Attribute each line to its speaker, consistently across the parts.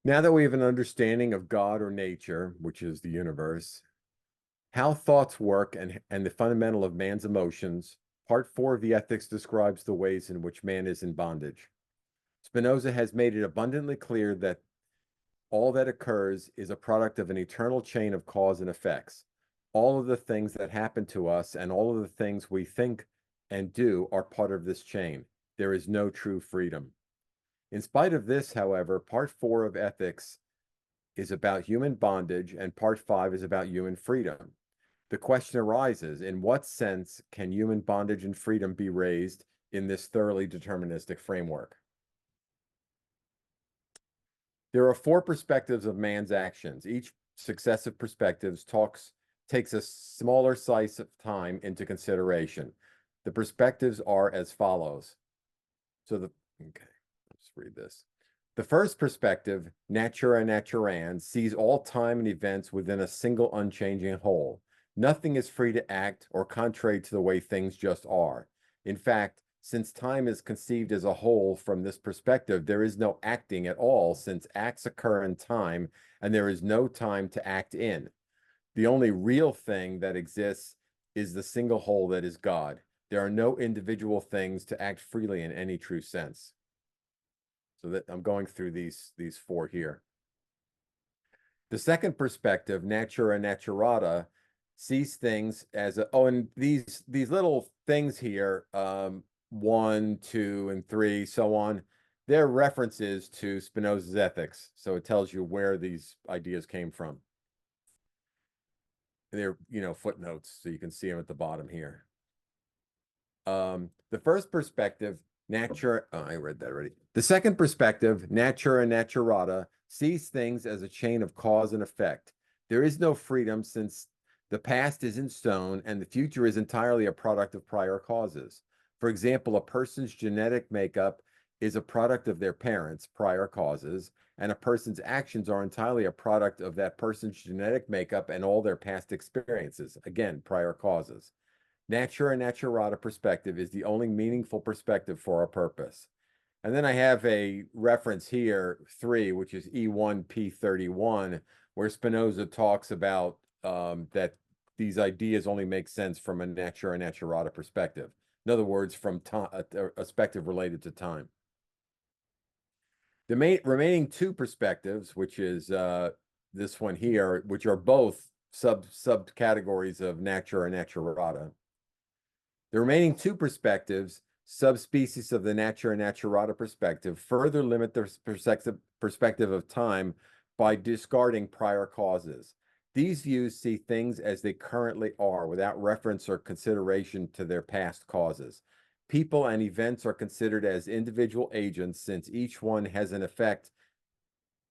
Speaker 1: Now that we have an understanding of God or nature, which is the universe, how thoughts work and the fundamental of man's emotions, part 4 of the Ethics describes the ways in which man is in bondage. Spinoza has made it abundantly clear that all that occurs is a product of an eternal chain of cause and effects. All of the things that happen to us and all of the things we think and do are part of this chain. There is no true freedom. In spite of this, however, part 4 of Ethics is about human bondage and part 5 is about human freedom. The question arises, in what sense can human bondage and freedom be raised in this thoroughly deterministic framework? There are 4 perspectives of man's actions. Each successive perspective takes a smaller slice of time into consideration. The perspectives are as follows. Okay, let's read this. The first perspective, natura naturans, sees all time and events within a single unchanging whole. Nothing is free to act or contrary to the way things just are. In fact, since time is conceived as a whole from this perspective, there is no acting at all, since acts occur in time and there is no time to act in. The only real thing that exists is the single whole that is God. There are no individual things to act freely in any true sense. So that I'm going through these 4 here. The second perspective, natura naturata, sees things as and these little things here, 1, 2, and 3, so on, they're references to Spinoza's Ethics. So it tells you where these ideas came from. They're, footnotes, so you can see them at the bottom here. The first perspective, I read that already. The second perspective, natura naturata, sees things as a chain of cause and effect. There is no freedom since the past is in stone and the future is entirely a product of prior causes. For example, a person's genetic makeup is a product of their parents' prior causes, and a person's actions are entirely a product of that person's genetic makeup and all their past experiences, again, prior causes. Natura naturata perspective is the only meaningful perspective for our purpose. And then I have a reference here, 3, which is E1P31, where Spinoza talks about that these ideas only make sense from a natura naturata perspective. In other words, from a perspective related to time. The remaining 2 perspectives, which is this one here, which are both subcategories of natura naturata. The remaining 2 perspectives, subspecies of the natura naturata perspective, further limit the perspective of time by discarding prior causes. These views see things as they currently are, without reference or consideration to their past causes. People and events are considered as individual agents, since each one has an effect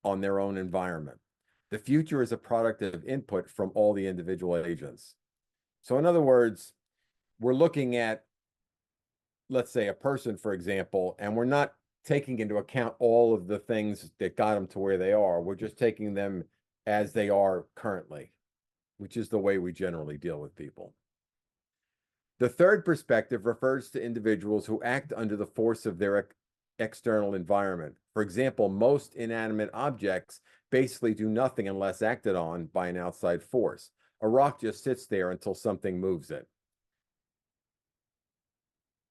Speaker 1: on their own environment. The future is a product of input from all the individual agents. So in other words, we're looking at, let's say, a person, for example, and we're not taking into account all of the things that got them to where they are. We're just taking them as they are currently, which is the way we generally deal with people. The third perspective refers to individuals who act under the force of their external environment. For example, most inanimate objects basically do nothing unless acted on by an outside force. A rock just sits there until something moves it.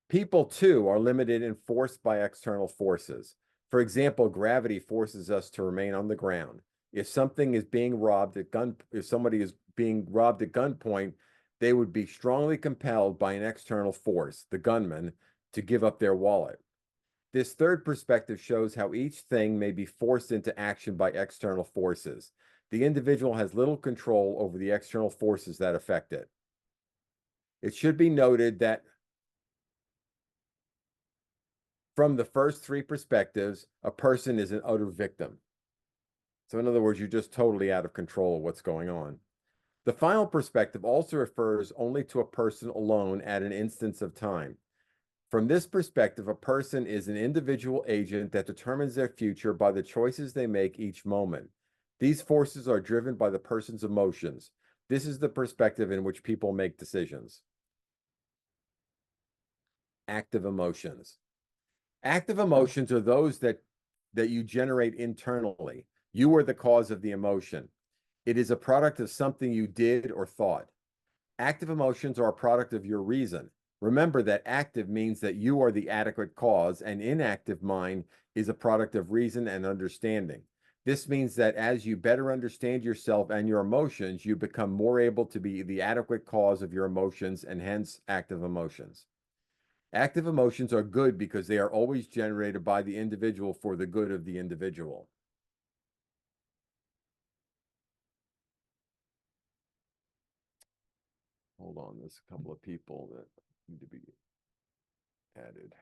Speaker 1: People, too, are limited and forced by external forces. For example, gravity forces us to remain on the ground. If somebody is being robbed at gunpoint, they would be strongly compelled by an external force, the gunman, to give up their wallet. This third perspective shows how each thing may be forced into action by external forces. The individual has little control over the external forces that affect it. It should be noted that from the first 3 perspectives, a person is an utter victim. So in other words, you're just totally out of control of what's going on. The final perspective also refers only to a person alone at an instance of time. From this perspective, a person is an individual agent that determines their future by the choices they make each moment. These forces are driven by the person's emotions. This is the perspective in which people make decisions. Active emotions. Active emotions are those that you generate internally. You are the cause of the emotion. It is a product of something you did or thought. Active emotions are a product of your reason. Remember that active means that you are the adequate cause, and inactive mind is a product of reason and understanding. This means that as you better understand yourself and your emotions, you become more able to be the adequate cause of your emotions and hence active emotions. Active emotions are good because they are always generated by the individual for the good of the individual. Hold on, there's a couple of people that need to be added.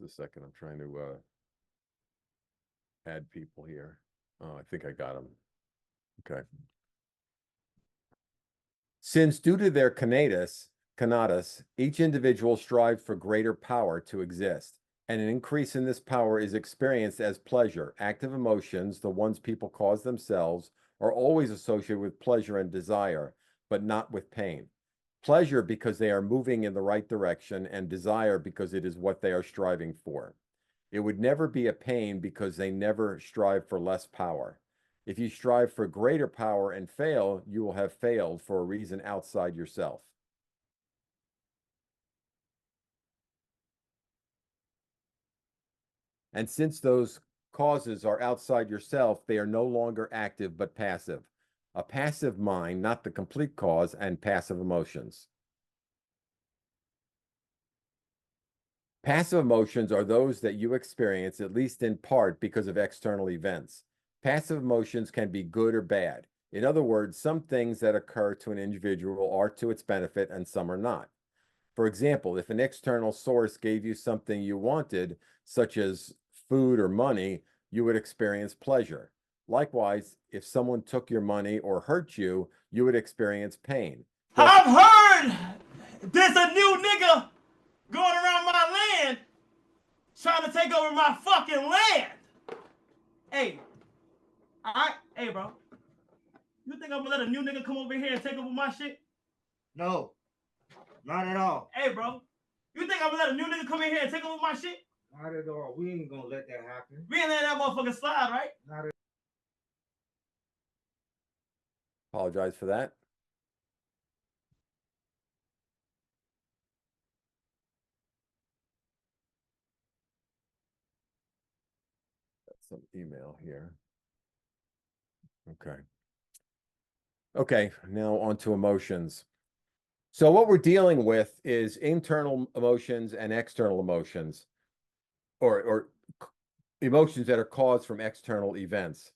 Speaker 1: Just a second, I'm trying to add people here. Oh, I think I got them. Okay. Since due to their conatus, each individual strives for greater power to exist, and an increase in this power is experienced as pleasure. Active emotions, the ones people cause themselves, are always associated with pleasure and desire, but not with pain. Pleasure because they are moving in the right direction, and desire because it is what they are striving for. It would never be a pain because they never strive for less power. If you strive for greater power and fail, you will have failed for a reason outside yourself. And since those causes are outside yourself, they are no longer active but passive. A passive mind, not the complete cause, and passive emotions. Passive emotions are those that you experience, at least in part, because of external events. Passive emotions can be good or bad. In other words, some things that occur to an individual are to its benefit and some are not. For example, if an external source gave you something you wanted, such as food or money, you would experience pleasure. Likewise, if someone took your money or hurt you, you would experience pain.
Speaker 2: I've heard there's a new nigga going around my land trying to take over my fucking land. Hey, hey, bro. You think I'm gonna let a new nigga come over here and take over my shit?
Speaker 3: No, not at all.
Speaker 2: Hey, bro. You think I'm gonna let a new nigga come in here and take over my shit?
Speaker 3: Not at all. We ain't gonna let that happen.
Speaker 2: We ain't letting that motherfucker slide, right?
Speaker 3: Not at
Speaker 1: Apologize for that. Some email here. Okay. Okay, now on to emotions. So what we're dealing with is internal emotions and external emotions, or emotions that are caused from external events.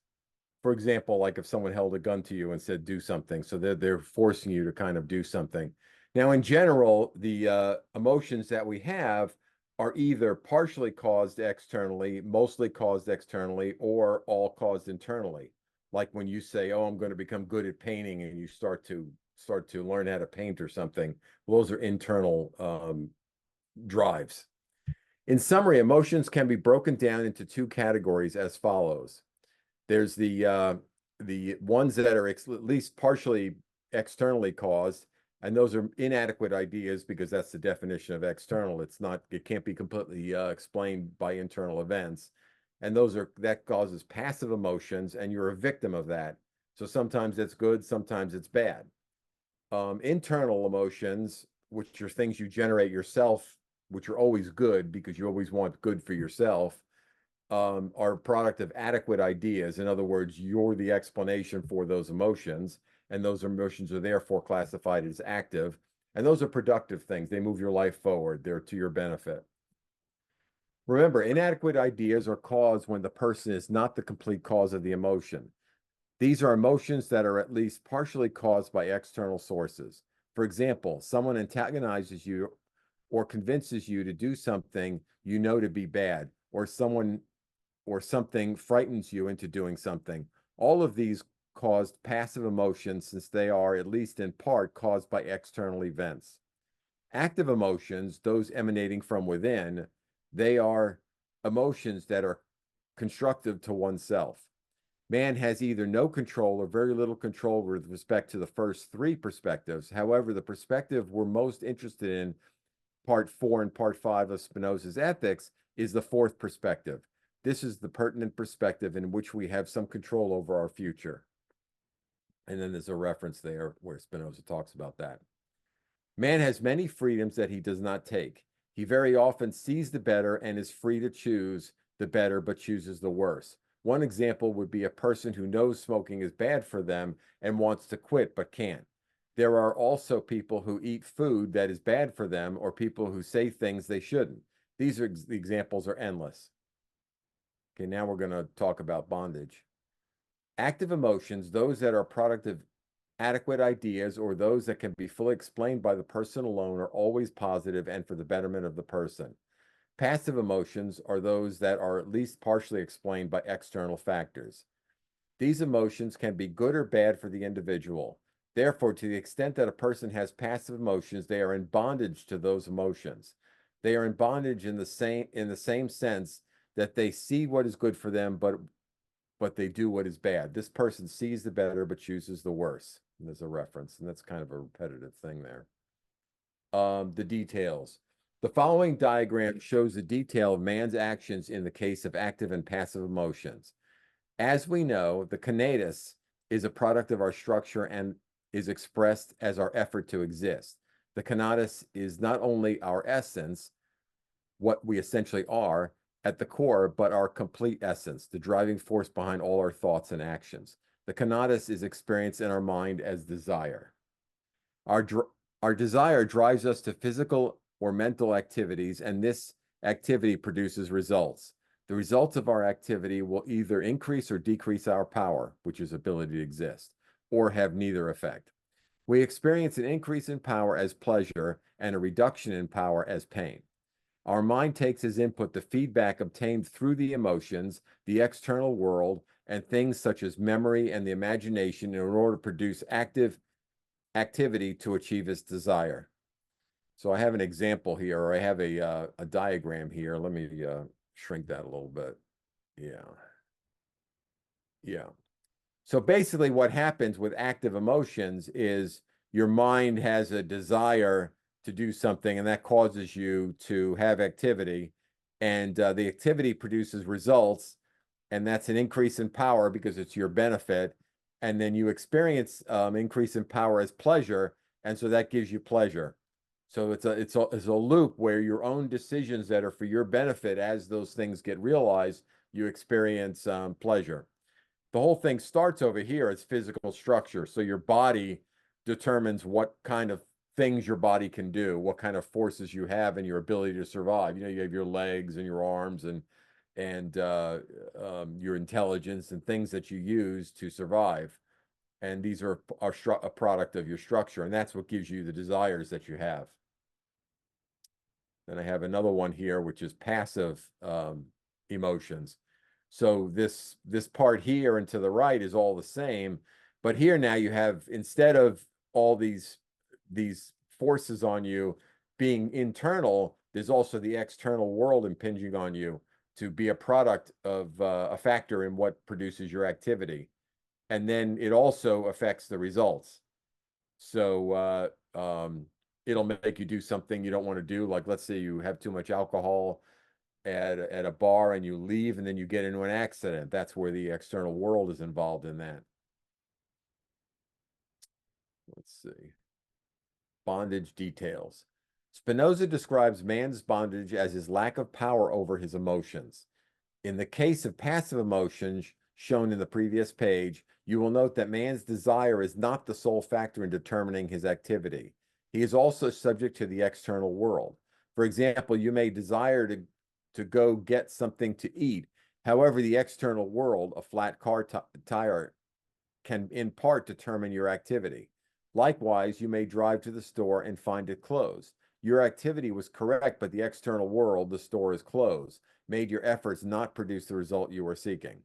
Speaker 1: For example, like if someone held a gun to you and said, do something, so they're forcing you to kind of do something. Now, in general, the emotions that we have are either partially caused externally, mostly caused externally, or all caused internally. Like when you say, oh, I'm going to become good at painting, and you start to learn how to paint or something. Well, those are internal drives. In summary, emotions can be broken down into two categories as follows. There's the ones that are at least partially externally caused, and those are inadequate ideas because that's the definition of external. It can't be completely explained by internal events. And that causes passive emotions, and you're a victim of that. So sometimes it's good, sometimes it's bad. Internal emotions, which are things you generate yourself, which are always good because you always want good for yourself, are a product of adequate ideas. In other words, you're the explanation for those emotions, and those emotions are therefore classified as active. And those are productive things. They move your life forward. They're to your benefit. Remember, inadequate ideas are caused when the person is not the complete cause of the emotion. These are emotions that are at least partially caused by external sources. For example, someone antagonizes you or convinces you to do something you know to be bad, or something frightens you into doing something. All of these caused passive emotions since they are, at least in part, caused by external events. Active emotions, those emanating from within, they are emotions that are constructive to oneself. Man has either no control or very little control with respect to the first three perspectives. However, the perspective we're most interested in, part 4 and part 5 of Spinoza's Ethics, is the fourth perspective. This is the pertinent perspective in which we have some control over our future. And then there's a reference there where Spinoza talks about that. Man has many freedoms that he does not take. He very often sees the better and is free to choose the better, but chooses the worse. One example would be a person who knows smoking is bad for them and wants to quit but can't. There are also people who eat food that is bad for them, or people who say things they shouldn't. These are the examples are endless. Okay, now we're going to talk about bondage. Active emotions, those that are a product of adequate ideas or those that can be fully explained by the person alone, are always positive and for the betterment of the person. Passive emotions are those that are at least partially explained by external factors. These emotions can be good or bad for the individual. Therefore, to the extent that a person has passive emotions, they are in bondage to those emotions. They are in bondage in the same sense that they see what is good for them, but they do what is bad. This person sees the better but chooses the worse. And there's a reference, and that's kind of a repetitive thing there. The details. The following diagram shows the detail of man's actions in the case of active and passive emotions. As we know, the conatus is a product of our structure and is expressed as our effort to exist. The conatus is not only our essence, what we essentially are at the core, but our complete essence, the driving force behind all our thoughts and actions. The conatus is experienced in our mind as desire. Our desire drives us to physical or mental activities, and this activity produces results. The results of our activity will either increase or decrease our power, which is ability to exist, or have neither effect. We experience an increase in power as pleasure and a reduction in power as pain. Our mind takes as input the feedback obtained through the emotions, the external world, and things such as memory and the imagination in order to produce activity to achieve its desire. So I have an example here, or I have a diagram here. Let me shrink that a little bit. Yeah. So basically what happens with active emotions is your mind has a desire to do something, and that causes you to have activity, and the activity produces results, and that's an increase in power because it's your benefit, and then you experience increase in power as pleasure, and so that gives you pleasure. So it's a loop where your own decisions that are for your benefit, as those things get realized, you experience pleasure. The whole thing starts over here as physical structure. So your body determines what kind of things your body can do, what kind of forces you have, and your ability to survive. You know, you have your legs and your arms and your intelligence and things that you use to survive. And these are a product of your structure, and that's what gives you the desires that you have. Then I have another one here, which is passive emotions. So this part here and to the right is all the same, but here now you have, instead of all these forces on you being internal, there's also the external world impinging on you to be a product of a factor in what produces your activity. And then it also affects the results. So it'll make you do something you don't want to do. Like, let's say you have too much alcohol at a bar and you leave and then you get into an accident. That's where the external world is involved in that. Let's see. Bondage details. Spinoza describes man's bondage as his lack of power over his emotions. In the case of passive emotions shown in the previous page, you will note that man's desire is not the sole factor in determining his activity. He is also subject to the external world. For example, you may desire to go get something to eat. However, the external world, a flat car tire, can in part determine your activity. Likewise, you may drive to the store and find it closed. Your activity was correct, but the external world, the store is closed, made your efforts not produce the result you were seeking.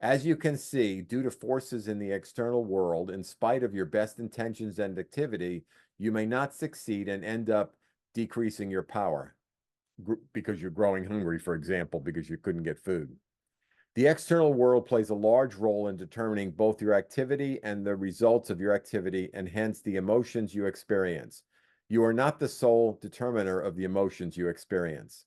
Speaker 1: As you can see, due to forces in the external world, in spite of your best intentions and activity, you may not succeed and end up decreasing your power because you're growing hungry, for example, because you couldn't get food. The external world plays a large role in determining both your activity and the results of your activity, and hence the emotions you experience. You are not the sole determiner of the emotions you experience.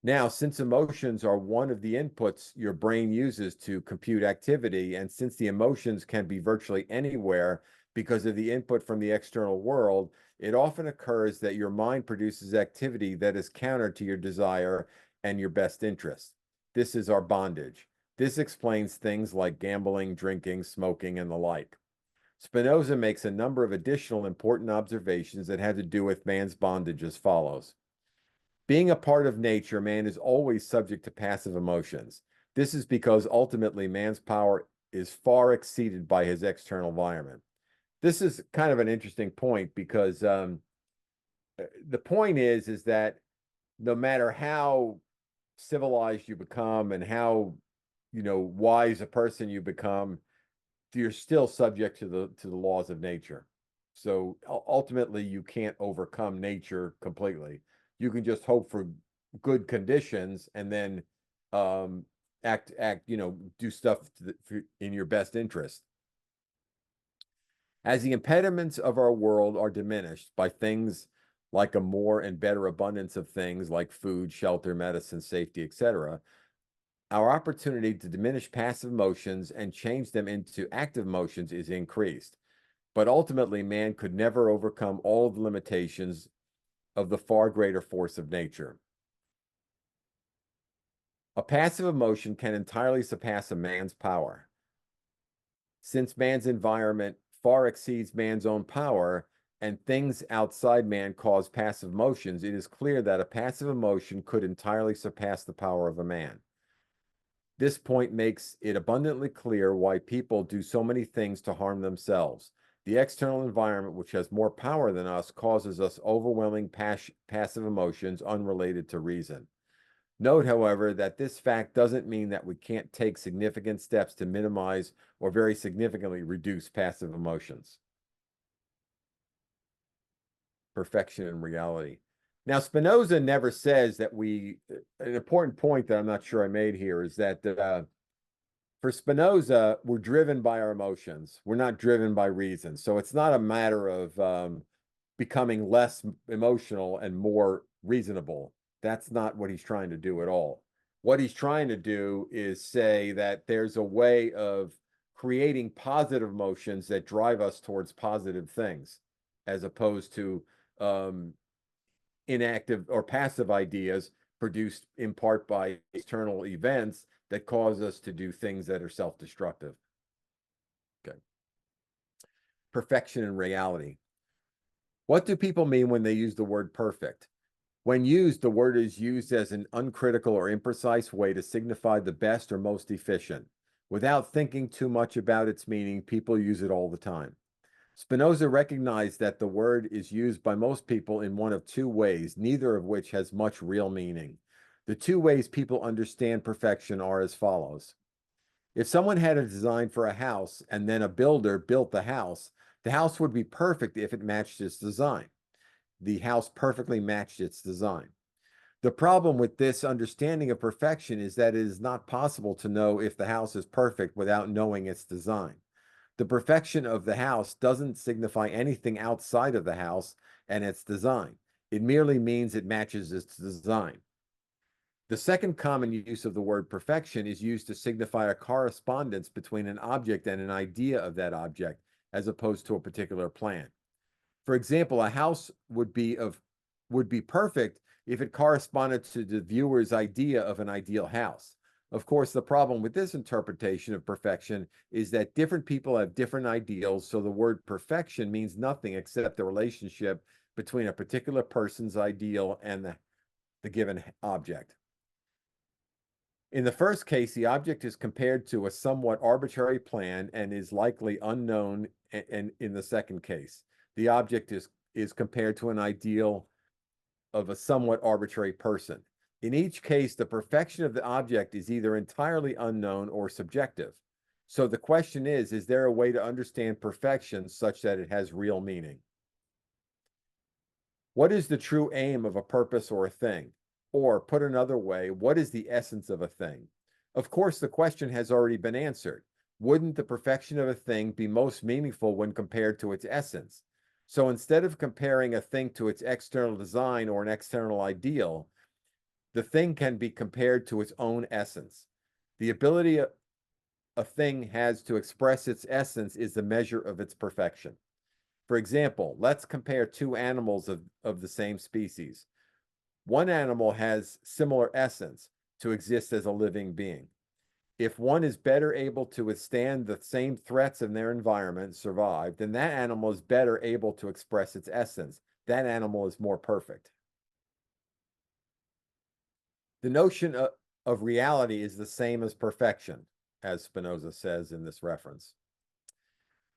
Speaker 1: Now, since emotions are one of the inputs your brain uses to compute activity, and since the emotions can be virtually anywhere because of the input from the external world, it often occurs that your mind produces activity that is counter to your desire and your best interest. This is our bondage. This explains things like gambling, drinking, smoking, and the like. Spinoza makes a number of additional important observations that have to do with man's bondage as follows. Being a part of nature, man is always subject to passive emotions. This is because ultimately man's power is far exceeded by his external environment. This is kind of an interesting point because the point is that no matter how civilized you become and how wise a person you become, you're still subject to the laws of nature. So ultimately, you can't overcome nature completely. You can just hope for good conditions and then act, do stuff in your best interest. As the impediments of our world are diminished by things like a more and better abundance of things like food, shelter, medicine, safety, etc., our opportunity to diminish passive emotions and change them into active emotions is increased. But ultimately, man could never overcome all of the limitations of the far greater force of nature. A passive emotion can entirely surpass a man's power. Since man's environment far exceeds man's own power, and things outside man cause passive emotions, it is clear that a passive emotion could entirely surpass the power of a man. This point makes it abundantly clear why people do so many things to harm themselves. The external environment, which has more power than us, causes us overwhelming passive emotions unrelated to reason. Note, however, that this fact doesn't mean that we can't take significant steps to minimize or very significantly reduce passive emotions. Perfection and reality. Now, Spinoza never says that an important point that I'm not sure I made here is that for Spinoza, we're driven by our emotions. We're not driven by reason. So it's not a matter of becoming less emotional and more reasonable. That's not what he's trying to do at all. What he's trying to do is say that there's a way of creating positive emotions that drive us towards positive things, as opposed to inactive or passive ideas produced in part by external events that cause us to do things that are self-destructive. Okay. Perfection and reality. What do people mean when they use the word perfect? When used, the word is used as an uncritical or imprecise way to signify the best or most efficient. Without thinking too much about its meaning, people use it all the time. Spinoza recognized that the word is used by most people in one of two ways, neither of which has much real meaning. The two ways people understand perfection are as follows. If someone had a design for a house and then a builder built the house would be perfect if it matched its design. The house perfectly matched its design. The problem with this understanding of perfection is that it is not possible to know if the house is perfect without knowing its design. The perfection of the house doesn't signify anything outside of the house and its design. It merely means it matches its design. The second common use of the word perfection is used to signify a correspondence between an object and an idea of that object, as opposed to a particular plan. For example, a house would be perfect if it corresponded to the viewer's idea of an ideal house. Of course, the problem with this interpretation of perfection is that different people have different ideals, so the word perfection means nothing except the relationship between a particular person's ideal and the given object. In the first case, the object is compared to a somewhat arbitrary plan and is likely unknown, and in the second case, the object is compared to an ideal of a somewhat arbitrary person. In each case, the perfection of the object is either entirely unknown or subjective. So the question is there a way to understand perfection such that it has real meaning? What is the true aim of a purpose or a thing? Or, put another way, what is the essence of a thing? Of course, the question has already been answered. Wouldn't the perfection of a thing be most meaningful when compared to its essence? So instead of comparing a thing to its external design or an external ideal, the thing can be compared to its own essence. The ability a thing has to express its essence is the measure of its perfection. For example, let's compare two animals of the same species. One animal has similar essence to exist as a living being. If one is better able to withstand the same threats in their environment, survive, then that animal is better able to express its essence. That animal is more perfect. The notion of reality is the same as perfection, as Spinoza says in this reference.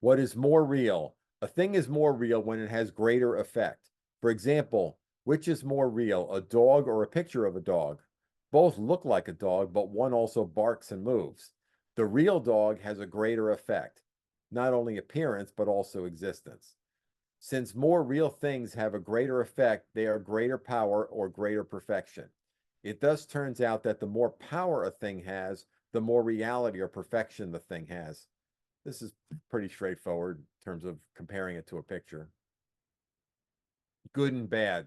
Speaker 1: What is more real? A thing is more real when it has greater effect. For example, which is more real, a dog or a picture of a dog? Both look like a dog, but one also barks and moves. The real dog has a greater effect, not only appearance, but also existence. Since more real things have a greater effect, they are greater power or greater perfection. It thus turns out that the more power a thing has, the more reality or perfection the thing has. This is pretty straightforward in terms of comparing it to a picture. Good and bad.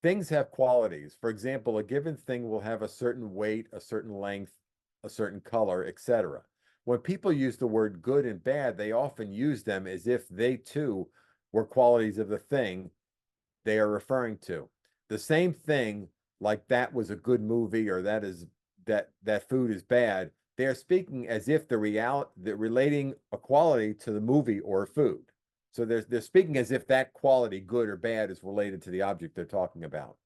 Speaker 1: Things have qualities. For example, a given thing will have a certain weight, a certain length, a certain color, etc. When people use the word good and bad, they often use them as if they too were qualities of the thing they are referring to. The same thing, like that was a good movie or that food is bad, they are speaking as if the relating a quality to the movie or food. So they're speaking as if that quality, good or bad, is related to the object they're talking about.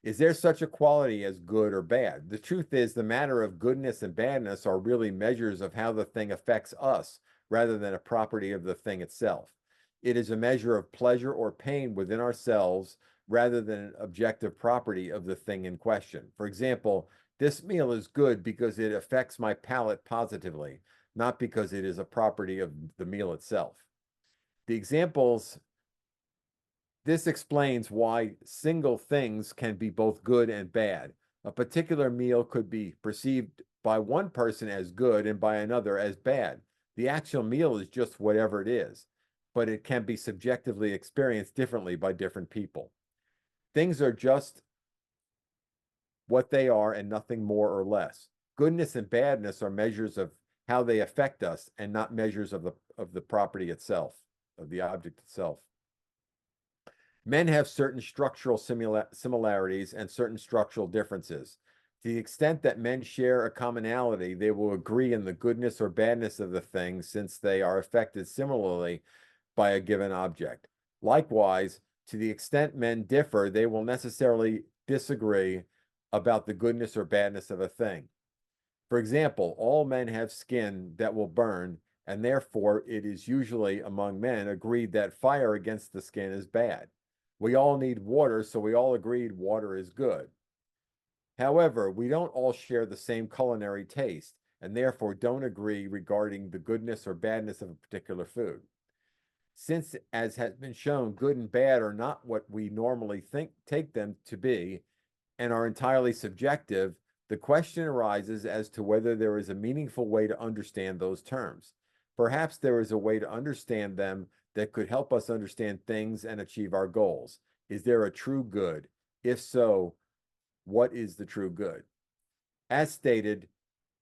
Speaker 1: Is there such a quality as good or bad? The truth is, the matter of goodness and badness are really measures of how the thing affects us rather than a property of the thing itself. It is a measure of pleasure or pain within ourselves rather than an objective property of the thing in question. For example, this meal is good because it affects my palate positively, not because it is a property of the meal itself. This explains why single things can be both good and bad. A particular meal could be perceived by one person as good and by another as bad. The actual meal is just whatever it is, but it can be subjectively experienced differently by different people. Things are just what they are and nothing more or less. Goodness and badness are measures of how they affect us and not measures of the property itself, of the object itself. Men have certain structural similarities and certain structural differences. To the extent that men share a commonality, they will agree in the goodness or badness of the thing since they are affected similarly by a given object. Likewise, to the extent men differ, they will necessarily disagree about the goodness or badness of a thing. For example, all men have skin that will burn, and therefore it is usually among men agreed that fire against the skin is bad. We all need water, so we all agreed water is good. However, we don't all share the same culinary taste, and therefore don't agree regarding the goodness or badness of a particular food. Since, as has been shown, good and bad are not what we normally take them to be, and are entirely subjective, the question arises as to whether there is a meaningful way to understand those terms. Perhaps there is a way to understand them that could help us understand things and achieve our goals. Is there a true good? If so, what is the true good? As stated,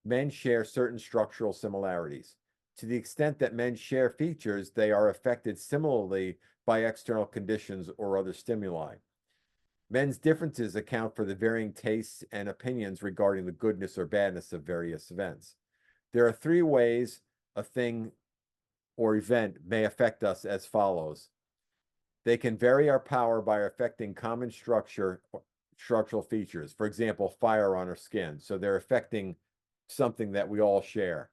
Speaker 1: men share certain structural similarities. To the extent that men share features, they are affected similarly by external conditions or other stimuli. Men's differences account for the varying tastes and opinions regarding the goodness or badness of various events. There are three ways a thing or event may affect us as follows. They can vary our power by affecting common structural features. For example, fire on our skin. So they're affecting something that we all share.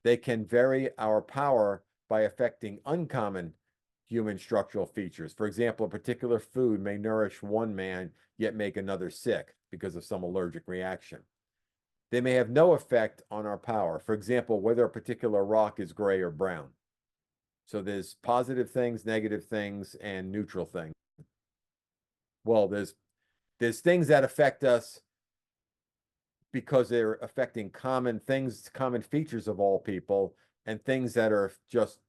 Speaker 1: They can vary our power by affecting uncommon human structural features. For example, a particular food may nourish one man, yet make another sick because of some allergic reaction. They may have no effect on our power. For example, whether a particular rock is gray or brown. So there's positive things, negative things, and neutral things. Well, there's things that affect us because they're affecting common things, common features of all people, and things that are just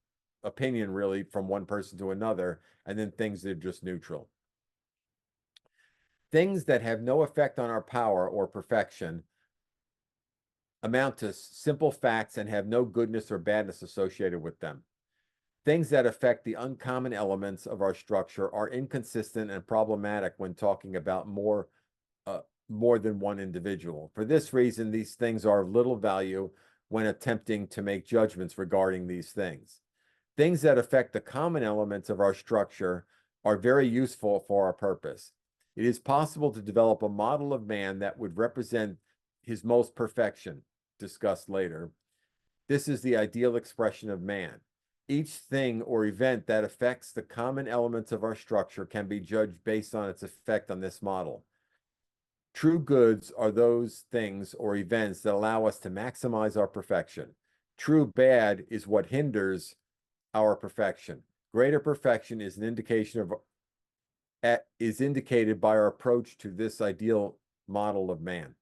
Speaker 1: opinion really from one person to another, and then things that are just neutral. Things that have no effect on our power or perfection amount to simple facts and have no goodness or badness associated with them. Things that affect the uncommon elements of our structure are inconsistent and problematic when talking about more than one individual. For this reason, these things are of little value when attempting to make judgments regarding these things. Things that affect the common elements of our structure are very useful for our purpose. It is possible to develop a model of man that would represent his most perfection, discussed later. This is the ideal expression of man. Each thing or event that affects the common elements of our structure can be judged based on its effect on this model. True goods are those things or events that allow us to maximize our perfection. True bad is what hinders our perfection. Greater perfection is an indication of is indicated by our approach to this ideal model of man.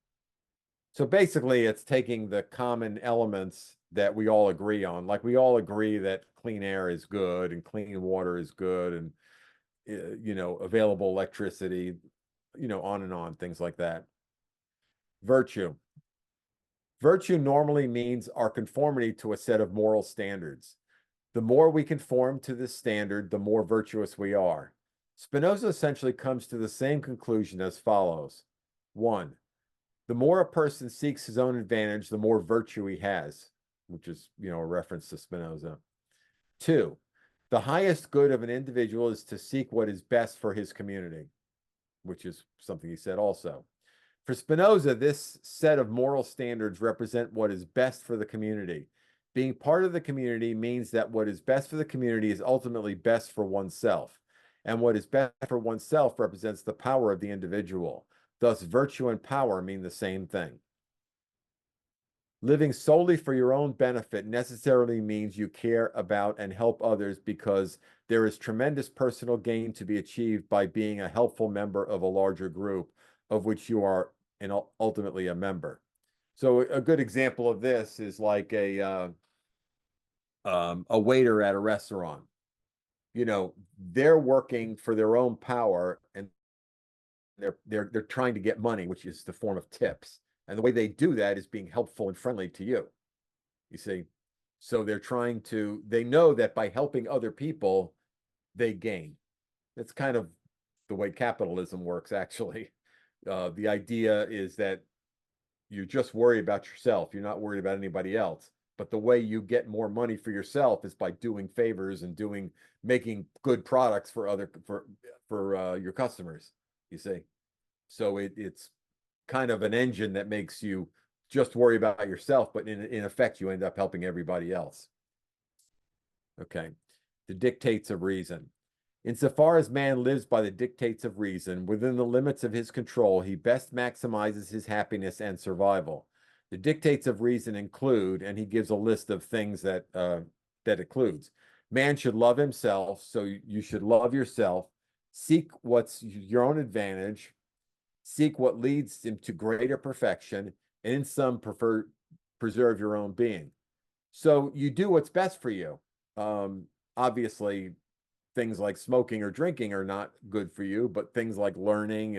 Speaker 1: So basically, it's taking the common elements that we all agree on. Like we all agree that clean air is good and clean water is good and available electricity, on and on, things like that. Virtue. Virtue normally means our conformity to a set of moral standards. The more we conform to this standard, the more virtuous we are. Spinoza essentially comes to the same conclusion as follows. 1. The more a person seeks his own advantage, the more virtue he has, which is, a reference to Spinoza. 2. The highest good of an individual is to seek what is best for his community, which is something he said also. For Spinoza, this set of moral standards represent what is best for the community. Being part of the community means that what is best for the community is ultimately best for oneself. And what is best for oneself represents the power of the individual. Thus, virtue and power mean the same thing. Living solely for your own benefit necessarily means you care about and help others because there is tremendous personal gain to be achieved by being a helpful member of a larger group of which you are ultimately a member. So a good example of this is like a waiter at a restaurant. They're working for their own power and they're trying to get money, which is the form of tips. And the way they do that is being helpful and friendly to you. You see, so they know that by helping other people, they gain. That's kind of the way capitalism works, actually. The idea is that you just worry about yourself. You're not worried about anybody else. But the way you get more money for yourself is by doing favors and making good products for your customers, you see. So it's kind of an engine that makes you just worry about yourself, but in effect, you end up helping everybody else. Okay, the dictates of reason. Insofar as man lives by the dictates of reason, within the limits of his control, he best maximizes his happiness and survival. The dictates of reason include, and he gives a list of things that includes. Man should love himself, so you should love yourself. Seek what's your own advantage. Seek what leads him to greater perfection, and in some preserve your own being. So you do what's best for you. Obviously, things like smoking or drinking are not good for you, but things like learning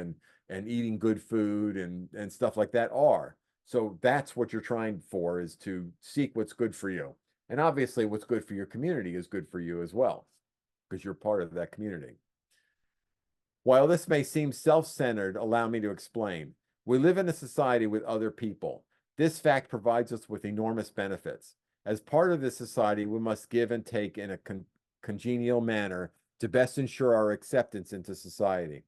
Speaker 1: and eating good food and stuff like that are. So that's what you're trying for, is to seek what's good for you. And obviously what's good for your community is good for you as well, because you're part of that community. While this may seem self-centered, allow me to explain. We live in a society with other people. This fact provides us with enormous benefits. As part of this society, we must give and take in a congenial manner to best ensure our acceptance into society.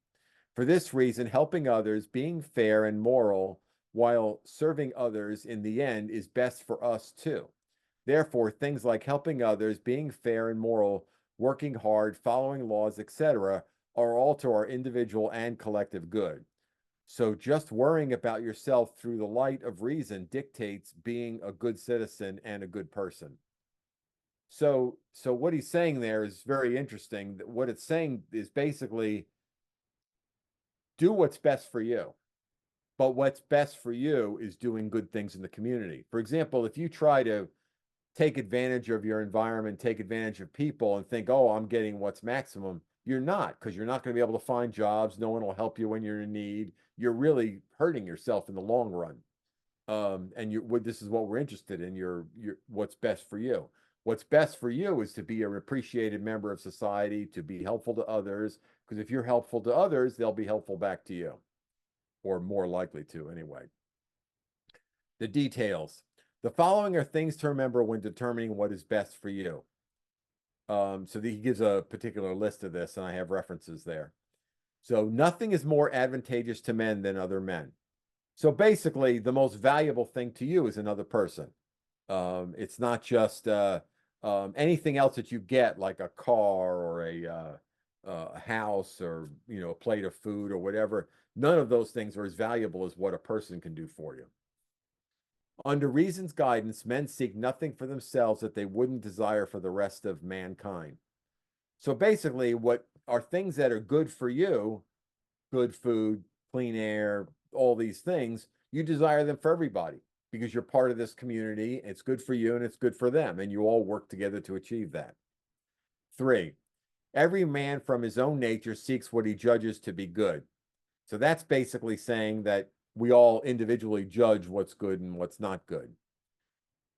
Speaker 1: For this reason, helping others, being fair and moral, while serving others in the end is best for us too. Therefore, things like helping others, being fair and moral, working hard, following laws, etc., are all to our individual and collective good. So just worrying about yourself through the light of reason dictates being a good citizen and a good person. So what he's saying there is very interesting. What it's saying is basically do what's best for you. But what's best for you is doing good things in the community. For example, if you try to take advantage of your environment, take advantage of people, and think, oh, I'm getting what's maximum, you're not, because you're not going to be able to find jobs. No one will help you when you're in need. You're really hurting yourself in the long run. And this is what we're interested in. Your what's best for you. What's best for you is to be an appreciated member of society, to be helpful to others, because if you're helpful to others, they'll be helpful back to you, or more likely to anyway. The details. The following are things to remember when determining what is best for you. So he gives a particular list of this, and I have references there. So nothing is more advantageous to men than other men. So basically, the most valuable thing to you is another person. It's not just anything else that you get, like a car or a house or a plate of food or whatever. None of those things are as valuable as what a person can do for you. Under reason's guidance, men seek nothing for themselves that they wouldn't desire for the rest of mankind. So basically, what are things that are good for you, good food, clean air, all these things, you desire them for everybody because you're part of this community. It's good for you and it's good for them, and you all work together to achieve that. 3, every man from his own nature seeks what he judges to be good. So that's basically saying that we all individually judge what's good and what's not good.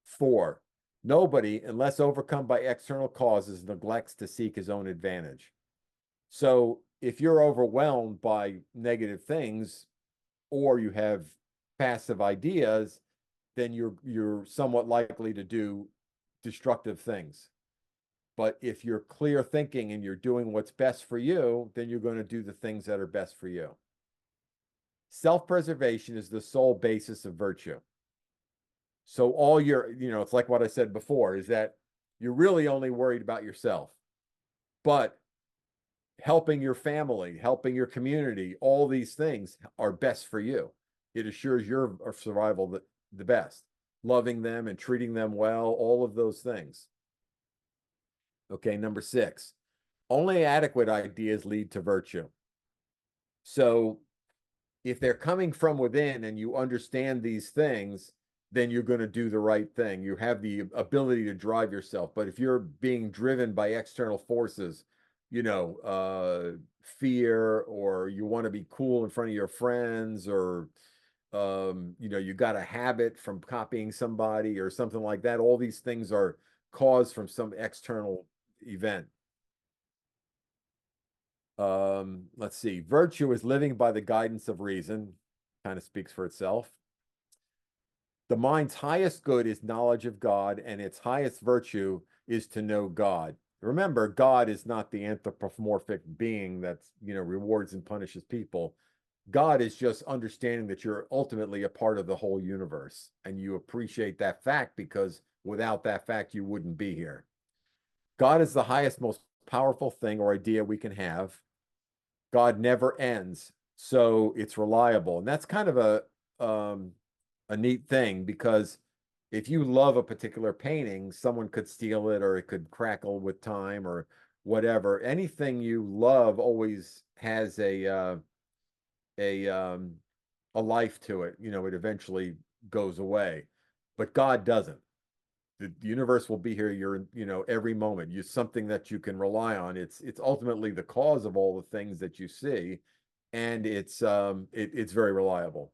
Speaker 1: 4, nobody, unless overcome by external causes, neglects to seek his own advantage. So if you're overwhelmed by negative things, or you have passive ideas, then you're somewhat likely to do destructive things. But if you're clear thinking and you're doing what's best for you, then you're going to do the things that are best for you. Self-preservation is the sole basis of virtue. So all it's like what I said before, is that you're really only worried about yourself. But helping your family, helping your community, all these things are best for you. It assures your survival the best. Loving them and treating them well, all of those things. Okay, number 6. Only adequate ideas lead to virtue. So if they're coming from within and you understand these things, then you're going to do the right thing. You have the ability to drive yourself. But if you're being driven by external forces, fear, or you want to be cool in front of your friends, or you got a habit from copying somebody or something like that, all these things are caused from some external event. Let's see. Virtue is living by the guidance of reason. Kind of speaks for itself. The mind's highest good is knowledge of God, and its highest virtue is to know God. Remember, God is not the anthropomorphic being that rewards and punishes people. God is just understanding that you're ultimately a part of the whole universe, and you appreciate that fact, because without that fact, you wouldn't be here. God is the highest, most powerful thing or idea we can have. God never ends, so it's reliable. And that's kind of a neat thing, because if you love a particular painting, someone could steal it, or it could crackle with time, or whatever. Anything you love always has a life to it. It eventually goes away, but God doesn't. The universe will be here. Every moment. You're something that you can rely on. It's ultimately the cause of all the things that you see, and it's very reliable.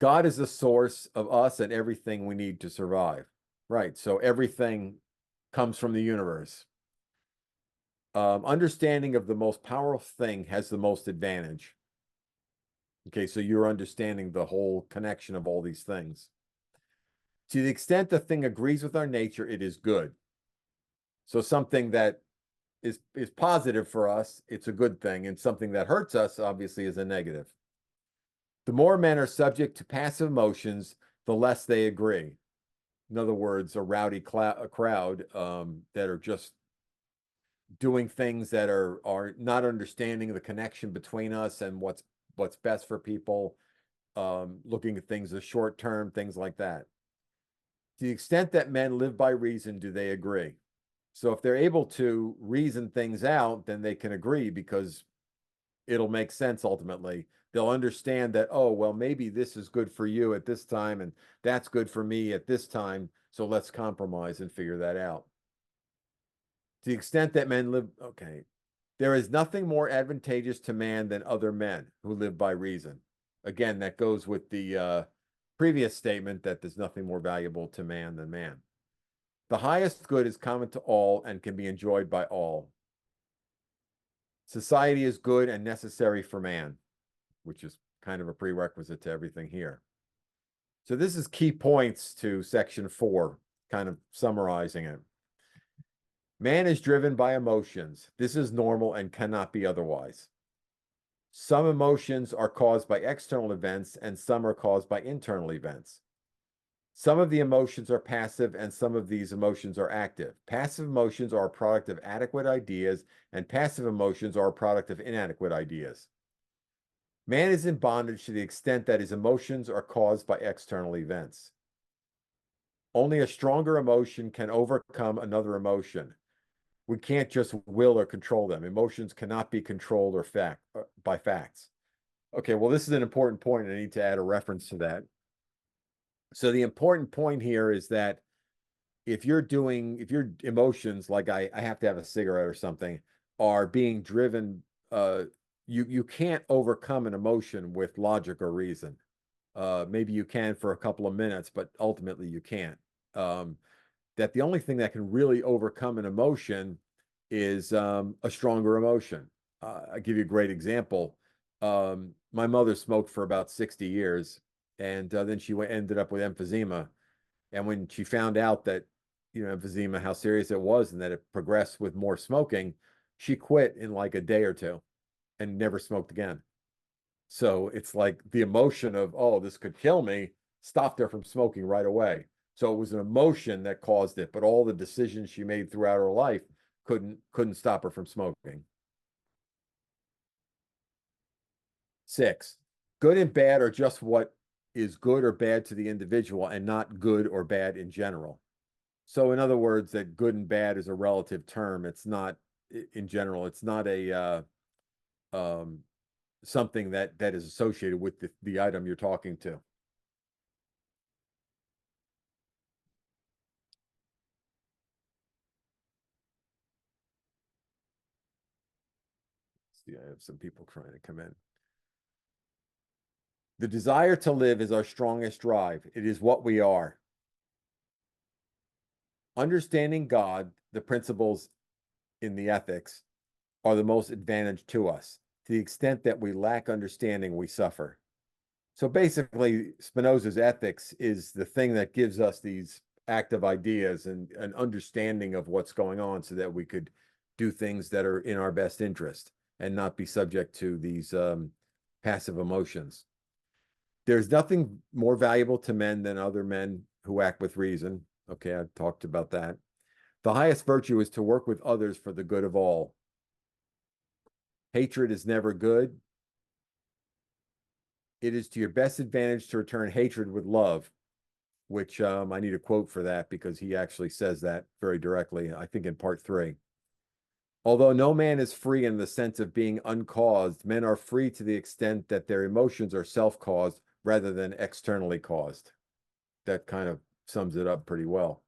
Speaker 1: God is the source of us and everything we need to survive. Right. So everything comes from the universe. Understanding of the most powerful thing has the most advantage. Okay, so you're understanding the whole connection of all these things. To the extent the thing agrees with our nature, it is good. So something that is positive for us, it's a good thing, and something that hurts us, obviously, is a negative. The more men are subject to passive emotions, the less they agree. In other words, a rowdy crowd that are just doing things that are not understanding the connection between us and what's best for people, looking at things as short term, things like that. To the extent that men live by reason, do they agree? So if they're able to reason things out, then they can agree, because it'll make sense ultimately. They'll understand that, oh, well, maybe this is good for you at this time, and that's good for me at this time. So let's compromise and figure that out. To the extent that men live, okay, there is nothing more advantageous to man than other men who live by reason. Again, that goes with the previous statement that there's nothing more valuable to man than man. The highest good is common to all and can be enjoyed by all. Society is good and necessary for man, which is kind of a prerequisite to everything here. So this is key points to section 4, kind of summarizing it. Man is driven by emotions. This is normal and cannot be otherwise. Some emotions are caused by external events and some are caused by internal events. Some of the emotions are passive and some of these emotions are active. Passive emotions are a product of adequate ideas and passive emotions are a product of inadequate ideas. Man is in bondage to the extent that his emotions are caused by external events. Only a stronger emotion can overcome another emotion. We can't just will or control them. Emotions cannot be controlled or by facts. Okay, well, this is an important point. I need to add a reference to that. So the important point here is that if your emotions, like I have to have a cigarette or something, are being driven, you can't overcome an emotion with logic or reason. Maybe you can for a couple of minutes, but ultimately you can't. That the only thing that can really overcome an emotion is a stronger emotion. I'll give you a great example. My mother smoked for about 60 years, and then she ended up with emphysema. And when she found out that, emphysema, how serious it was, and that it progressed with more smoking, she quit in like a day or two and never smoked again. So it's like the emotion of, oh, this could kill me, stopped her from smoking right away. So it was an emotion that caused it, but all the decisions she made throughout her life couldn't stop her from smoking. 6, good and bad are just what is good or bad to the individual and not good or bad in general. So in other words, that good and bad is a relative term. It's not, in general, it's not a something that is associated with the item you're talking to. See, I have some people trying to come in. The desire to live is our strongest drive. It is what we are. Understanding God, the principles in the ethics, are the most advantage to us. To the extent that we lack understanding, we suffer. So basically, Spinoza's ethics is the thing that gives us these active ideas and an understanding of what's going on so that we could do things that are in our best interest and not be subject to these passive emotions. There's nothing more valuable to men than other men who act with reason. Okay, I've talked about that. The highest virtue is to work with others for the good of all. Hatred is never good. It is to your best advantage to return hatred with love, which I need a quote for that because he actually says that very directly, I think in part 3. Although no man is free in the sense of being uncaused, men are free to the extent that their emotions are self-caused rather than externally caused. That kind of sums it up pretty well.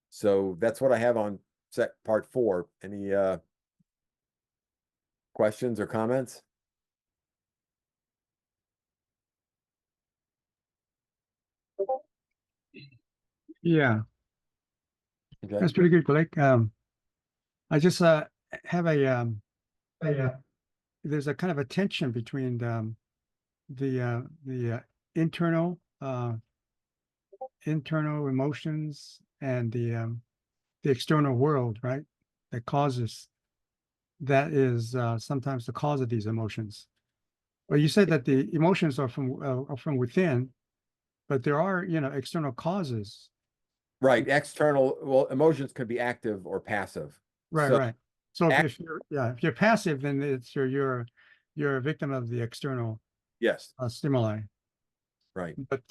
Speaker 1: So that's what I have on part 4. Any questions or comments?
Speaker 4: Yeah,
Speaker 1: Okay.
Speaker 4: that's pretty good, Blake. I just have there's a kind of a tension between the internal emotions and the external world, right? That is sometimes the cause of these emotions. Well, you said that the emotions are from within, but there are, external causes.
Speaker 1: Right. External, well, emotions can be active or passive.
Speaker 4: Right,
Speaker 1: So
Speaker 4: right. So if you're passive, then you're a victim of the external
Speaker 1: yes,
Speaker 4: stimuli.
Speaker 1: right.
Speaker 4: But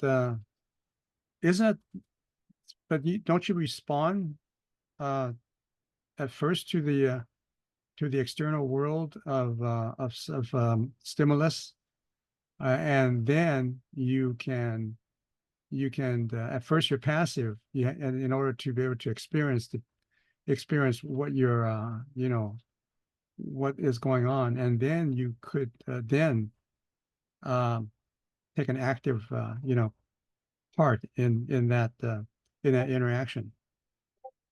Speaker 4: isn't it? But don't you respond at first to to the external world of stimulus, and then at first you're passive, and in order to be able to experience what what is going on, and then you could then um, take an active part in that interaction.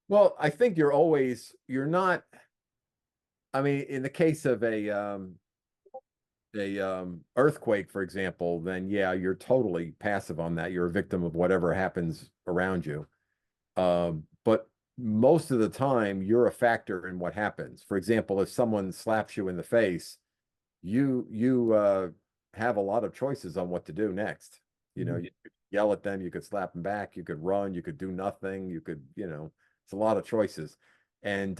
Speaker 1: Well, I think you're not, I mean, in the case of a earthquake, for example, then yeah, you're totally passive on that. You're a victim of whatever happens around you. But most of the time, you're a factor in what happens. For example, if someone slaps you in the face, you have a lot of choices on what to do next. You know, you could yell at them, you could slap them back, you could run, you could do nothing, you could, it's a lot of choices. And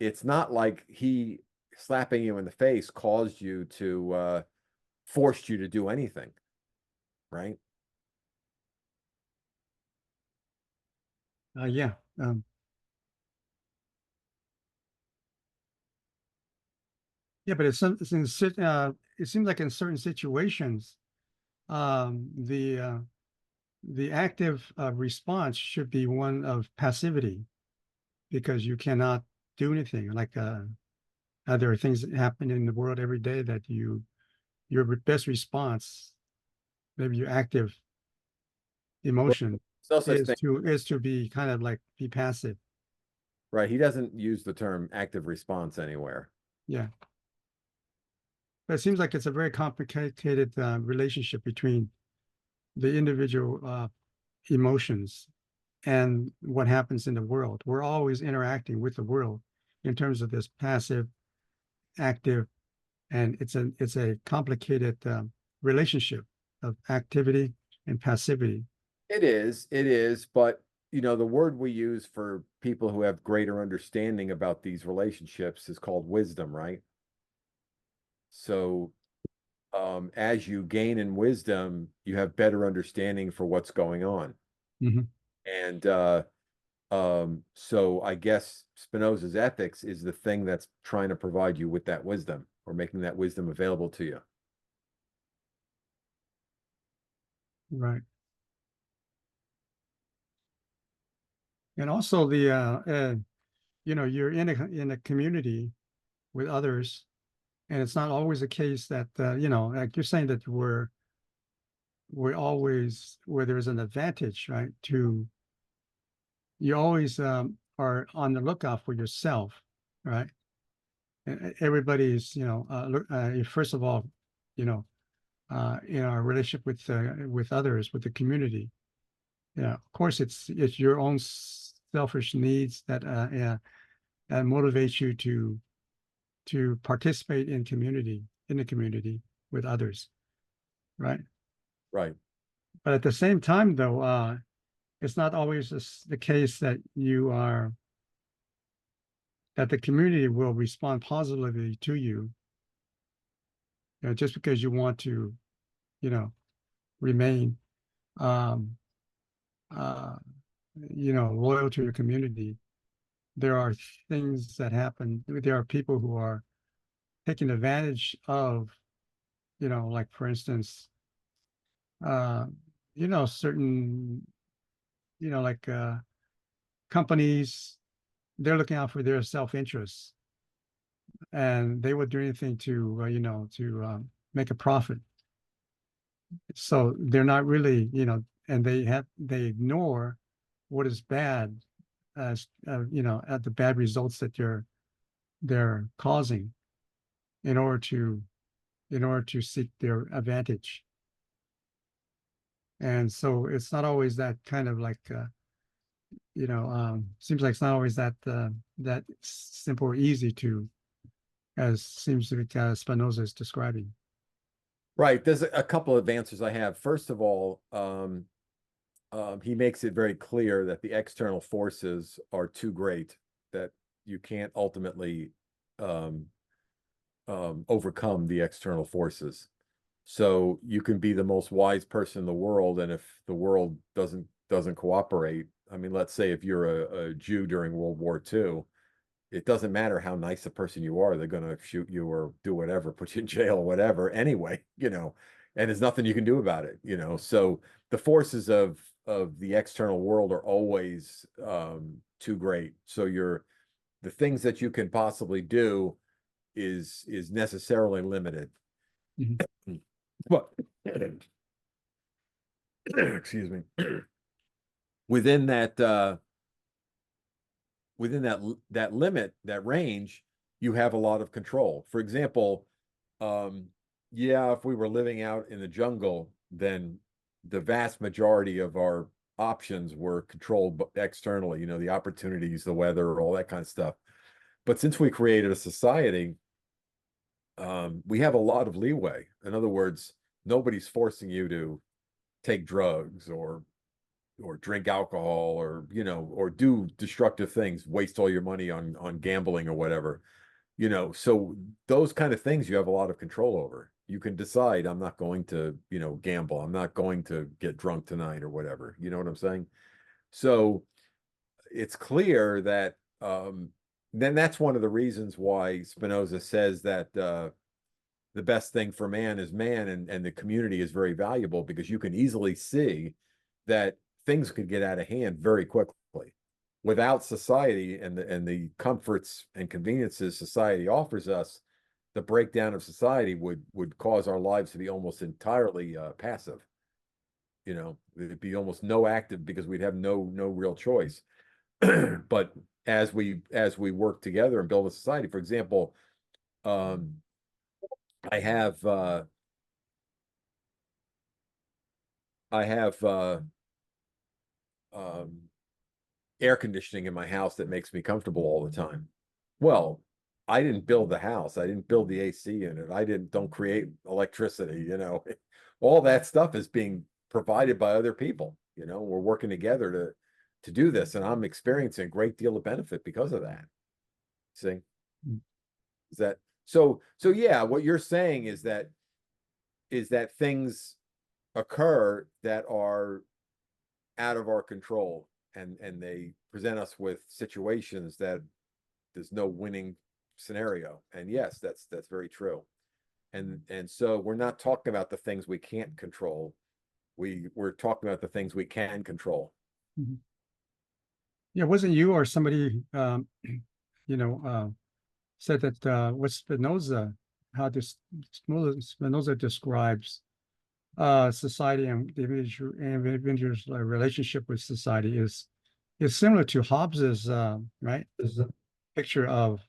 Speaker 1: it's not like he slapping you in the face caused you to forced you to do anything, right?
Speaker 4: Yeah. Yeah, but it seems like in certain situations, the active response should be one of passivity, because you cannot do anything. Like there are things that happen in the world every day that your best response, maybe your active emotion,
Speaker 1: There's no such thing,
Speaker 4: is to be kind of like be passive.
Speaker 1: right? He doesn't use the term active response anywhere.
Speaker 4: Yeah. But it seems like it's a very complicated relationship between the individual emotions and what happens in the world. We're always interacting with the world in terms of this passive, active, and it's a complicated relationship of activity and passivity.
Speaker 1: It is, but the word we use for people who have greater understanding about these relationships is called wisdom, right? So as you gain in wisdom, you have better understanding for what's going on.
Speaker 4: Mhm.
Speaker 1: And so I guess Spinoza's ethics is the thing that's trying to provide you with that wisdom, or making that wisdom available to you.
Speaker 4: Right. And also you're in a community with others, and it's not always the case that like you're saying that we're always where there's an advantage, right? You always are on the lookout for yourself, right? Everybody's first of all, you know in our relationship with others, with the community. Yeah, of course, it's your own selfish needs that that motivates you to participate in the community with others, right?
Speaker 1: Right.
Speaker 4: But at the same time, though, it's not always the case that that the community will respond positively to you, just because you want to, remain, um, uh, loyal to your community. There are things that happen. There are people who are taking advantage of, like for instance, uh, certain, like companies, they're looking out for their self-interests, and they would do anything to, make a profit. So they're not really, and they ignore what is bad, as at the bad results that they're causing in order to seek their advantage. And so it's not always that kind of like seems like it's not always that simple or easy to, as seems to be Spinoza is describing.
Speaker 1: Right. There's a couple of answers I have. First of all, he makes it very clear that the external forces are too great, that you can't ultimately um, overcome the external forces. So you can be the most wise person in the world, and if the world doesn't cooperate, I mean, let's say if you're a Jew during World War II, it doesn't matter how nice a person you are, they're going to shoot you or do whatever, put you in jail or whatever anyway, and there's nothing you can do about it, So the forces of the external world are always too great. So the things that you can possibly do is necessarily limited.
Speaker 4: Mhm.
Speaker 1: But excuse me. Within that limit, that range, you have a lot of control. For example, yeah, if we were living out in the jungle, then the vast majority of our options were controlled externally, the opportunities, the weather, all that kind of stuff. But since we created a society, we have a lot of leeway. In other words, nobody's forcing you to take drugs or drink alcohol or or do destructive things, waste all your money on gambling or whatever. So those kind of things you have a lot of control over. You can decide, I'm not going to gamble, I'm not going to get drunk tonight or whatever, you know what I'm saying? So it's clear that then that's one of the reasons why Spinoza says that the best thing for man is man, and the community is very valuable, because you can easily see that things could get out of hand very quickly. Without society and the comforts and conveniences society offers us, the breakdown of society would cause our lives to be almost entirely passive. There'd be almost no active, because we'd have no real choice. But as we work together and build a society, for example, I have I have um, air conditioning in my house that makes me comfortable all the time. Well, I didn't build the house. I didn't build the AC unit. Don't create electricity, All that stuff is being provided by other people. We're working together to do this, and I'm experiencing a great deal of benefit because of that. See?
Speaker 4: Mm.
Speaker 1: Is that so yeah, what you're saying is that things occur that are out of our control, and they present us with situations that there's no winning scenario. And yes, that's very true. And so we're not talking about the things we can't control. We're talking about the things we can control.
Speaker 4: Mhm. Yeah, wasn't you or somebody said that what Spinoza, how this Spinoza describes society and the individual's relationship with society is similar to Hobbes's right, is a picture of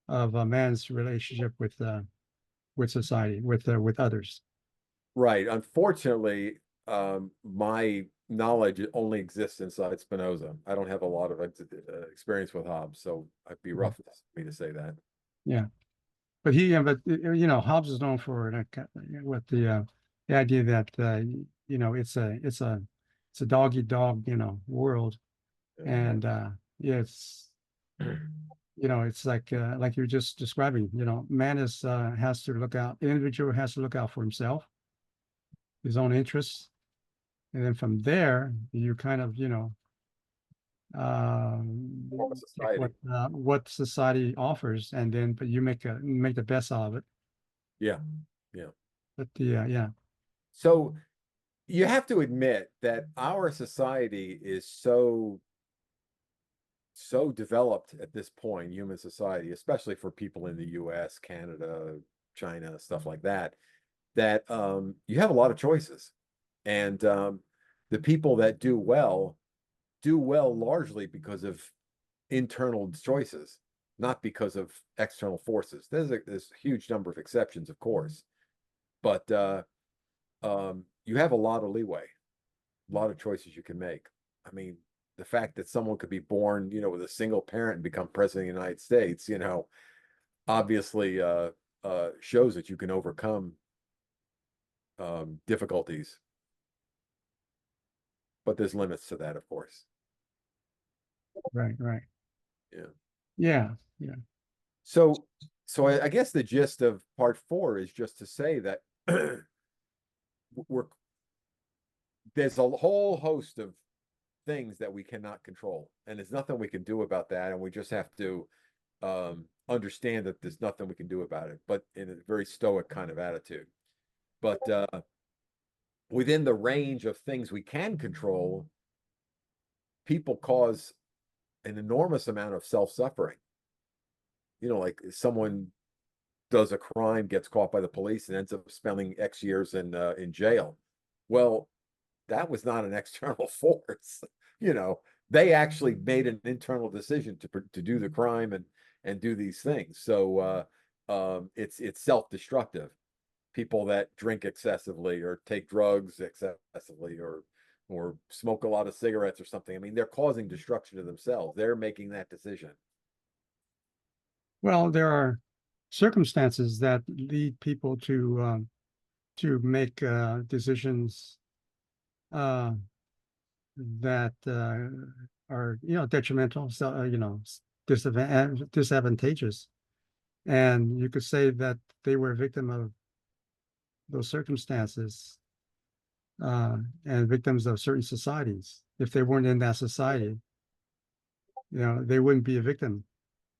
Speaker 4: a man's relationship with society, with others.
Speaker 1: Right. Unfortunately, my knowledge only exists inside Spinoza. I don't have a lot of experience with Hobbes, so it'd be rough for me to say that.
Speaker 4: Yeah, but Hobbes is known for with the idea that it's a dog eat dog world, and yeah, it's like you're just describing. Man has to look out. The individual has to look out for himself, his own interests, and then from there you kind of take
Speaker 1: Society.
Speaker 4: what society offers, and then but you make the best of it.
Speaker 1: Yeah. Yeah.
Speaker 4: But yeah.
Speaker 1: So you have to admit that our society is so developed at this point, human society, especially for people in the US, Canada, China, stuff like that, that you have a lot of choices. And the people that do well largely because of internal choices, not because of external forces. There's a huge number of exceptions, of course, but you have a lot of leeway, a lot of choices you can make. I mean, the fact that someone could be born, with a single parent and become president of the United States, obviously shows that you can overcome difficulties. But there's limits to that, of course.
Speaker 4: Right.
Speaker 1: Yeah.
Speaker 4: Yeah.
Speaker 1: So I guess the gist of part 4 is just to say that we're there's a whole host of things that we cannot control, and there's nothing we can do about that, and we just have to understand that there's nothing we can do about it, but in a very stoic kind of attitude. But within the range of things we can control, people cause an enormous amount of self-suffering. You know, like someone does a crime, gets caught by the police, and ends up spending X years in jail. Well, that was not an external force. You know, they actually made an internal decision to do the crime and do these things. So it's self-destructive. People that drink excessively or take drugs excessively or smoke a lot of cigarettes or something. I mean, they're causing destruction to themselves. They're making that decision.
Speaker 4: Well, there are circumstances that lead people to make decisions that are, you know, detrimental, so you know, disadvantageous, and you could say that they were a victim of those circumstances and victims of certain societies. If they weren't in that society, you know, they wouldn't be a victim,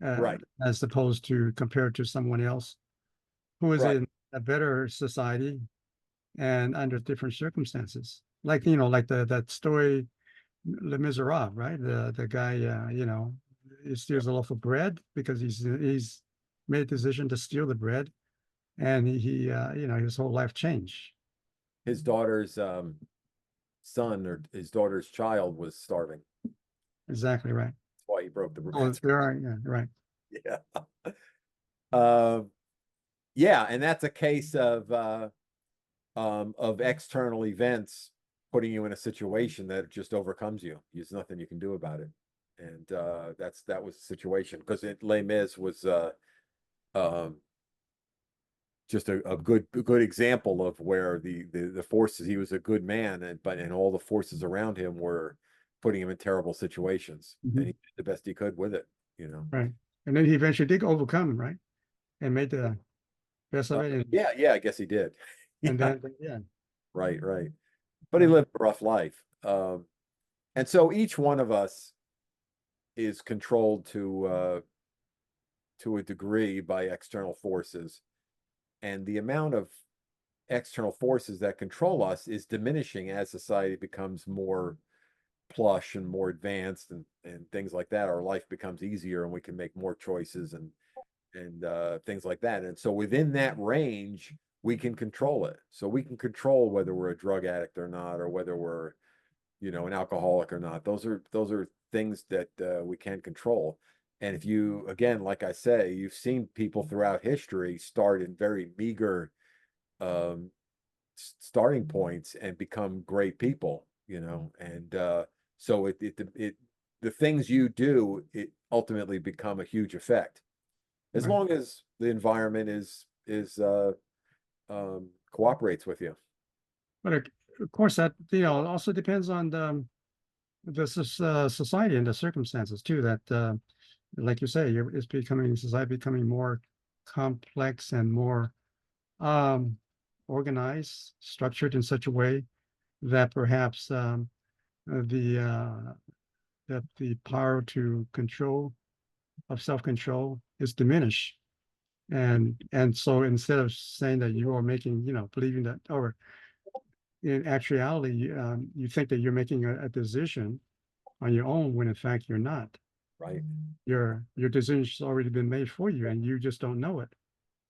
Speaker 1: Right.
Speaker 4: as opposed to compared to someone else who is
Speaker 1: Right.
Speaker 4: in a better society and under different circumstances. Like, you know, like that story, Les Miserables, right? The guy, you know, he steals a loaf of bread because he's made a decision to steal the bread, and you know, his whole life changed.
Speaker 1: His daughter's son or his daughter's child was starving.
Speaker 4: Exactly right.
Speaker 1: That's why he broke the
Speaker 4: Oh,
Speaker 1: bread.
Speaker 4: there are, yeah, right.
Speaker 1: Yeah. Yeah, and that's a case of external events putting you in a situation that just overcomes you. There's nothing you can do about it. And that was the situation because Les Mis was um, just a good example of where the forces, he was a good man, and all the forces around him were putting him in terrible situations, and he did the best he could with it, you know.
Speaker 4: Right. And then he eventually did overcome, right? And made the best of it. And,
Speaker 1: Yeah, I guess he did.
Speaker 4: and
Speaker 1: Yeah,
Speaker 4: then, yeah.
Speaker 1: right. But he lived a rough life. And so each one of us is controlled to a degree by external forces. And the amount of external forces that control us is diminishing as society becomes more plush and more advanced and things like that. Our life becomes easier and we can make more choices and things like that. And so within that range, we can control it. So we can control whether we're a drug addict or not, or whether we're, you know, an alcoholic or not. Those are things that we can control. And if you, again, like I say, you've seen people throughout history start in very meager um, starting points and become great people, you know. And so the things you do, it ultimately become a huge effect, as
Speaker 4: Right.
Speaker 1: long as the environment is cooperates with you.
Speaker 4: But of course, that, you know, also depends on the society and the circumstances too. That, like you say, it's becoming society becoming more complex and more um, organized, structured in such a way that perhaps the that the power to control of self-control is diminished. And so instead of saying that you are making, you know, believing that, or in actuality, you think that you're making a decision on your own when in fact you're not.
Speaker 1: Right.
Speaker 4: Your decision's already been made for you, and you just don't know it.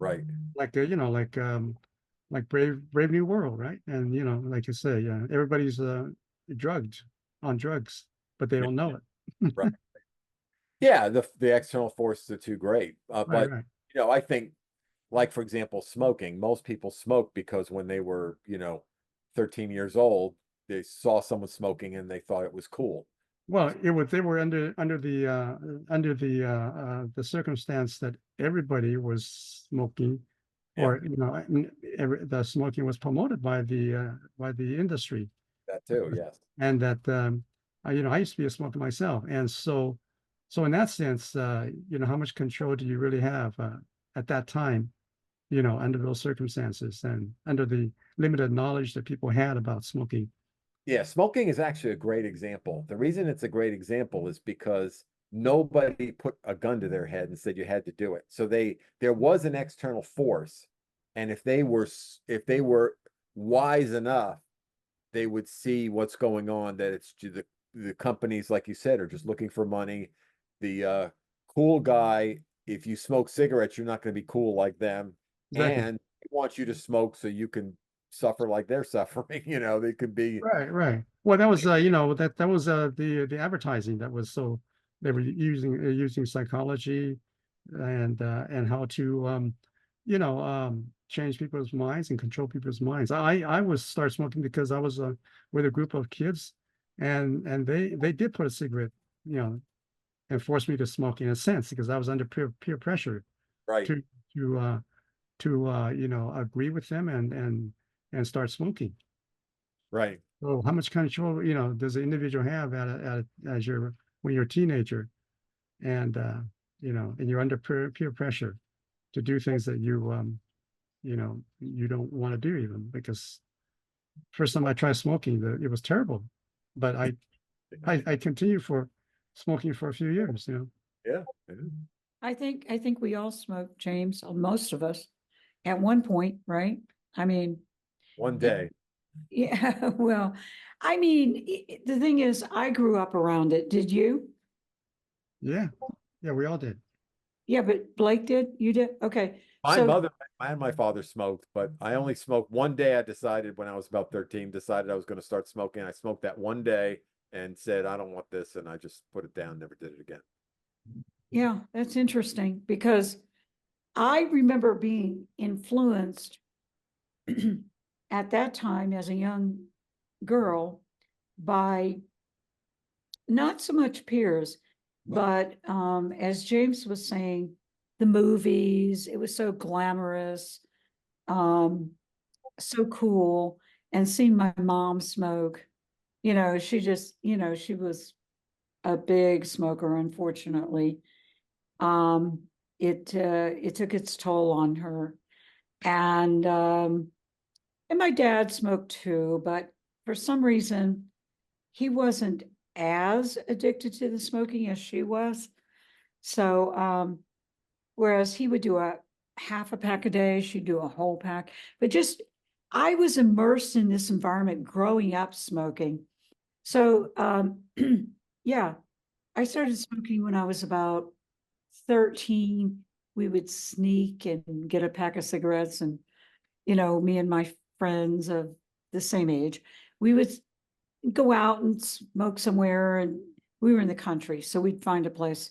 Speaker 1: Right.
Speaker 4: Like you know, like Brave New World, right? And you know, like you say, yeah, everybody's drugged on drugs, but they don't know it.
Speaker 1: Right. Yeah, the external forces are too great.
Speaker 4: Right,
Speaker 1: But
Speaker 4: right.
Speaker 1: you know, I think, like for example, smoking. Most people smoke because when they were, you know, 13 years old, they saw someone smoking and they thought it was cool.
Speaker 4: Well, it was they were under the circumstance that everybody was smoking,
Speaker 1: Yeah,
Speaker 4: or you know, the smoking was promoted by the industry,
Speaker 1: that too. Yes.
Speaker 4: and that you know, I used to be a smoker myself, and so in that sense, you know, how much control do you really have at that time, you know, under those circumstances and under the limited knowledge that people had about smoking?
Speaker 1: Yeah, smoking is actually a great example. The reason it's a great example is because nobody put a gun to their head and said you had to do it. So there was an external force, and if they were wise enough, they would see what's going on, that it's the companies, like you said, are just looking for money. The cool guy, if you smoke cigarettes, you're not going to be cool like them,
Speaker 4: Exactly.
Speaker 1: and they want you to smoke so you can suffer like they're suffering. They could be
Speaker 4: Right, right. Well, that was that was the advertising that was so they were using psychology and how to change people's minds and control people's minds. I was start smoking because I was with a group of kids, and they did put a cigarette, you know, and forced me to smoke in a sense because I was under peer pressure
Speaker 1: right,
Speaker 4: to to uh agree with them and start smoking.
Speaker 1: right,
Speaker 4: So how much control, does the individual have as when you're a teenager and and you're under peer pressure to do things that you don't want to do even because first time I tried smoking, it was terrible, but I continued for smoking for a few years,
Speaker 1: yeah,
Speaker 5: I think we all smoke, James, or most of us, at one point, right? I mean,
Speaker 1: one day,
Speaker 5: yeah, well, I mean, the thing is, I grew up around it. Did you?
Speaker 4: yeah, yeah, we all did.
Speaker 5: Yeah, but Blake did? You did? Okay.
Speaker 1: my
Speaker 5: So,
Speaker 1: mother and my father smoked, but I only smoked one day. I decided when I was about 13, decided I was going to start smoking. I smoked that one day and said, I don't want this. And I just put it down, never did it again.
Speaker 5: yeah, that's interesting because I remember being influenced at that time as a young girl by not so much peers, but as James was saying, the movies, it was so glamorous, um, so cool. And seeing my mom smoke, she just, she was a big smoker, unfortunately. It took its toll on her. And my dad smoked too, but for some reason, he wasn't as addicted to the smoking as she was. So, whereas he would do a half a pack a day, she'd do a whole pack. But just, I was immersed in this environment growing up smoking. So, yeah, I started smoking when I was about 13. We would sneak and get a pack of cigarettes, and, me and my friends of the same age, we would go out and smoke somewhere. And we were in the country, so we'd find a place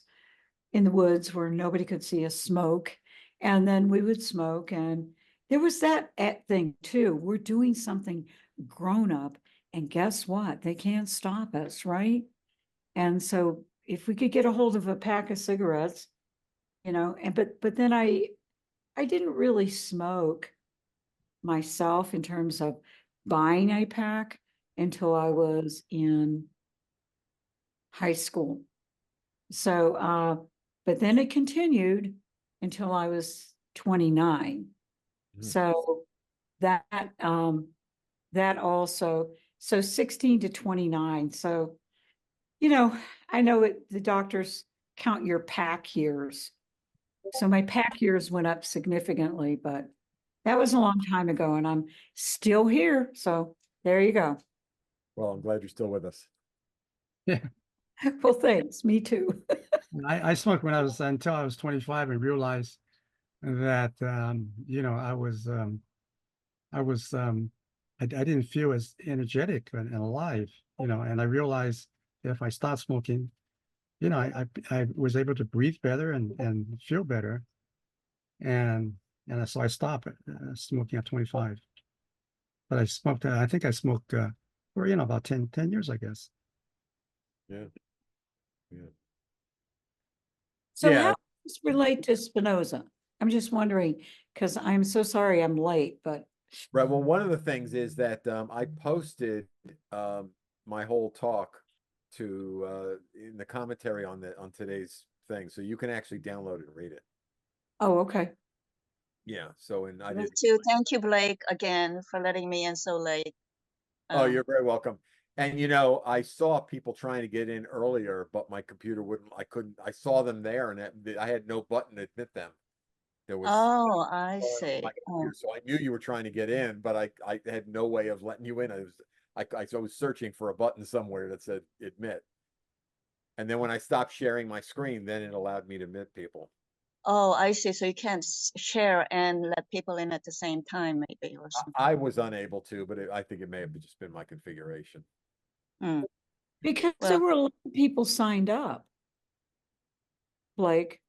Speaker 5: in the woods where nobody could see us smoke. And then we would smoke. And there was that thing too. We're doing something grown up. And guess what? They can't stop us, right? And so if we could get a hold of a pack of cigarettes, but then I didn't really smoke myself in terms of buying a pack until I was in high school. So, but then it continued until I was 29.
Speaker 1: Mhm.
Speaker 5: So that, that also, so 16 to 29. So, I know the doctors count your pack years. So my pack years went up significantly, but that was a long time ago and I'm still here. So there you go.
Speaker 1: Well, I'm glad you're still with us.
Speaker 4: Yeah.
Speaker 5: Well, thanks. Me too.
Speaker 4: I smoked when I was until I was 25 and realized that I didn't feel as energetic and alive, and I realized that if I stopped smoking, I was able to breathe better and feel better. So I stopped smoking at 25. But I think I smoked for, about 10 years, I guess.
Speaker 1: Yeah. Yeah.
Speaker 5: So
Speaker 1: Yeah.
Speaker 5: how does this relate to Spinoza? I'm just wondering, because I'm so sorry I'm late, but
Speaker 1: Right. Well, one of the things is that I posted my whole talk to in the commentary on today's thing, so you can actually download it and read it.
Speaker 5: oh, okay.
Speaker 1: Yeah. So, and I
Speaker 6: Me
Speaker 1: did.
Speaker 6: too. Thank you, Blake, again for letting me in so late.
Speaker 1: Oh, you're very welcome. And you know, I saw people trying to get in earlier, but my computer wouldn't, I couldn't, I saw them there and I had no button to admit them. There was
Speaker 6: Oh, I
Speaker 1: on
Speaker 6: see.
Speaker 1: my
Speaker 6: Oh,
Speaker 1: computer, so I knew you were trying to get in, but I had no way of letting you in. I was searching for a button somewhere that said admit. And then when I stopped sharing my screen, then it allowed me to admit people.
Speaker 6: oh, I see. So you can't share and let people in at the same time, maybe, or something.
Speaker 1: I was unable to, but I think it may have just been my configuration.
Speaker 6: Hmm.
Speaker 5: Because
Speaker 6: Well,
Speaker 5: there were a lot of people signed up. Blake,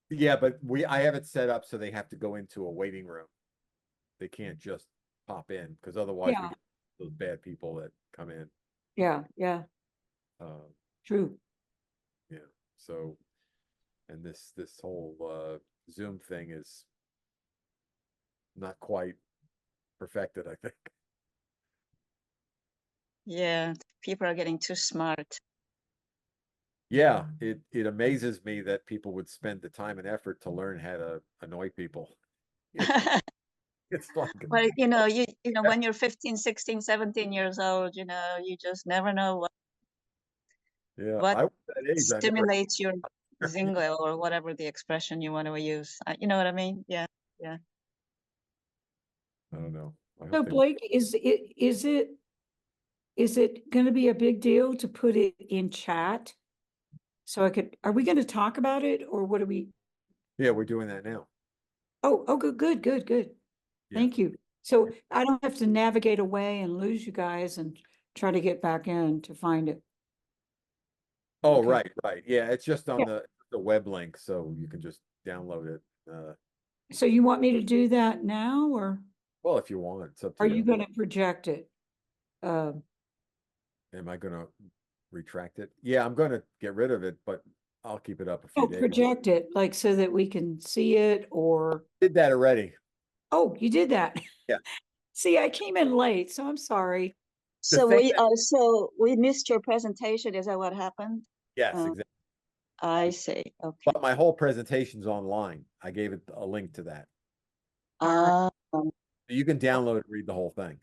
Speaker 1: Yeah, but I have it set up so they have to go into a waiting room. They can't just pop in because otherwise we
Speaker 5: Yeah.
Speaker 1: get those bad people that come in.
Speaker 5: yeah,
Speaker 1: Um,
Speaker 5: true.
Speaker 1: yeah. So, and this whole Zoom thing is not quite perfected, I think.
Speaker 6: yeah, people are getting too smart.
Speaker 1: Yeah, it amazes me that people would spend the time and effort to learn how to annoy people. It's like,
Speaker 6: Well, you know, when you're 15, 16, 17 years old, you just never know
Speaker 1: yeah,
Speaker 6: what
Speaker 1: I was that age. I never.
Speaker 6: stimulates your zingo or whatever the expression you want to use. You know what I mean? Yeah, yeah.
Speaker 1: I don't know. I
Speaker 5: So
Speaker 1: hope they.
Speaker 5: Blake, is it gonna be a big deal to put it in chat? So are we gonna talk about it or what are we?
Speaker 1: Yeah, we're doing that now.
Speaker 5: Oh, good.
Speaker 1: Yeah.
Speaker 5: Thank you. So I don't have to navigate away and lose you guys and try to get back in to find it.
Speaker 1: Oh,
Speaker 5: Okay.
Speaker 1: right. Yeah, it's just on
Speaker 5: Yeah.
Speaker 1: the web link, so you can just download it.
Speaker 5: So you want me to do that now or
Speaker 1: Well, if you want, it's up to
Speaker 5: are you
Speaker 1: you.
Speaker 5: gonna project it?
Speaker 1: Am I gonna retract it? Yeah, I'm gonna get rid of it, but I'll keep it up a few
Speaker 5: No,
Speaker 1: days.
Speaker 5: project it, like so that we can see it or,
Speaker 1: Did that already.
Speaker 5: oh, you did that.
Speaker 1: Yeah.
Speaker 5: See, I came in late, so I'm sorry.
Speaker 1: The
Speaker 6: So
Speaker 1: thing
Speaker 6: we missed your presentation. Is that what happened?
Speaker 1: Yes,
Speaker 6: Uh,
Speaker 1: exactly.
Speaker 6: I see. Okay.
Speaker 1: But my whole presentation's online. I gave it a link to that.
Speaker 6: Uh,
Speaker 1: You can download and read the whole thing.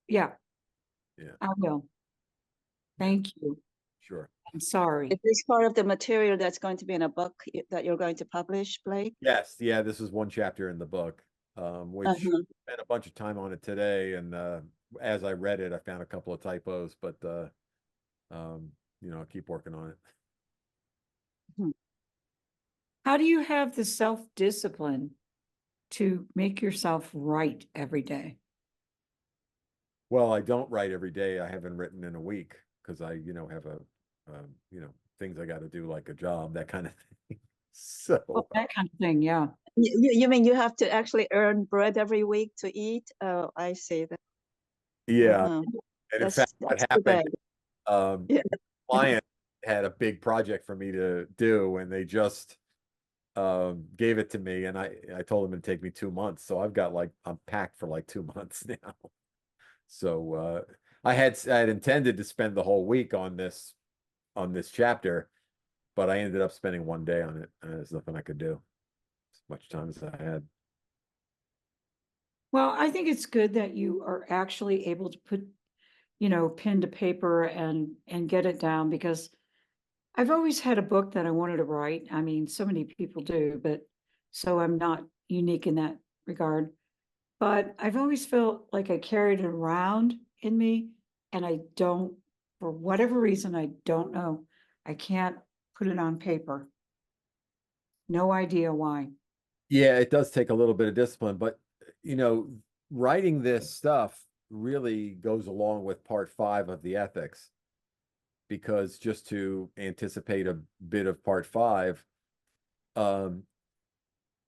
Speaker 5: Yeah.
Speaker 1: Yeah.
Speaker 5: I will. Thank you.
Speaker 1: Sure.
Speaker 5: I'm sorry.
Speaker 6: is this part of the material that's going to be in a book that you're going to publish, Blake?
Speaker 1: Yes, yeah, this is one chapter in the book, which
Speaker 6: Uh-huh.
Speaker 1: spent a bunch of time on it today, and as I read it, I found a couple of typos, but I'll keep working on it.
Speaker 5: How do you have the self-discipline to make yourself right every day?
Speaker 1: Well, I don't write every day. I haven't written in a week because I, have things I got to do like a job, that kind of thing. So
Speaker 5: Oh, that kind of thing, yeah.
Speaker 6: You mean you have to actually earn bread every week to eat? Oh, I see that.
Speaker 1: yeah,
Speaker 6: Uh-huh.
Speaker 1: and in fact, what
Speaker 6: That's too
Speaker 1: happened,
Speaker 6: bad. Yeah.
Speaker 1: client had a big project for me to do, and they just gave it to me, and I told them it'd take me 2 months. So I'm packed for like 2 months now. So I had intended to spend the whole week on this chapter, but I ended up spending one day on it, and there's nothing I could do as much time as I had.
Speaker 5: Well, I think it's good that you are actually able to put, pen to paper and get it down because I've always had a book that I wanted to write. I mean, so many people do, but so I'm not unique in that regard. But I've always felt like I carried it around in me and I don't, for whatever reason, I don't know. I can't put it on paper. No idea why.
Speaker 1: Yeah, it does take a little bit of discipline, but writing this stuff really goes along with part 5 of the ethics, because just to anticipate a bit of part 5,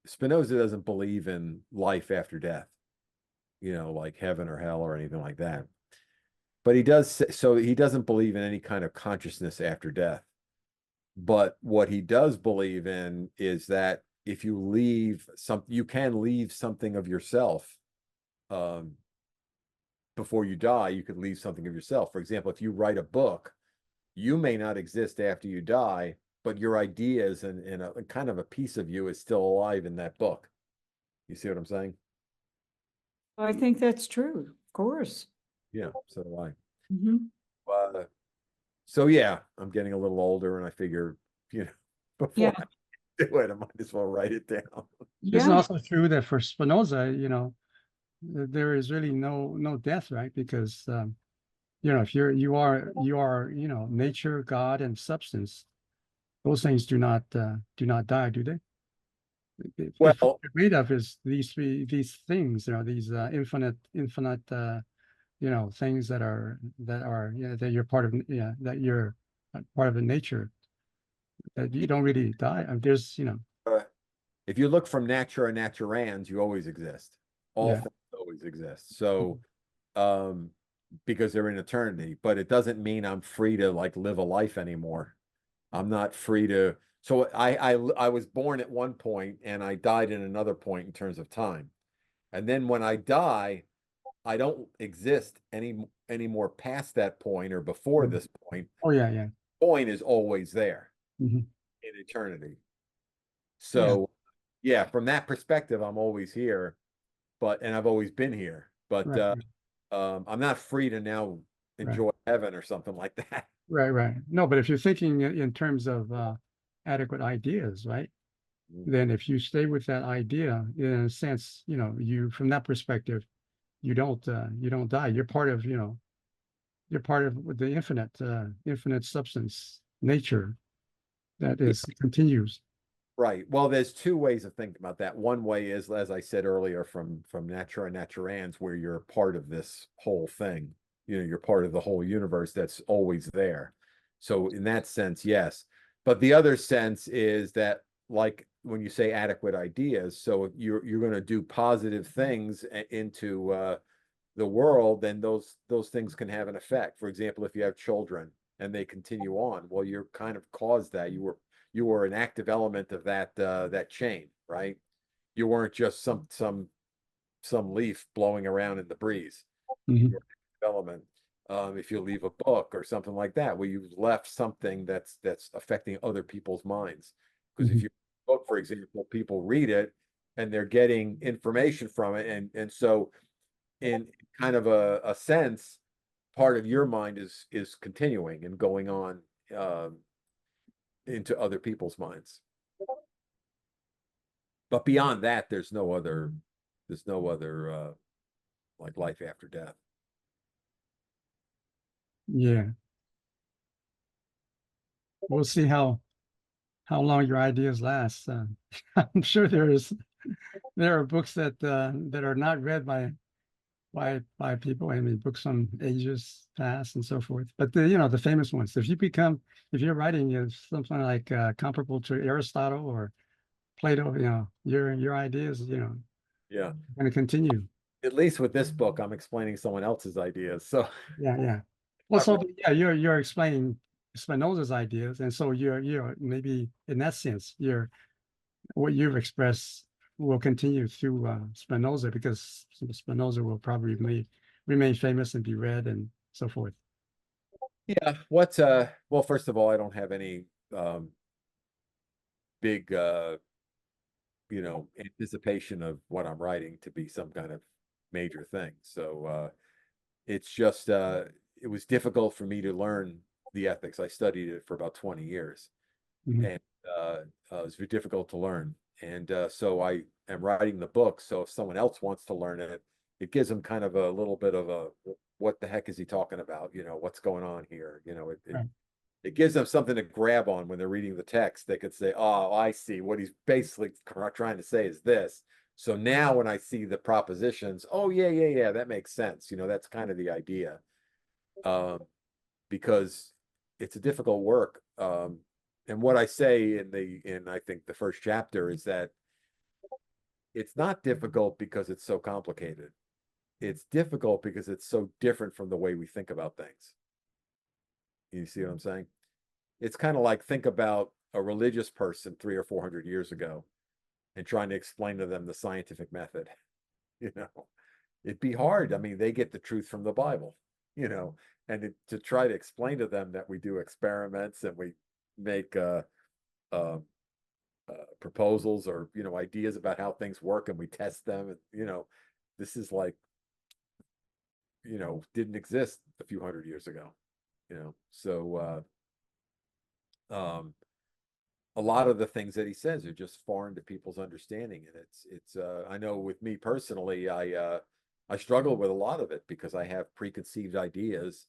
Speaker 1: Spinoza doesn't believe in life after death, like heaven or hell or anything like that. But he doesn't believe in any kind of consciousness after death. But what he does believe in is that if you can leave something of yourself before you die. You could leave something of yourself. For example, if you write a book, you may not exist after you die, but your ideas and a kind of a piece of you is still alive in that book. You see what I'm saying?
Speaker 5: I think that's true, of course.
Speaker 1: Yeah, so do I.
Speaker 5: Mhm.
Speaker 1: So yeah, I'm getting a little older, and I figure, before
Speaker 5: Yeah.
Speaker 1: I do it, I might as well write it down.
Speaker 4: It's
Speaker 5: Yeah,
Speaker 4: also true that for Spinoza, there is really no death, right? Because if you are nature, God, and substance. Those things do not die, do they? If what
Speaker 1: Well,
Speaker 4: you're made of is these things, these infinite things that are that you're part of, that you're part of the nature, that you don't really die. There's
Speaker 1: uh, if you look from natura naturans, you always exist. All
Speaker 4: yeah.
Speaker 1: things always exist. So, um, because they're in eternity, but it doesn't mean I'm free to like live a life anymore. I'm not free to. So I was born at one point and I died in another point in terms of time. And then when I die, I don't exist anymore past that point or before
Speaker 4: Mhm.
Speaker 1: this point.
Speaker 4: Oh yeah, yeah.
Speaker 1: Point is always there
Speaker 4: Hmm.
Speaker 1: in eternity.
Speaker 4: Yeah,
Speaker 1: So yeah, from that perspective, I'm always here, and I've always been here. But
Speaker 4: right,
Speaker 1: I'm not free to now
Speaker 4: right,
Speaker 1: enjoy heaven or something like that.
Speaker 4: right. No, but if you're thinking in terms of adequate ideas, right? Then if you stay with that idea, in a sense, you from that perspective, you don't die. You're part of the infinite substance nature that
Speaker 1: Yeah,
Speaker 4: is continues.
Speaker 1: right. Well, there's two ways of thinking about that. One way is, as I said earlier, from natura naturans, where you're part of this whole thing. You're part of the whole universe that's always there. So in that sense, yes. But the other sense is that, like when you say adequate ideas, so if you're going to do positive things into the world, then those things can have an effect. For example, if you have children and they continue on, well, you're kind of caused that. You were an active element of that chain, right? You weren't just some leaf blowing around in the breeze.
Speaker 4: Mhm.
Speaker 1: You're an active element. If you leave a book or something like that, well, you've left something that's affecting other people's minds. Because if
Speaker 4: Mhm.
Speaker 1: you book, for example, people read it and they're getting information from it, and so in kind of a sense, part of your mind is continuing and going on um, into other people's minds. But beyond that, there's no other like life after death.
Speaker 4: Yeah, we'll see how long your ideas last. I'm sure there are books that are not read by people. I mean, books from ages past and so forth. But the famous ones. If you're writing is something like comparable to Aristotle or Plato, your ideas,
Speaker 1: Yeah.
Speaker 4: going to continue.
Speaker 1: At least with this book, I'm explaining someone else's ideas. So
Speaker 4: Yeah, yeah. Well,
Speaker 1: not
Speaker 4: so
Speaker 1: really.
Speaker 4: yeah, you're explaining Spinoza's ideas, and so you're maybe in that sense, what you've expressed will continue through Spinoza because Spinoza will probably remain famous and be read and so forth.
Speaker 1: Yeah. Well, first of all, I don't have any um big anticipation of what I'm writing to be some kind of major thing. So it's just it was difficult for me to learn the ethics. I studied it for about 20 years,
Speaker 4: Mhm.
Speaker 1: and it was very difficult to learn. And so I am writing the book. So if someone else wants to learn it, it gives them kind of a little bit of a what the heck is he talking about? What's going on here?
Speaker 4: Right.
Speaker 1: It gives them something to grab on when they're reading the text. They could say, "Oh, I see. What he's basically trying to say is this." So now when I see the propositions, oh yeah, yeah, yeah, that makes sense. That's kind of the idea. Um, because it's a difficult work. And what I say in I think the first chapter is that it's not difficult because it's so complicated. It's difficult because it's so different from the way we think about things. You see what I'm saying? It's kind of like think about a religious person 300 or 400 years ago and trying to explain to them the scientific method. You know, it'd be hard. I mean, they get the truth from the Bible, and to try to explain to them that we do experiments and we make uh, proposals or ideas about how things work and we test them, and this is like didn't exist a few hundred years ago. you know, so, a lot of the things that he says are just foreign to people's understanding. And I know with me personally, I struggle with a lot of it because I have preconceived ideas.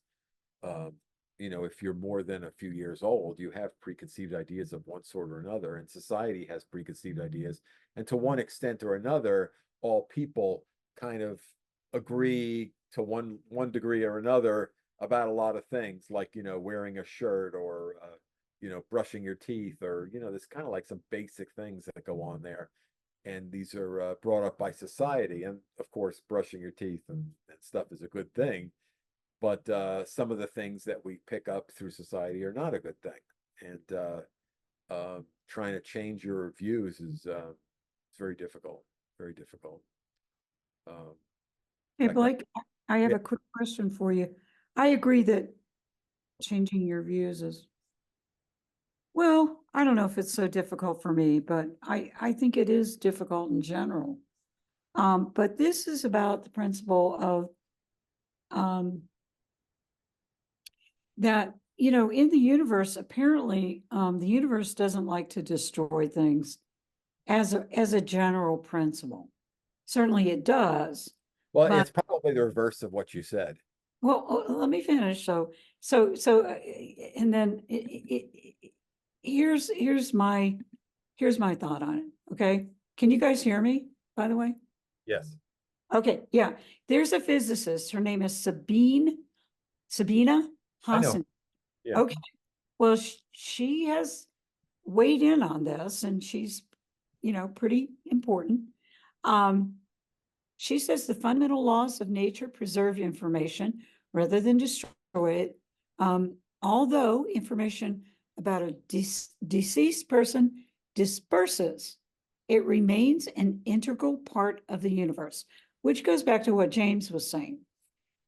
Speaker 1: You know, if you're more than a few years old, you have preconceived ideas of one sort or another, and society has preconceived ideas. And to one extent or another, all people kind of agree to one degree or another about a lot of things, like, you know, wearing a shirt or, you know, brushing your teeth, or, you know, there's kind of like some basic things that go on there. And these are brought up by society. And of course, brushing your teeth and stuff is a good thing. But some of the things that we pick up through society are not a good thing. And trying to change your views is it's very difficult, very difficult.
Speaker 5: Hey,
Speaker 1: Like,
Speaker 5: Blake, I have
Speaker 1: yeah.
Speaker 5: a quick question for you. I agree that changing your views is, well, I don't know if it's so difficult for me, but I think it is difficult in general. But this is about the principle of that, you know, in the universe, apparently, the universe doesn't like to destroy things as a general principle. Certainly it does.
Speaker 1: Well,
Speaker 5: But
Speaker 1: it's probably the reverse of what you said.
Speaker 5: well, let me finish. And then here's my thought on it. Okay, can you guys hear me? By the way,
Speaker 1: Yes.
Speaker 5: okay, yeah. There's a physicist. Her name is Sabina
Speaker 1: I know.
Speaker 5: Hassan.
Speaker 1: Yeah.
Speaker 5: Okay, well, she has weighed in on this, and she's, you know, pretty important. She says the fundamental laws of nature preserve information rather than destroy it. Although information about a deceased person disperses, it remains an integral part of the universe, which goes back to what James was saying.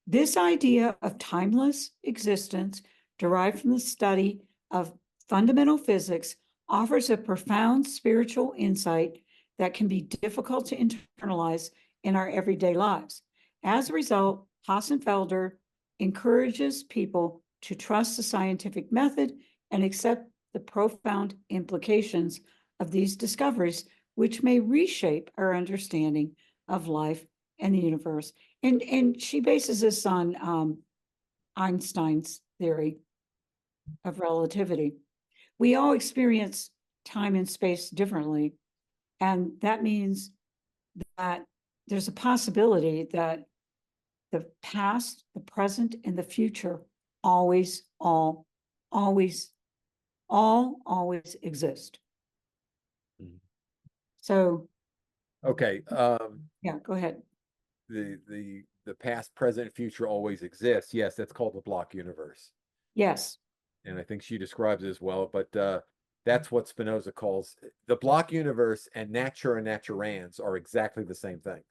Speaker 5: This idea of timeless existence, derived from the study of fundamental physics, offers a profound spiritual insight that can be difficult to internalize in our everyday lives. As a result, Hassenfelder encourages people to trust the scientific method and accept the profound implications of these discoveries, which may reshape our understanding of life and the universe. And she bases this on Einstein's theory of relativity. We all experience time and space differently, and that means that there's a possibility that the past, the present, and the future always exist.
Speaker 1: Mhm.
Speaker 5: So
Speaker 1: Okay.
Speaker 5: yeah, go ahead.
Speaker 1: The past, present, future always exists. Yes, that's called the block universe.
Speaker 5: Yes.
Speaker 1: And I think she describes it as well, but that's what Spinoza calls the block universe. And natura naturans are exactly the same thing.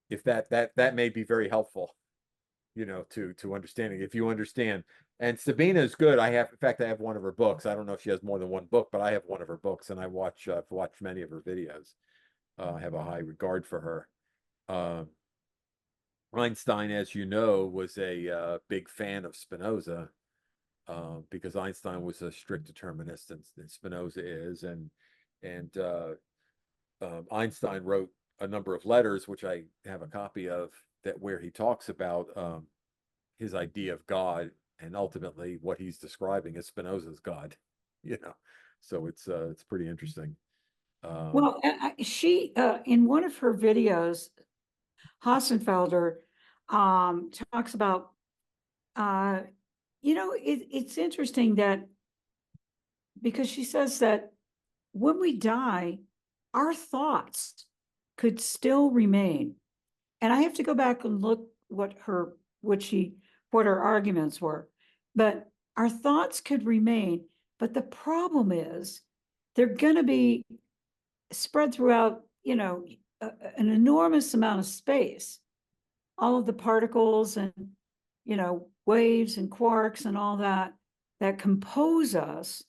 Speaker 1: If that may be very helpful, you know, to understanding, if you understand. And Sabina is good. In fact, I have one of her books. I don't know if she has more than one book, but I have one of her books, and I've watched many of her videos. I have a high regard for her. Einstein, as you know, was a big fan of Spinoza, because Einstein was a strict determinist, and Spinoza is, and Einstein wrote a number of letters, which I have a copy of, that where he talks about his idea of God, and ultimately what he's describing is Spinoza's God. You know, so it's pretty interesting.
Speaker 5: Well, she in one of her videos, Hassenfelder talks about, you know, it's interesting that, because she says that when we die, our thoughts could still remain. And I have to go back and look what her arguments were. But our thoughts could remain. But the problem is they're going to be spread throughout, you know, an enormous amount of space. All of the particles and, you know, waves and quarks and all that compose us,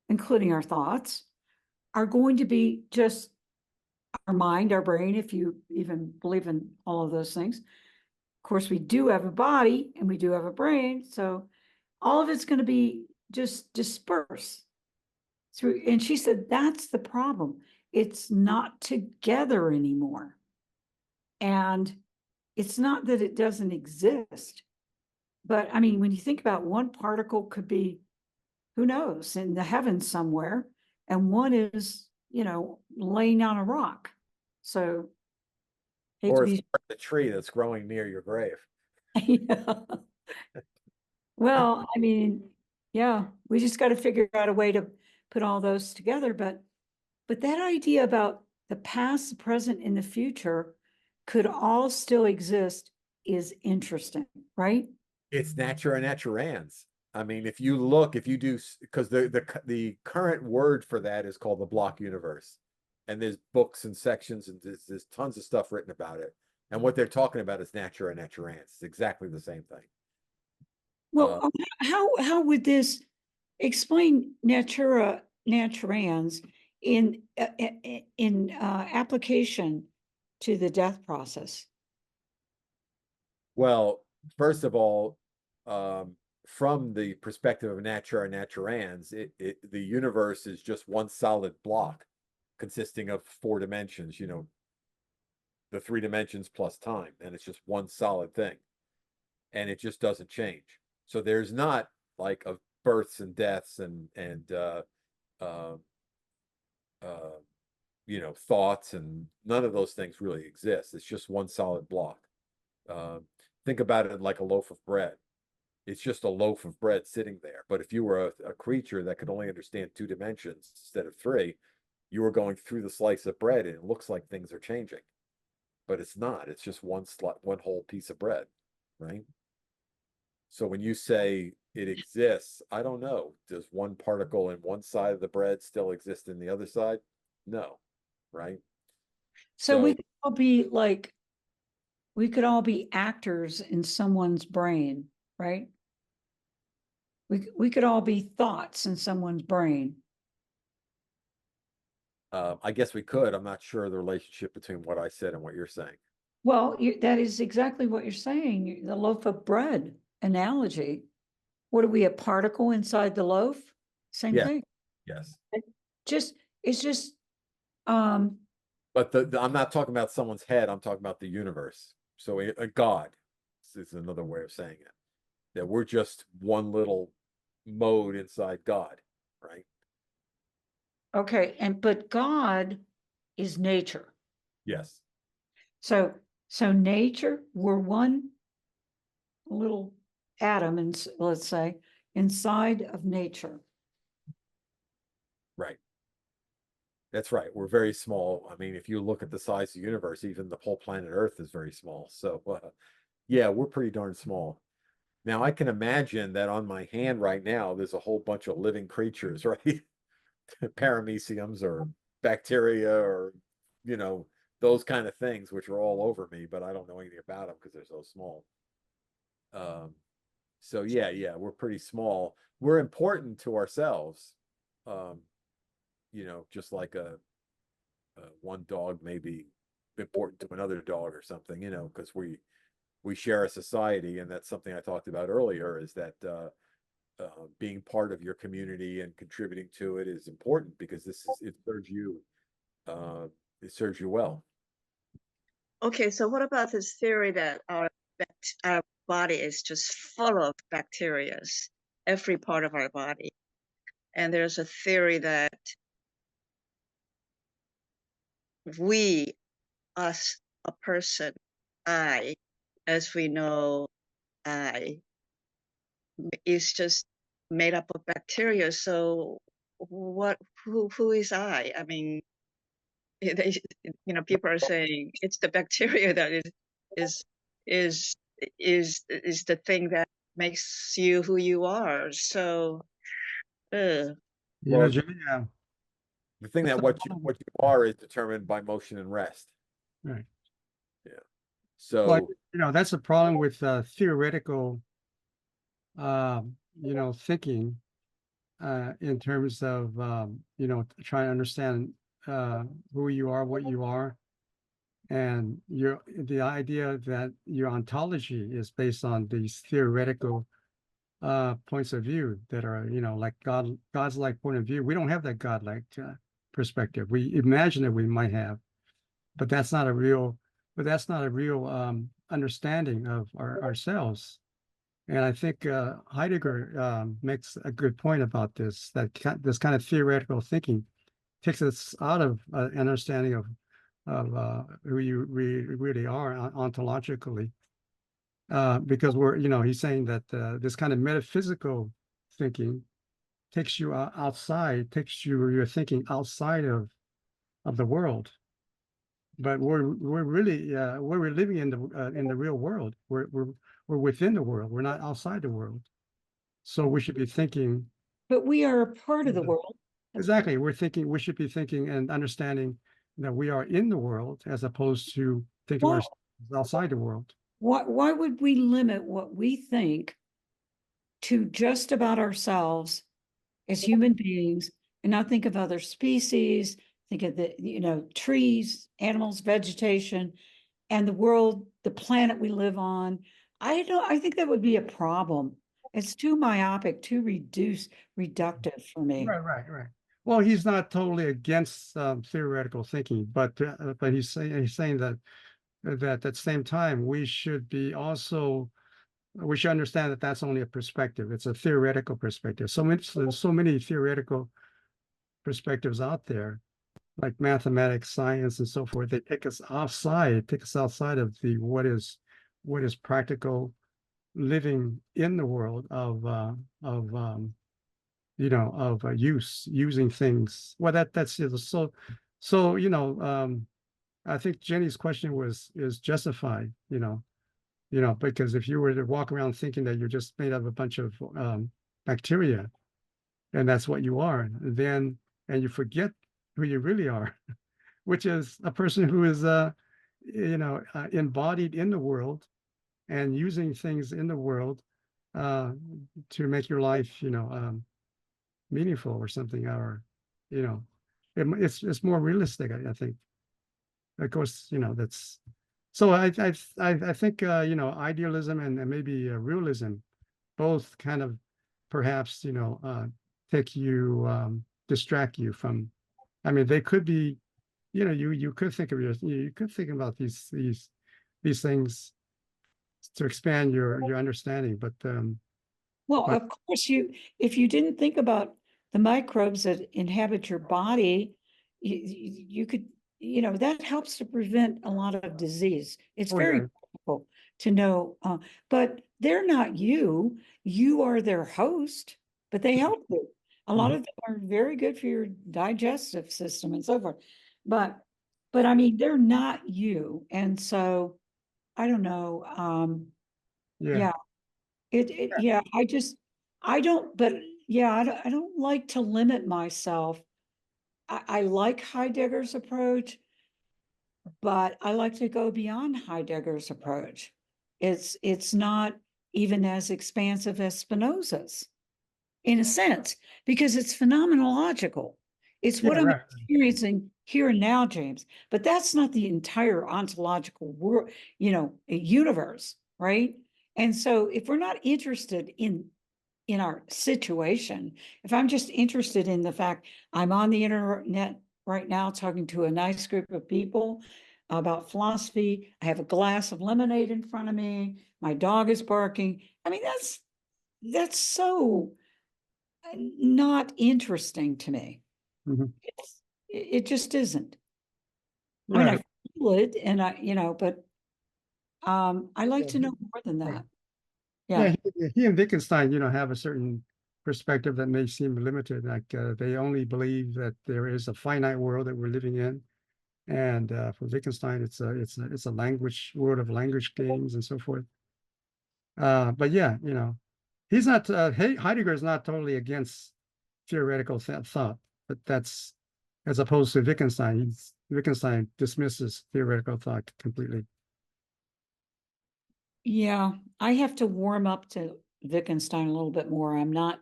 Speaker 5: including our thoughts, are going to be just our mind, our brain, if you even believe in all of those things, course, we do have a body and we do have a brain, so all of it's going to be just dispersed through. And she said, that's the problem. It's not together anymore. And it's not that it doesn't exist, but I mean, when you think about one particle could be, who knows, in the heavens somewhere, and one is, laying on a rock. So, hate
Speaker 1: Or
Speaker 5: to
Speaker 1: it's
Speaker 5: be,
Speaker 1: part of the tree that's growing near your grave.
Speaker 5: yeah. Well, I mean, yeah, we just got to figure out a way to put all those together. But that idea about the past, the present, and the future could all still exist is interesting, right?
Speaker 1: It's natura naturans. I mean, if you do, because the current word for that is called the block universe, and there's books and sections, and there's tons of stuff written about it. And what they're talking about is natura naturans. It's exactly the same thing.
Speaker 5: Well, how would this explain natura naturans in application to the death process?
Speaker 1: Well, first of all, from the perspective of natura naturans, the universe is just one solid block consisting of 4 dimensions, the 3 dimensions plus time, and it's just one solid thing. And it just doesn't change. So there's not like of births and deaths and uh, thoughts, and none of those things really exist. It's just one solid block. Think about it like a loaf of bread. It's just a loaf of bread sitting there. But if you were a creature that could only understand 2 dimensions instead of 3, you were going through the slice of bread and it looks like things are changing. But it's not. It's just one whole piece of bread, right? So when you say it exists, I don't know. Does one particle in one side of the bread still exist in the other side? No, right?
Speaker 5: So we could all be like, we could all be actors in someone's brain, right? We could all be thoughts in someone's brain.
Speaker 1: I guess we could. I'm not sure the relationship between what I said and what you're saying.
Speaker 5: Well, that is exactly what you're saying. The loaf of bread analogy. What are we, a particle inside the loaf? Same
Speaker 1: Yeah.
Speaker 5: thing.
Speaker 1: Yes.
Speaker 5: It's just, um,
Speaker 1: But I'm not talking about someone's head. I'm talking about the universe. So a God is another way of saying it. That we're just one little mode inside God, right?
Speaker 5: okay. But God is nature.
Speaker 1: Yes.
Speaker 5: So nature, we're one little atom, and let's say inside of nature.
Speaker 1: Right. That's right. We're very small. I mean, if you look at the size of the universe, even the whole planet Earth is very small. So, yeah, we're pretty darn small. Now, I can imagine that on my hand right now, there's a whole bunch of living creatures, right? Parameciums or bacteria or, those kind of things, which are all over me, but I don't know anything about them because they're so small. So yeah, we're pretty small. We're important to ourselves. Just like one dog may be important to another dog or something, because we share a society, and that's something I talked about earlier, is that being part of your community and contributing to it is important because it serves you well.
Speaker 6: Okay, so what about this theory that our body is just full of bacteria, every part of our body? And there's a theory that we, us, a person, I, as we know, I, is just made up of bacteria. So who is I? I mean, people are saying it's the bacteria that is is is the thing that makes you who you are. So,
Speaker 1: Well,
Speaker 4: Jimmy,
Speaker 1: the thing that what you are is determined by motion and rest.
Speaker 4: right.
Speaker 1: Yeah.
Speaker 4: Well,
Speaker 1: So
Speaker 4: that's a problem with theoretical, thinking in terms of, trying to understand who you are, what you are. And the idea that your ontology is based on these theoretical points of view that are, like God's like point of view. We don't have that godlike perspective. We imagine that we might have, but that's not a real, understanding of ourselves. And I think Heidegger makes a good point about this, that this kind of theoretical thinking takes us out of an understanding of who you really are ontologically, because he's saying that this kind of metaphysical thinking takes you outside, your thinking outside of the world. But we're really we're living in the real world. We're within the world. We're not outside the world. So we should be thinking.
Speaker 5: But we are a part of the world.
Speaker 4: Exactly. We should be thinking and understanding that we are in the world as opposed to thinking we're outside the world.
Speaker 5: Why would we limit what we think to just about ourselves as human beings and not think of other species, think of the, trees, animals, vegetation, and the world, the planet we live on? I think that would be a problem. It's too myopic, too reductive for me.
Speaker 4: Right. Well, he's not totally against theoretical thinking, but he's saying that at the same time we should understand that that's only a perspective. It's a theoretical perspective. There's so many theoretical perspectives out there, like mathematics, science, and so forth. They take us outside of the what is practical living in the world of using things. Well, that's so I think Jenny's question is justified, because if you were to walk around thinking that you're just made of a bunch of bacteria, and that's what you are, and you forget who you really are, which is a person who is embodied in the world and using things in the world to make your life meaningful or something, or it's more realistic, I think. Of course, that's so I think idealism and maybe realism both kind of perhaps distract you from. I mean, they could be, you could think about these things to expand your understanding, but
Speaker 5: Well, of course, if you didn't think about the microbes that inhabit your body, you could, that helps to prevent a lot of disease. It's very difficult to know, but they're not you. You are their host, but they help you. A lot of them are very good for your digestive system and so forth. But I mean, they're not you. And so I don't know. Yeah. Yeah, I don't, but yeah, I don't like to limit myself. I like Heidegger's approach, but I like to go beyond Heidegger's approach. It's not even as expansive as Spinoza's, in a sense, because it's phenomenological. It's what I'm experiencing here and now, James. But that's not the entire ontological world, universe, right? And so if we're not interested in our situation, if I'm just interested in the fact I'm on the internet right now talking to a nice group of people about philosophy, I have a glass of lemonade in front of me, my dog is barking. I mean, that's so not interesting to me. It just isn't. I mean, I feel it, and but I like to know more than that. Yeah.
Speaker 4: He and Wittgenstein, have a certain perspective that may seem limited. Like they only believe that there is a finite world that we're living in, and for Wittgenstein, it's a language world of language games and so forth. But yeah, he's not. Heidegger is not totally against theoretical thought, but that's as opposed to Wittgenstein. Wittgenstein dismisses theoretical thought completely.
Speaker 5: Yeah, I have to warm up to Wittgenstein a little bit more. I'm not.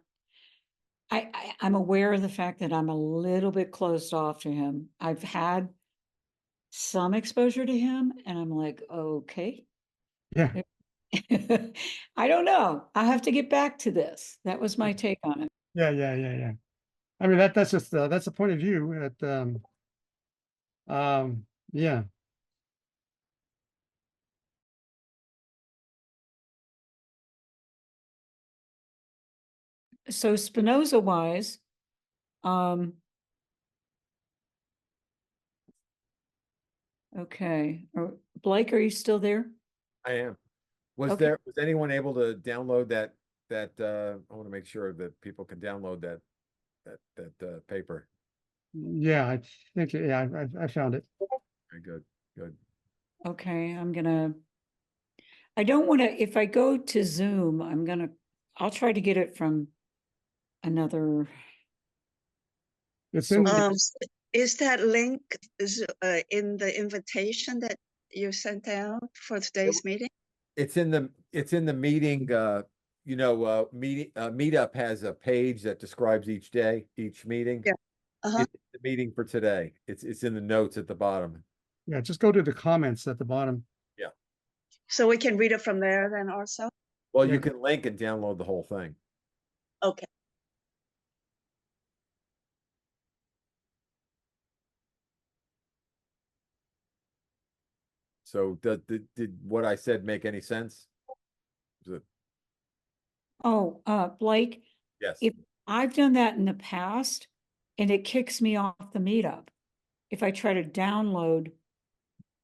Speaker 5: I'm aware of the fact that I'm a little bit closed off to him. I've had some exposure to him, and I'm like, okay.
Speaker 4: Yeah,
Speaker 5: I don't know. I have to get back to this. That was my take on it.
Speaker 4: yeah. I mean, that's just, that's a point of view that, yeah.
Speaker 5: So Spinoza wise, um, okay, Blake, are you still there?
Speaker 1: I am. Was
Speaker 5: Okay.
Speaker 1: was anyone able to download I want to make sure that people can download that paper.
Speaker 4: Yeah, I think, yeah, I found it.
Speaker 1: Very good, good.
Speaker 5: Okay, I don't want to, if I go to Zoom, I'll try to get it from another,
Speaker 4: It's
Speaker 5: So-
Speaker 4: in,
Speaker 6: Is that link in the invitation that you sent out for today's meeting?
Speaker 1: It's in the meeting, Meetup has a page that describes each day, each meeting.
Speaker 6: Yeah. Uh-huh.
Speaker 1: It's the meeting for today. It's in the notes at the bottom.
Speaker 4: yeah, just go to the comments at the bottom.
Speaker 6: So we can read it from there then also?
Speaker 1: Well,
Speaker 4: Yeah.
Speaker 1: you can link and download the whole thing.
Speaker 6: Okay.
Speaker 1: So did what I said make any sense? Is it-
Speaker 5: oh, Blake,
Speaker 1: Yes.
Speaker 5: if I've done that in the past and it kicks me off the meetup. If I try to download,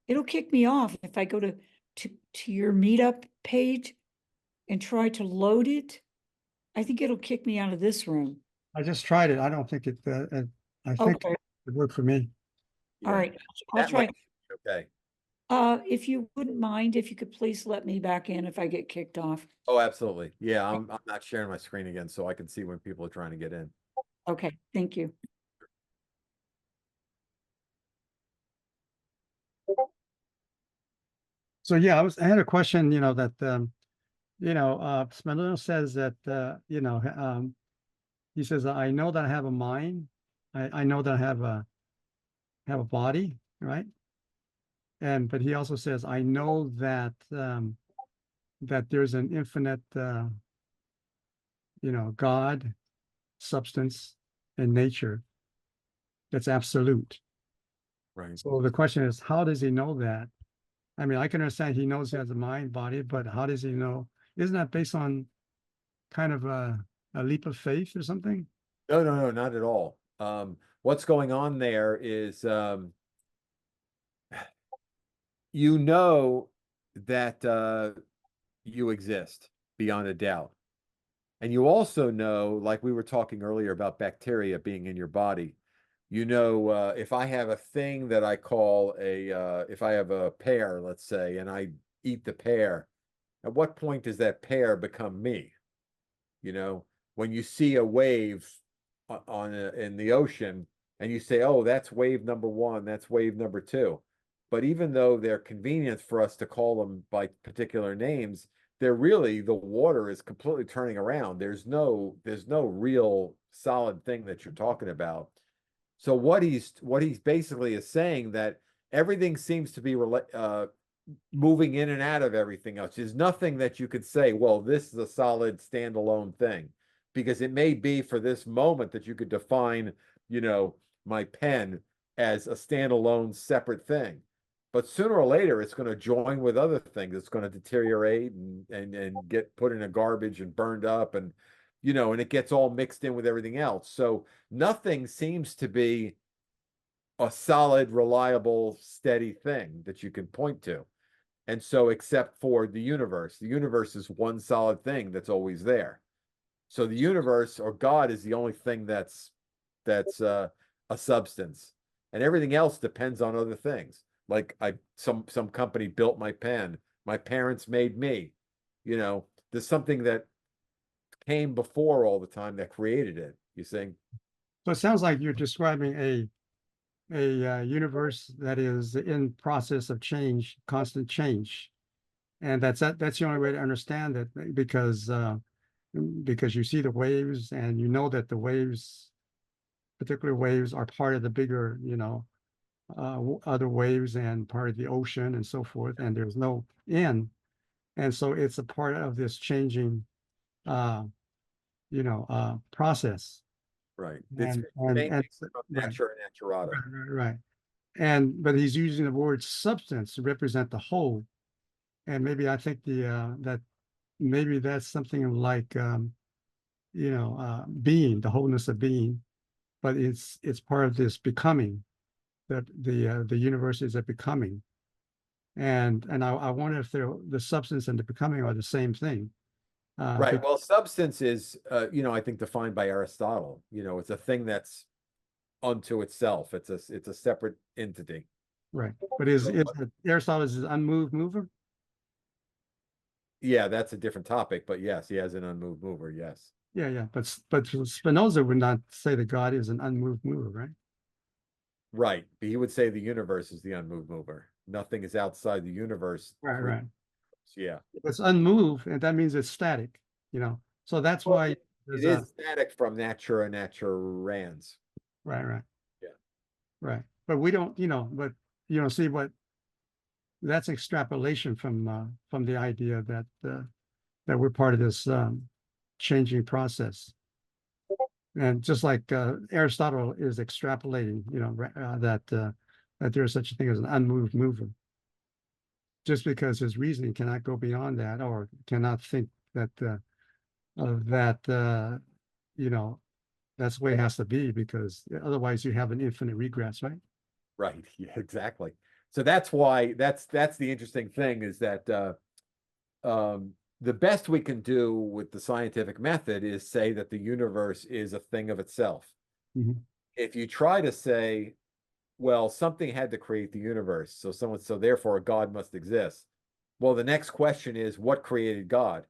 Speaker 5: it'll kick me off if I go to your meetup page and try to load it. I think it'll kick me out of this room.
Speaker 4: I just tried it. I don't think I think
Speaker 5: Okay,
Speaker 4: it worked for me.
Speaker 5: all
Speaker 1: Yeah.
Speaker 5: right, I'll
Speaker 1: That
Speaker 5: try.
Speaker 1: might be okay.
Speaker 5: If you wouldn't mind, if you could please let me back in if I get kicked off.
Speaker 1: Oh, absolutely. Yeah, I'm not sharing my screen again, so I can see when people are trying to get in.
Speaker 5: Okay, thank you.
Speaker 4: So yeah, I had a question, that, Spinoza says that, he says, I know that I have a mind. I know that I have a body, right? But he also says, I know that there's an infinite, God, substance, and nature that's absolute.
Speaker 1: Right.
Speaker 4: So the question is, how does he know that? I mean, I can understand he knows he has a mind, body, but how does he know? Isn't that based on kind of a leap of faith or something?
Speaker 1: No, not at all. What's going on there is, you know that you exist beyond a doubt. And you also know, like we were talking earlier about bacteria being in your body, if I have a thing that I call if I have a pear, let's say, and I eat the pear, at what point does that pear become me? When you see a wave in the ocean and you say, oh, that's wave number one, that's wave number two. But even though they're convenient for us to call them by particular names, they're really, the water is completely turning around. There's no real solid thing that you're talking about. So what he's basically is saying that everything seems to be moving in and out of everything else. There's nothing that you could say, well, this is a solid standalone thing, because it may be for this moment that you could define, my pen as a standalone separate thing. But sooner or later, it's going to join with other things. It's going to deteriorate and get put in a garbage and burned up, and and it gets all mixed in with everything else. So nothing seems to be a solid, reliable, steady thing that you can point to. And so, except for the universe is one solid thing that's always there. So the universe or God is the only thing that's a substance, and everything else depends on other things. Like some company built my pen, my parents made me. There's something that came before all the time that created it. You see?
Speaker 4: So it sounds like you're describing a universe that is in process of change, constant change, and that's the only way to understand it, because you see the waves and you know that the waves, particular waves, are part of the bigger, other waves and part of the ocean and so forth, and there's no end. And so it's a part of this changing, uh, process.
Speaker 1: Right. It's
Speaker 4: And
Speaker 1: changing from
Speaker 4: right,
Speaker 1: natura naturata.
Speaker 4: right. And but he's using the word substance to represent the whole. And maybe I think that maybe that's something like being, the wholeness of being, but it's part of this becoming, that the universe is a becoming. And I wonder if the substance and the becoming are the same thing.
Speaker 1: Right. Well, substance is, I think defined by Aristotle. It's a thing that's unto itself. It's a separate entity.
Speaker 4: Right. But is Aristotle is an unmoved mover?
Speaker 1: Yeah, that's a different topic, but yes, he has an unmoved mover. Yes.
Speaker 4: Yeah. But Spinoza would not say that God is an unmoved mover, right?
Speaker 1: Right. But he would say the universe is the unmoved mover. Nothing is outside the universe.
Speaker 4: Right.
Speaker 1: Yeah.
Speaker 4: It's unmoved, and that means it's static. So that's
Speaker 1: Well,
Speaker 4: why
Speaker 1: it
Speaker 4: there's
Speaker 1: is static from natura naturans.
Speaker 4: right.
Speaker 1: Yeah.
Speaker 4: Right. But we don't, but see what that's extrapolation from the idea that we're part of this changing process. And just like Aristotle is extrapolating, that there's such a thing as an unmoved mover. Just because his reasoning cannot go beyond that, or cannot think that you know that's the way it has to be, because otherwise you have an infinite regress, right?
Speaker 1: Right. Yeah, exactly. So that's why that's the interesting thing is that the best we can do with the scientific method is say that the universe is a thing of itself.
Speaker 4: Mhm.
Speaker 1: If you try to say, well, something had to create the universe, so therefore God must exist. Well, the next question is, what created God?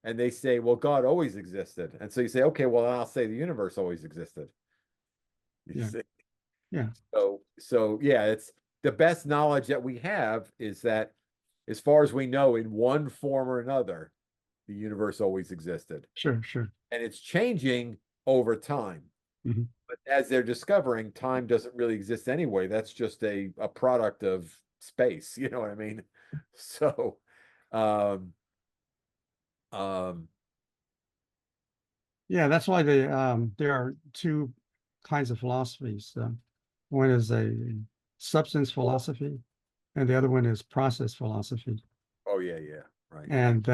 Speaker 1: And they say, well, God always existed. And so you say, okay, well, I'll say the universe always existed. You
Speaker 4: Yeah.
Speaker 1: see?
Speaker 4: Yeah,
Speaker 1: So yeah, it's the best knowledge that we have is that as far as we know, in one form or another, the universe always existed.
Speaker 4: sure.
Speaker 1: And it's changing over time.
Speaker 4: Mhm.
Speaker 1: But as they're discovering, time doesn't really exist anyway. That's just a product of space, you know what I mean? So um um
Speaker 4: Yeah, that's why there are two kinds of philosophies. One is a substance philosophy, and the other one is process philosophy.
Speaker 1: oh yeah, right.
Speaker 4: And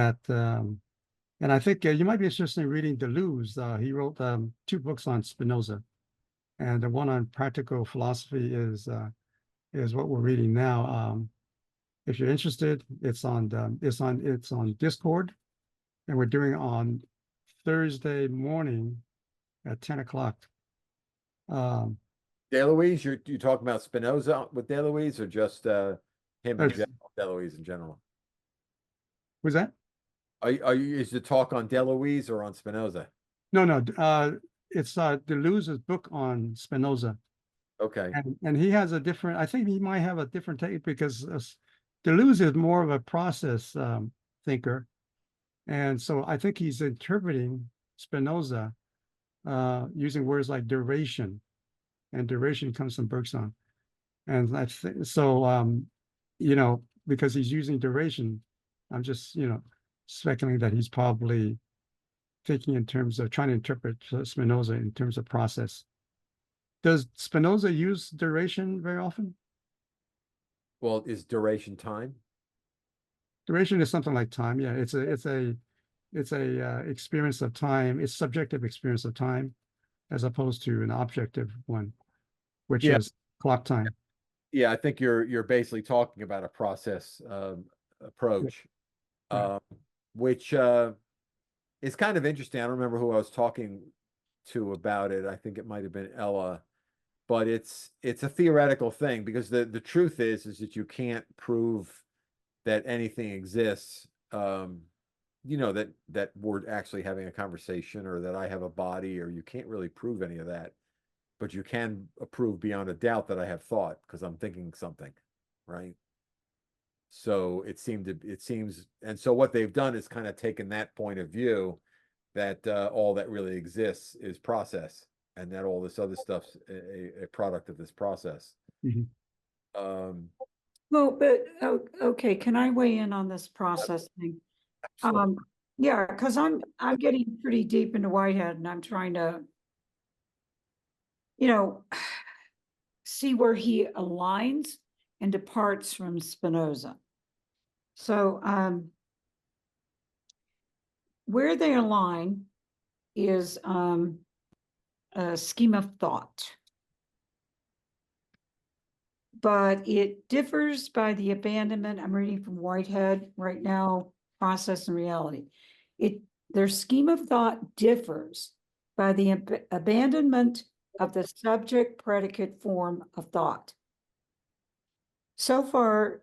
Speaker 4: and I think you might be interested in reading Deleuze. He wrote two books on Spinoza, and the one on practical philosophy is what we're reading now. If you're interested, it's on Discord, and we're doing it on Thursday morning at 10 o'clock. Um,
Speaker 1: DeLuise, you talking about Spinoza with DeLuise or just him in
Speaker 4: that's-
Speaker 1: general, DeLuise in general?
Speaker 4: was that?
Speaker 1: Is the talk on DeLuise or on Spinoza?
Speaker 4: No. It's Deleuze's book on Spinoza,
Speaker 1: Okay.
Speaker 4: and he has a different. I think he might have a different take, because Deleuze is more of a process thinker, and so I think he's interpreting Spinoza using words like duration, and duration comes from Bergson, and I think so. Because he's using duration, I'm just speculating that he's probably thinking in terms of trying to interpret Spinoza in terms of process. Does Spinoza use duration very often?
Speaker 1: Well, is duration time?
Speaker 4: Duration is something like time. Yeah, it's a experience of time. It's subjective experience of time, as opposed to an objective one, which
Speaker 1: Yeah.
Speaker 4: is clock time.
Speaker 1: Yeah, I think you're basically talking about a process approach,
Speaker 4: Right.
Speaker 1: which is kind of interesting. I don't remember who I was talking to about it. I think it might have been Ella, but it's a theoretical thing because the truth is that you can't prove that anything exists. That we're actually having a conversation or that I have a body, or you can't really prove any of that, but you can prove beyond a doubt that I have thought because I'm thinking something, right? So it seems, and so what they've done is kind of taken that point of view that all that really exists is process, and that all this other stuff's a product of this process.
Speaker 4: Mhm.
Speaker 5: Well, but, okay, can I weigh in on this process thing? Yeah, because I'm getting pretty deep into Whitehead and I'm trying to, you know, see where he aligns and departs from Spinoza. So, where they align is a scheme of thought. But it differs by the abandonment. I'm reading from Whitehead right now, process and reality. Their scheme of thought differs by the abandonment of the subject predicate form of thought. So far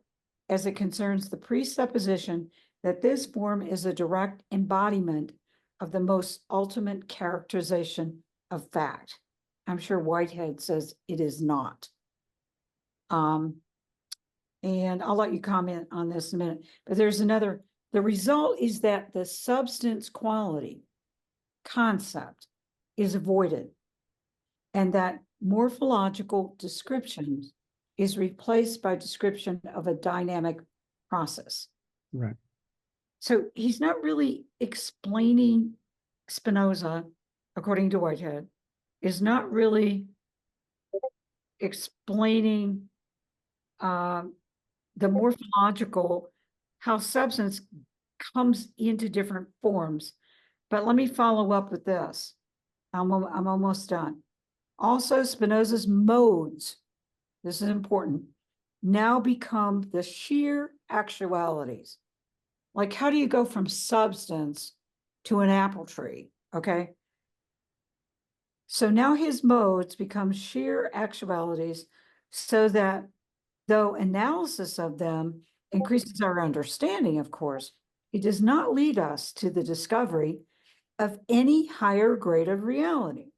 Speaker 5: as it concerns the presupposition that this form is a direct embodiment of the most ultimate characterization of fact. I'm sure Whitehead says it is not. And I'll let you comment on this in a minute, but there's another, the result is that the substance quality concept is avoided and that morphological description is replaced by description of a dynamic process.
Speaker 4: Right.
Speaker 5: So he's not really explaining Spinoza, according to Whitehead, is not really explaining the morphological, how substance comes into different forms. But let me follow up with this. I'm almost done. Also, Spinoza's modes, this is important, now become the sheer actualities. Like, how do you go from substance to an apple tree? Okay. So now his modes become sheer actualities so that though analysis of them increases our understanding, of course, it does not lead us to the discovery of any higher grade of reality.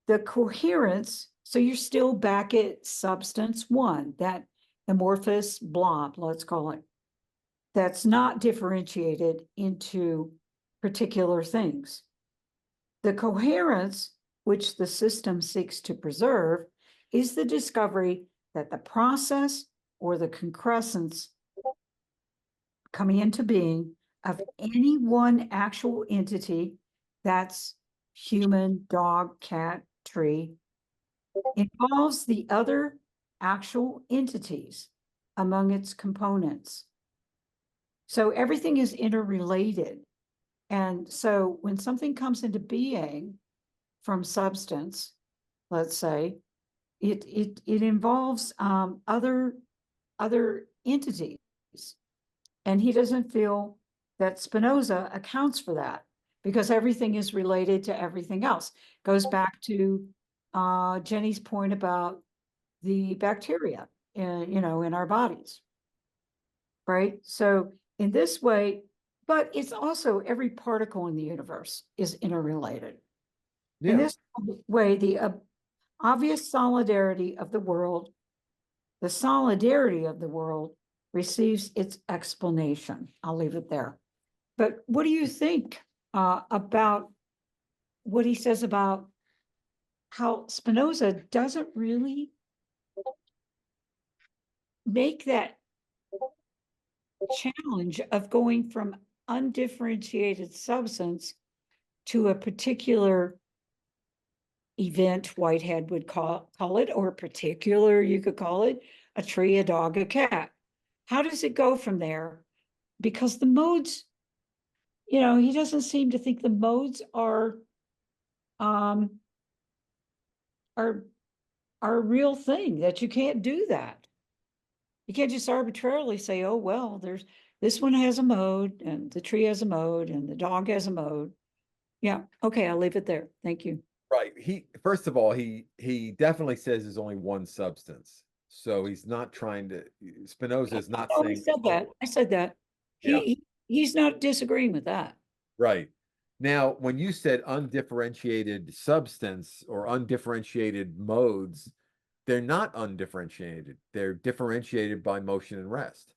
Speaker 5: The coherence, so you're still back at substance one, that amorphous blob, let's call it, that's not differentiated into particular things. The coherence, which the system seeks to preserve, is the discovery that the process or the concrescence coming into being of any one actual entity, that's human, dog, cat, tree, involves the other actual entities among its components. So everything is interrelated. And so when something comes into being from substance, let's say, it involves other entities. And he doesn't feel that Spinoza accounts for that because everything is related to everything else. Goes back to Jenny's point about the bacteria in our bodies, right? So in this way, but it's also every particle in the universe is interrelated. In this way, the obvious solidarity of the world, the solidarity of the world receives its explanation. I'll leave it there. But what do you think about what he says about how Spinoza doesn't really make that challenge of going from undifferentiated substance to a particular event, Whitehead would call it, or particular, you could call it, a tree, a dog, a cat. How does it go from there? Because the modes, he doesn't seem to think the modes are a real thing, that you can't do that. You can't just arbitrarily say, oh, well, this one has a mode and the tree has a mode and the dog has a mode. Yeah. Okay. I'll leave it there. Thank you.
Speaker 1: Right. First of all, he definitely says there's only one substance. So he's not trying to, Spinoza is not saying.
Speaker 5: I said that. He's not disagreeing with that.
Speaker 1: Right. Now, when you said undifferentiated substance or undifferentiated modes, they're not undifferentiated. They're differentiated by motion and rest,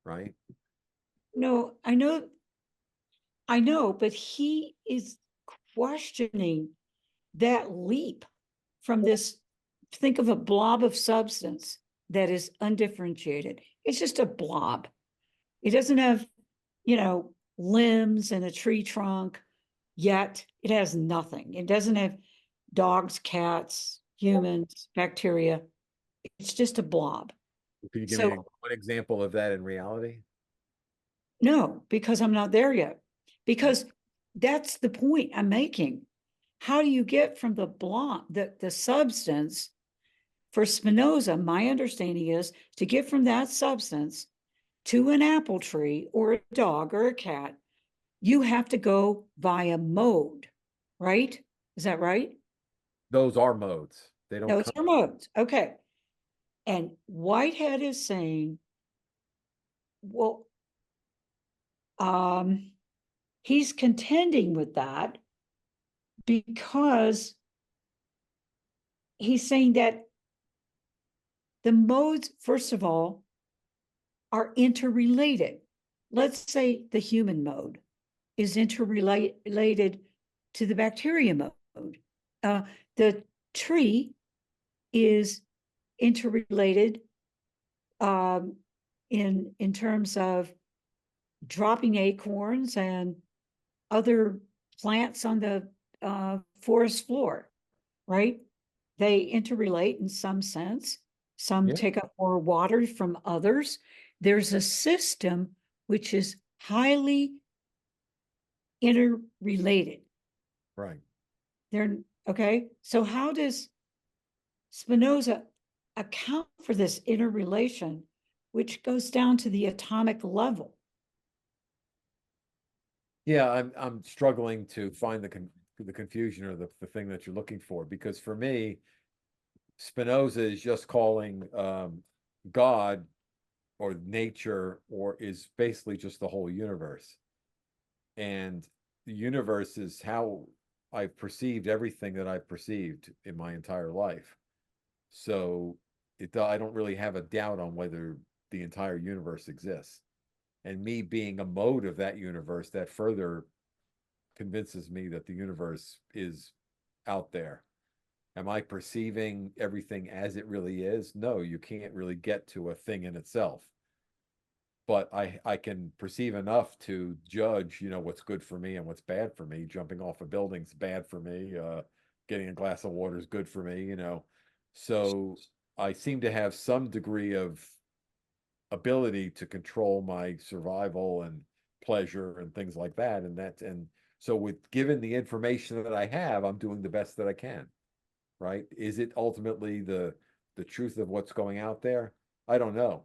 Speaker 1: right?
Speaker 5: No, I know, but he is questioning that leap from this think of a blob of substance that is undifferentiated. It's just a blob. It doesn't have, limbs and a tree trunk yet. It has nothing. It doesn't have dogs, cats, humans, bacteria. It's just a blob.
Speaker 1: Can you give
Speaker 5: So-
Speaker 1: me one example of that in reality?
Speaker 5: No, because I'm not there yet. Because that's the point I'm making. How do you get from the blob, the substance? For Spinoza, my understanding is to get from that substance to an apple tree or a dog or a cat, you have to go via mode, right? Is that right?
Speaker 1: Those are modes. They don't
Speaker 5: Those
Speaker 1: come.
Speaker 5: are modes. Okay. And Whitehead is saying, well, he's contending with that because he's saying that the modes, first of all, are interrelated. Let's say the human mode is interrelated to the bacteria mode. The tree is interrelated in terms of dropping acorns and other plants on the forest floor, right? They interrelate in some sense. Some
Speaker 1: Yeah.
Speaker 5: take up more water from others. There's a system which is highly interrelated.
Speaker 1: Right.
Speaker 5: They're okay. So how does Spinoza account for this interrelation, which goes down to the atomic level?
Speaker 1: Yeah, I'm struggling to find the confusion or the thing that you're looking for, because for me, Spinoza is just calling God or nature, or is basically just the whole universe. And the universe is how I've perceived everything that I've perceived in my entire life. So I don't really have a doubt on whether the entire universe exists. And me being a mode of that universe, that further convinces me that the universe is out there. Am I perceiving everything as it really is? No, you can't really get to a thing in itself. But I can perceive enough to judge, what's good for me and what's bad for me. Jumping off a building's bad for me. Getting a glass of water is good for me, So I seem to have some degree of ability to control my survival and pleasure and things like that. And so with given the information that I have, I'm doing the best that I can. Right? Is it ultimately the truth of what's going out there? I don't know.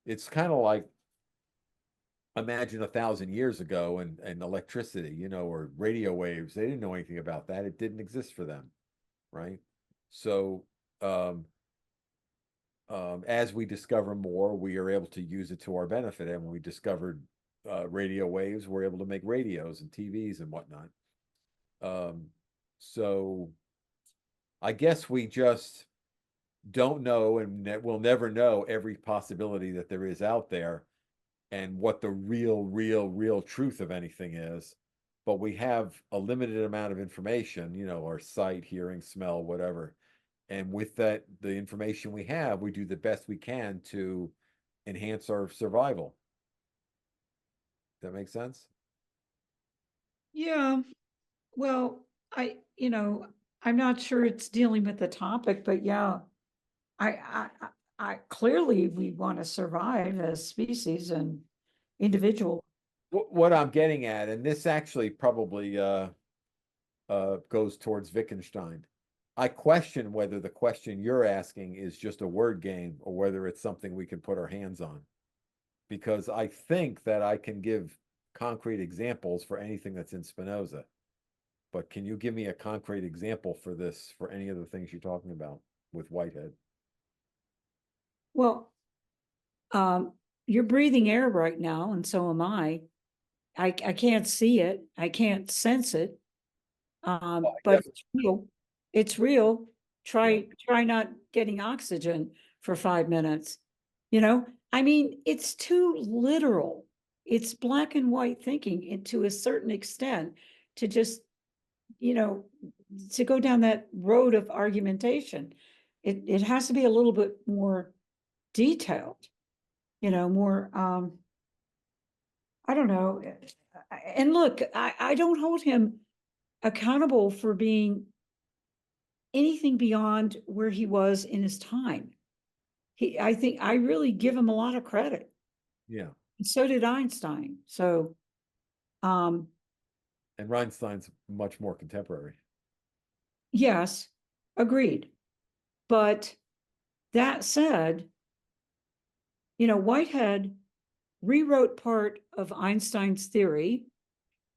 Speaker 1: It's kind of like, imagine 1,000 years ago and electricity, or radio waves. They didn't know anything about that. It didn't exist for them, right? So as we discover more, we are able to use it to our benefit. And when we discovered radio waves, we're able to make radios and TVs and whatnot. So I guess we just don't know, and we'll never know every possibility that there is out there and what the real truth of anything is. But we have a limited amount of information, our sight, hearing, smell, whatever. And with that, the information we have, we do the best we can to enhance our survival. Does that make sense?
Speaker 5: Yeah. Well, I'm not sure it's dealing with the topic, but yeah, I clearly we want to survive as species and individual.
Speaker 1: What I'm getting at, and this actually probably goes towards Wittgenstein. I question whether the question you're asking is just a word game or whether it's something we can put our hands on. Because I think that I can give concrete examples for anything that's in Spinoza. But can you give me a concrete example for this, for any of the things you're talking about with Whitehead?
Speaker 5: Well, you're breathing air right now, and so am I. I can't see it. I can't sense it. But it's real. It's real. Try not getting oxygen for 5 minutes. I mean, it's too literal. It's black and white thinking, and to a certain extent, to just, to go down that road of argumentation. it has to be a little bit more detailed, more, I don't know. And look, I don't hold him accountable for being anything beyond where he was in his time. I think I really give him a lot of credit.
Speaker 1: Yeah.
Speaker 5: And so did Einstein. So,
Speaker 1: And Einstein's much more contemporary.
Speaker 5: yes, agreed. But that said, Whitehead rewrote part of Einstein's theory.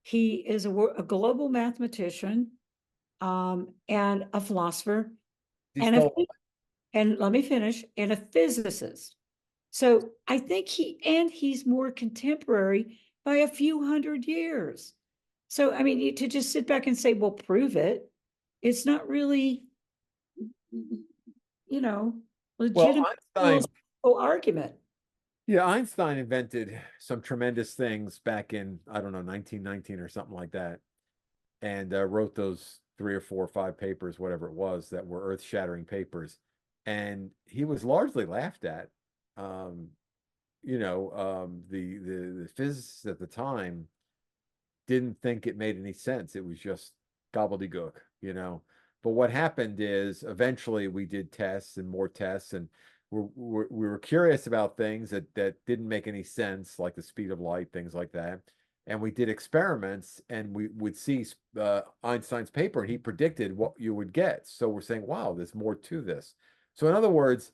Speaker 5: He is a global mathematician, and a philosopher,
Speaker 1: He
Speaker 5: and
Speaker 1: spelled
Speaker 5: and let me finish, and a physicist. So I think he's more contemporary by a few hundred years. So, I mean, to just sit back and say, well, prove it, it's not really, legitimate
Speaker 1: Einstein,
Speaker 5: philosophical argument.
Speaker 1: yeah, Einstein invented some tremendous things back in, I don't know, 1919 or something like that, and wrote those 3 or 4 or 5 papers, whatever it was, that were earth-shattering papers. And he was largely laughed at. Um, the physicists at the time didn't think it made any sense. It was just gobbledygook. But what happened is eventually we did tests and more tests, and we were curious about things that didn't make any sense, like the speed of light, things like that. And we did experiments, and we would see Einstein's paper, and he predicted what you would get. So we're saying, wow, there's more to this. So in other words,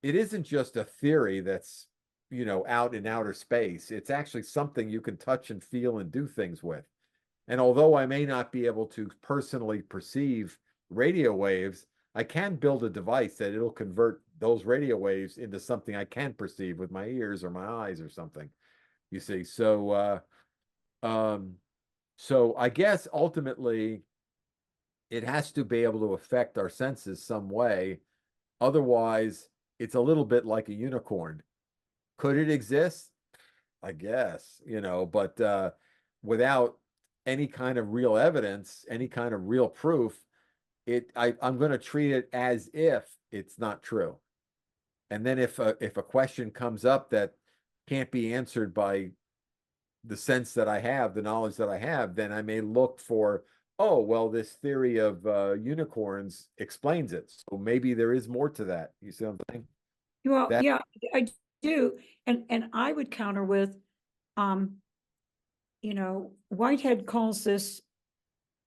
Speaker 1: it isn't just a theory that's, out in outer space. It's actually something you can touch and feel and do things with. And although I may not be able to personally perceive radio waves, I can build a device that it'll convert those radio waves into something I can perceive with my ears or my eyes or something. You see, so I guess ultimately it has to be able to affect our senses some way. Otherwise, it's a little bit like a unicorn. Could it exist? I guess, but without any kind of real evidence, any kind of real proof, I'm going to treat it as if it's not true. And then if a question comes up that can't be answered by the sense that I have, the knowledge that I have, then I may look for, oh, well, this theory of unicorns explains it. So maybe there is more to that. You see what I'm saying?
Speaker 5: Well,
Speaker 1: That,
Speaker 5: yeah, I do. And I would counter with, Whitehead calls this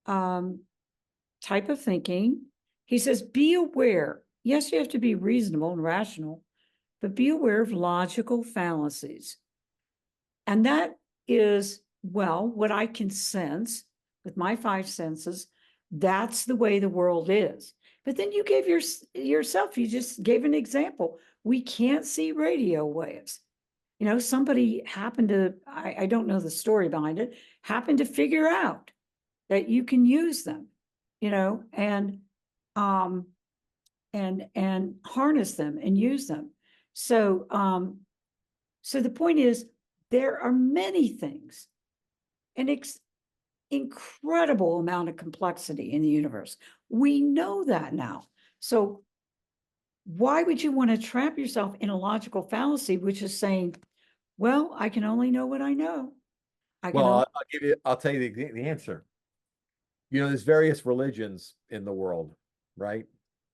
Speaker 5: type of thinking. He says, be aware. Yes, you have to be reasonable and rational, but be aware of logical fallacies. And that is, well, what I can sense with my 5 senses. That's the way the world is. But then you gave yourself, you just gave an example. We can't see radio waves. Somebody happened to, I don't know the story behind it, happened to figure out that you can use them, and harness them and use them. So so the point is, there are many things, an incredible amount of complexity in the universe. We know that now. So why would you want to trap yourself in a logical fallacy, which is saying, well, I can only know what I know.
Speaker 1: well, I'll tell you the answer. There's various religions in the world, right?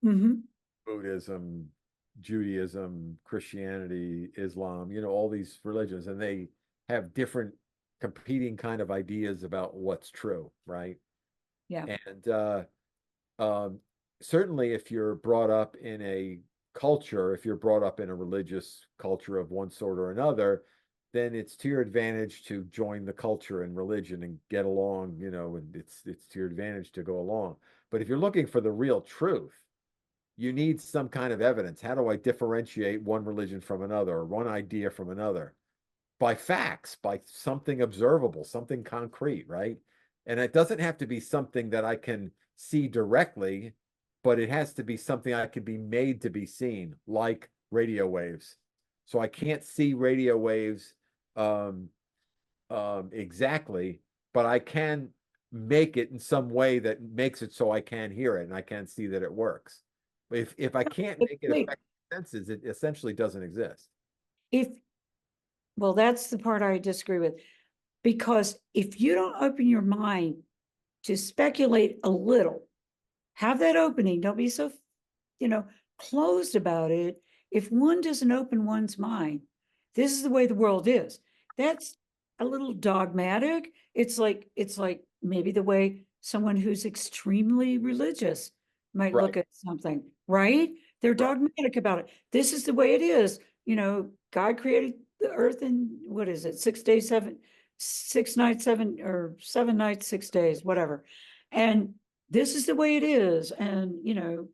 Speaker 5: Mhm.
Speaker 1: Buddhism, Judaism, Christianity, Islam, all these religions, and they have different competing kind of ideas about what's true, right?
Speaker 5: Yeah.
Speaker 1: And certainly if you're brought up in a culture, if you're brought up in a religious culture of one sort or another, then it's to your advantage to join the culture and religion and get along, and it's to your advantage to go along. But if you're looking for the real truth, you need some kind of evidence. How do I differentiate one religion from another, or one idea from another? By facts, by something observable, something concrete, right? And it doesn't have to be something that I can see directly, but it has to be something I can be made to be seen, like radio waves. So I can't see radio waves exactly, but I can make it in some way that makes it so I can hear it and I can see that it works. If I can't
Speaker 5: But
Speaker 1: make it
Speaker 5: wait,
Speaker 1: affect senses, it essentially doesn't exist.
Speaker 5: if, well, that's the part I disagree with. Because if you don't open your mind to speculate a little, have that opening, don't be so, closed about it. If one doesn't open one's mind, this is the way the world is. That's a little dogmatic. It's like maybe the way someone who's extremely religious might look
Speaker 1: Right.
Speaker 5: at something, right? They're dogmatic about it. This is the way it is. God created the earth in, what is it, 6 days, 6 nights, 7 nights, 6 days, whatever. And this is the way it is. And,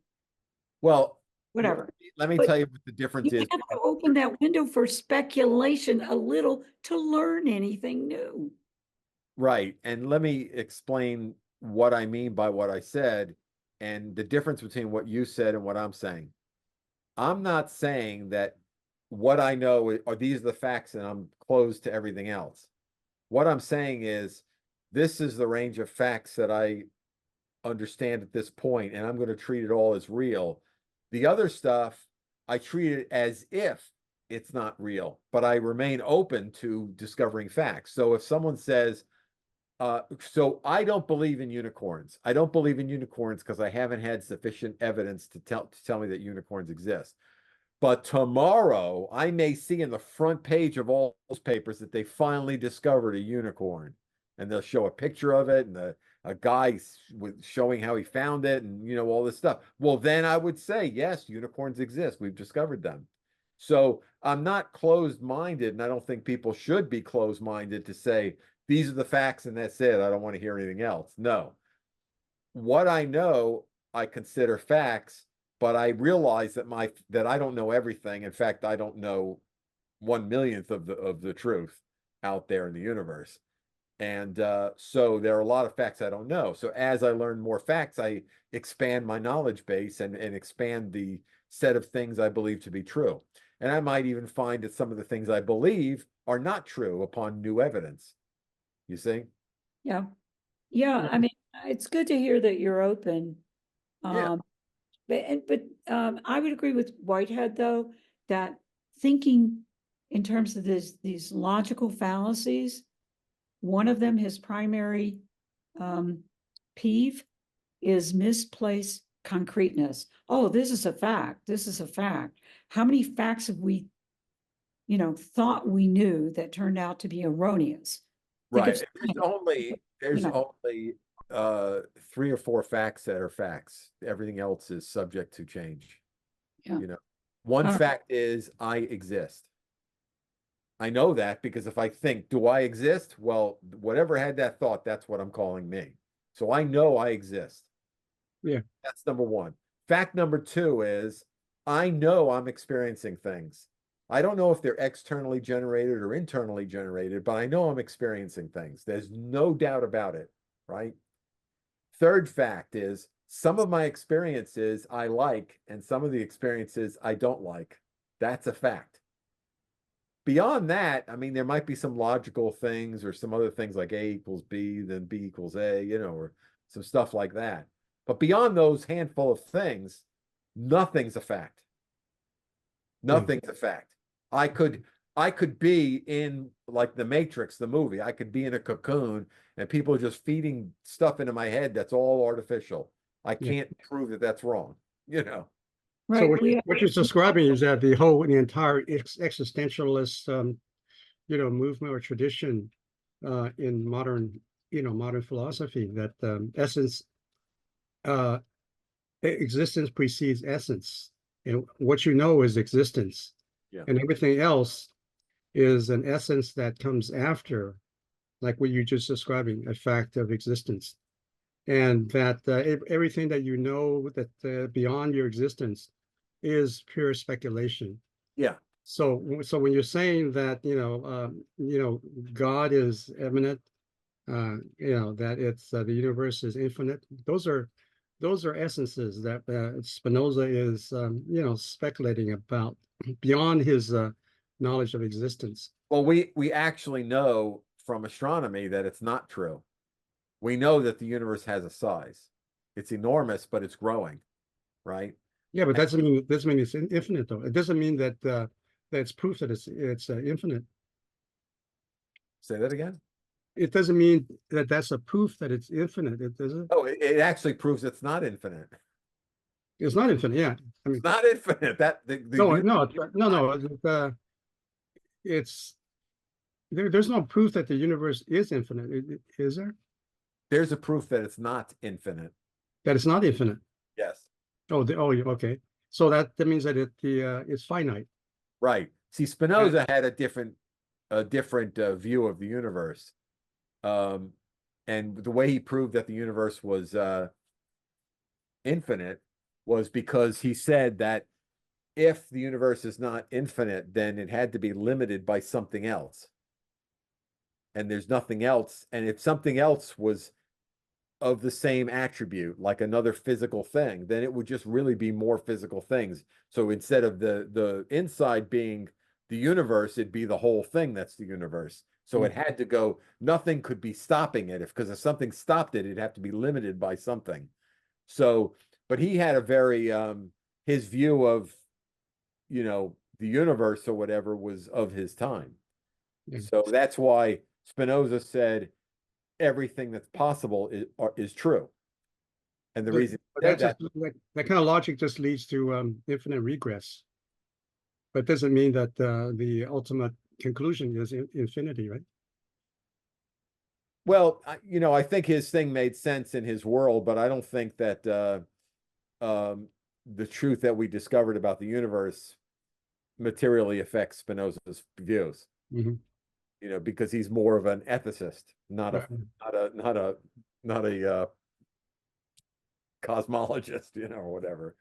Speaker 1: Well,
Speaker 5: whatever.
Speaker 1: let me
Speaker 5: But
Speaker 1: tell you what the difference
Speaker 5: you
Speaker 1: is.
Speaker 5: have to open that window for speculation a little to learn anything new.
Speaker 1: Right. And let me explain what I mean by what I said and the difference between what you said and what I'm saying. I'm not saying that what I know are these the facts and I'm closed to everything else. What I'm saying is this is the range of facts that I understand at this point, and I'm going to treat it all as real. The other stuff, I treat it as if it's not real, but I remain open to discovering facts. So if someone says, so I don't believe in unicorns. I don't believe in unicorns because I haven't had sufficient evidence to tell me that unicorns exist. But tomorrow I may see in the front page of all those papers that they finally discovered a unicorn, and they'll show a picture of it and a guy with showing how he found it and all this stuff. Well, then I would say, yes, unicorns exist. We've discovered them. So I'm not closed-minded, and I don't think people should be closed-minded to say, these are the facts and that's it. I don't want to hear anything else. No. What I know, I consider facts, but I realize that I don't know everything. In fact, I don't know 1/1,000,000th of the truth out there in the universe. And so there are a lot of facts I don't know. So as I learn more facts, I expand my knowledge base and expand the set of things I believe to be true. And I might even find that some of the things I believe are not true upon new evidence. You see?
Speaker 5: Yeah. Yeah. I mean, it's good to hear that you're open.
Speaker 1: Yeah.
Speaker 5: But I would agree with Whitehead, though, that thinking in terms of these logical fallacies, one of them, his primary peeve, is misplaced concreteness. Oh, this is a fact. This is a fact. How many facts have we, thought we knew that turned out to be erroneous?
Speaker 1: Right.
Speaker 5: Think
Speaker 1: There's
Speaker 5: know.
Speaker 1: only 3 or 4 facts that are facts. Everything else is subject to change.
Speaker 5: Yeah.
Speaker 1: One
Speaker 5: All right.
Speaker 1: fact is I exist. I know that because if I think, do I exist? Well, whatever had that thought, that's what I'm calling me. So I know I exist.
Speaker 4: Yeah.
Speaker 1: That's number one. Fact number 2 is I know I'm experiencing things. I don't know if they're externally generated or internally generated, but I know I'm experiencing things. There's no doubt about it, right? Third fact is some of my experiences I like, and some of the experiences I don't like. That's a fact. Beyond that, I mean, there might be some logical things or some other things like A equals B, then B equals A, or some stuff like that. But beyond those handful of things, nothing's a fact. Nothing's a fact. I could be in like the Matrix, the movie. I could be in a cocoon and people are just feeding stuff into my head that's all artificial. I
Speaker 4: Yeah.
Speaker 1: can't prove that that's wrong,
Speaker 4: So
Speaker 5: Right.
Speaker 4: what you're describing is that the entire existentialist, movement or tradition in modern philosophy, that essence, uh, existence precedes essence, and what you know is existence,
Speaker 1: Yeah.
Speaker 4: and everything else is an essence that comes after, like what you just describing, a fact of existence, and that everything that you know that beyond your existence is pure speculation.
Speaker 1: Yeah.
Speaker 4: So when you're saying that God is eminent, that it's the universe is infinite, those are essences that Spinoza is speculating about beyond his knowledge of existence.
Speaker 1: Well, we actually know from astronomy that it's not true. We know that the universe has a size. It's enormous, but it's growing, right?
Speaker 4: Yeah, but doesn't mean it's infinite though. It doesn't mean that that's proof that it's infinite.
Speaker 1: Say that again?
Speaker 4: It doesn't mean that that's a proof that it's infinite. It doesn't.
Speaker 1: Oh, it actually proves it's not infinite.
Speaker 4: It's not infinite. Yeah. I mean,
Speaker 1: It's not infinite. That the
Speaker 4: no,
Speaker 1: uni-
Speaker 4: no, it's there's no proof that the universe is infinite. Is there?
Speaker 1: there's a proof that it's not infinite.
Speaker 4: That it's not infinite.
Speaker 1: Yes.
Speaker 4: Oh, okay. So that means that it's finite.
Speaker 1: Right. See, Spinoza had a different view of the universe. And the way he proved that the universe was infinite was because he said that if the universe is not infinite, then it had to be limited by something else. And there's nothing else. And if something else was of the same attribute, like another physical thing, then it would just really be more physical things. So instead of the inside being the universe, it'd be the whole thing that's the universe. So it had to go, nothing could be stopping it. Because if something stopped it, it'd have to be limited by something. So, but he had a very his view of, the universe or whatever was of his time.
Speaker 4: Yeah.
Speaker 1: So that's why Spinoza said everything that's possible is true. And the reason he said that,
Speaker 4: that kind of logic just leads to infinite regress. But doesn't mean that the ultimate conclusion is infinity, right?
Speaker 1: well, I think his thing made sense in his world, but I don't think that the truth that we discovered about the universe materially affects Spinoza's views.
Speaker 4: Mhm.
Speaker 1: Because he's more of an ethicist, not a
Speaker 4: Right.
Speaker 1: not a cosmologist, or whatever.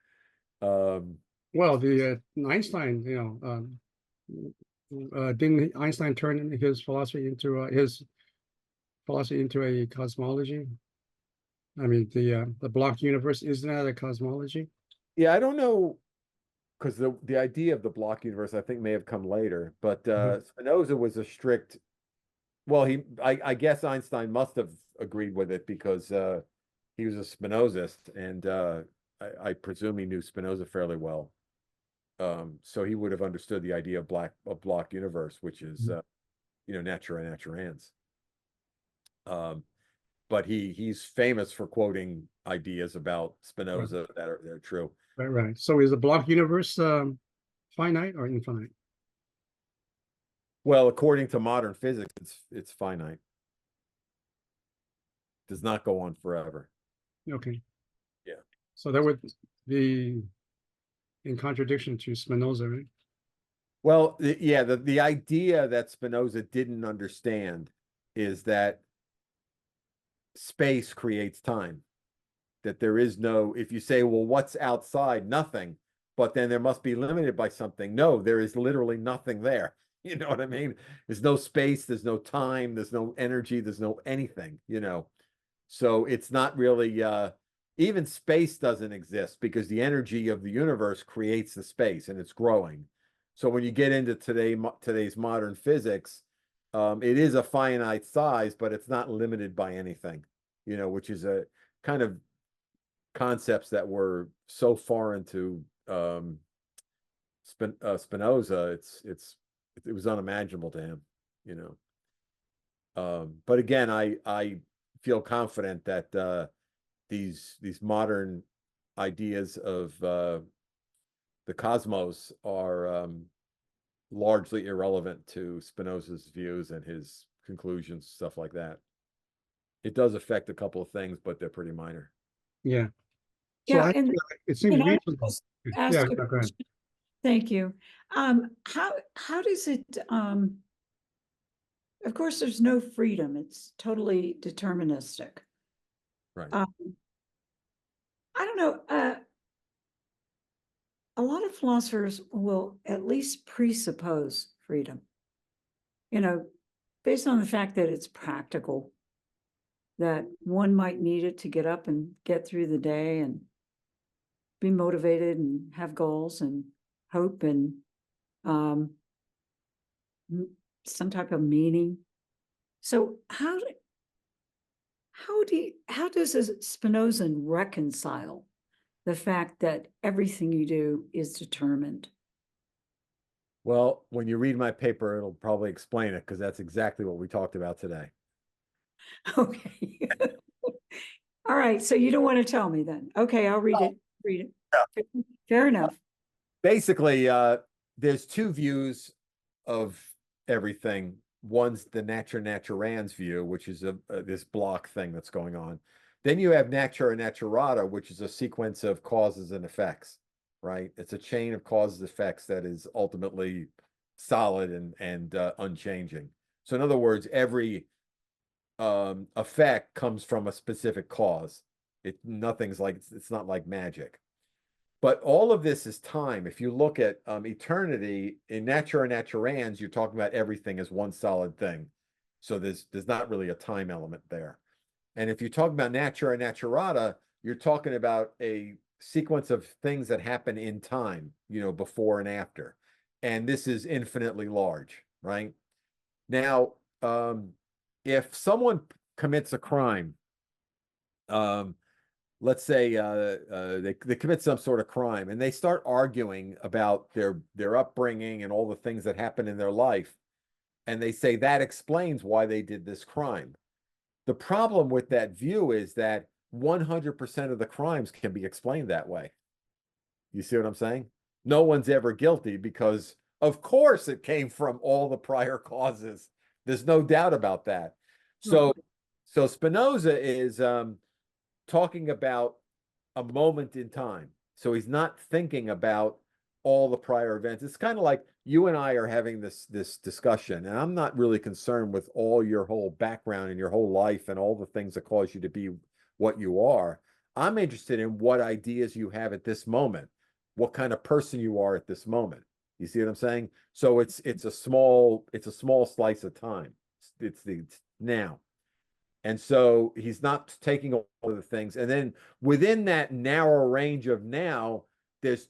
Speaker 4: Well, the Einstein, didn't Einstein turn his philosophy into a cosmology? I mean, the block universe, isn't that a cosmology?
Speaker 1: Yeah, I don't know, because the idea of the block universe, I think, may have come later, but Spinoza was a strict. Well, I guess Einstein must have agreed with it because he was a Spinozist, and I presume he knew Spinoza fairly well. So he would have understood the idea of block universe, which is natura naturans. But he's famous for quoting ideas about Spinoza that are true.
Speaker 4: Right. So is the block universe finite or infinite?
Speaker 1: Well, according to modern physics, it's finite. Does not go on forever.
Speaker 4: Okay.
Speaker 1: Yeah.
Speaker 4: So that would be in contradiction to Spinoza, right?
Speaker 1: Well, the idea that Spinoza didn't understand is that space creates time. That there is no, if you say, well, what's outside? Nothing. But then there must be limited by something. No, there is literally nothing there. You know what I mean? There's no space, there's no time, there's no energy, there's no anything, So it's not really even space doesn't exist because the energy of the universe creates the space and it's growing. So when you get into today's modern physics, it is a finite size, but it's not limited by anything, which is a kind of concepts that were so foreign to Spinoza. It was unimaginable to him, But again, I feel confident that these modern ideas of the cosmos are largely irrelevant to Spinoza's views and his conclusions, stuff like that. It does affect a couple of things, but they're pretty minor.
Speaker 4: Yeah. So
Speaker 5: Yeah, and
Speaker 4: it seems
Speaker 5: can I
Speaker 4: reasonable.
Speaker 5: just ask
Speaker 4: Yeah,
Speaker 5: a
Speaker 4: go ahead.
Speaker 5: question? Thank you. How does it, of course, there's no freedom. It's totally deterministic.
Speaker 1: Right.
Speaker 5: I don't know, a lot of philosophers will at least presuppose freedom, based on the fact that it's practical, that one might need it to get up and get through the day and be motivated and have goals and hope and some type of meaning. So how does a Spinozan reconcile the fact that everything you do is determined.
Speaker 1: Well, when you read my paper, it'll probably explain it because that's exactly what we talked about today.
Speaker 5: Okay. All right, so you don't want to tell me then. Okay, I'll read it. Read it. Fair enough.
Speaker 1: Basically, there's two views of everything. One's the natura naturans view, which is this block thing that's going on. Then you have natura naturata, which is a sequence of causes and effects, right? It's a chain of causes and effects that is ultimately solid and unchanging. So in other words, every effect comes from a specific cause. Nothing's like, it's not like magic. But all of this is time. If you look at eternity in natura naturans, you're talking about everything as one solid thing. So there's not really a time element there. And if you talk about natura naturata, you're talking about a sequence of things that happen in time, before and after. And this is infinitely large, right? Now, if someone commits a crime, let's say they commit some sort of crime and they start arguing about their upbringing and all the things that happened in their life, and they say that explains why they did this crime. The problem with that view is that 100% of the crimes can be explained that way. You see what I'm saying? No one's ever guilty because, of course, it came from all the prior causes. There's no doubt about that. So Spinoza is talking about a moment in time. So he's not thinking about all the prior events. It's kind of like you and I are having this discussion, and I'm not really concerned with all your whole background and your whole life and all the things that cause you to be what you are. I'm interested in what ideas you have at this moment, what kind of person you are at this moment. You see what I'm saying? So it's a small slice of time. It's now. And so he's not taking all of the things. And then within that narrow range of now, there's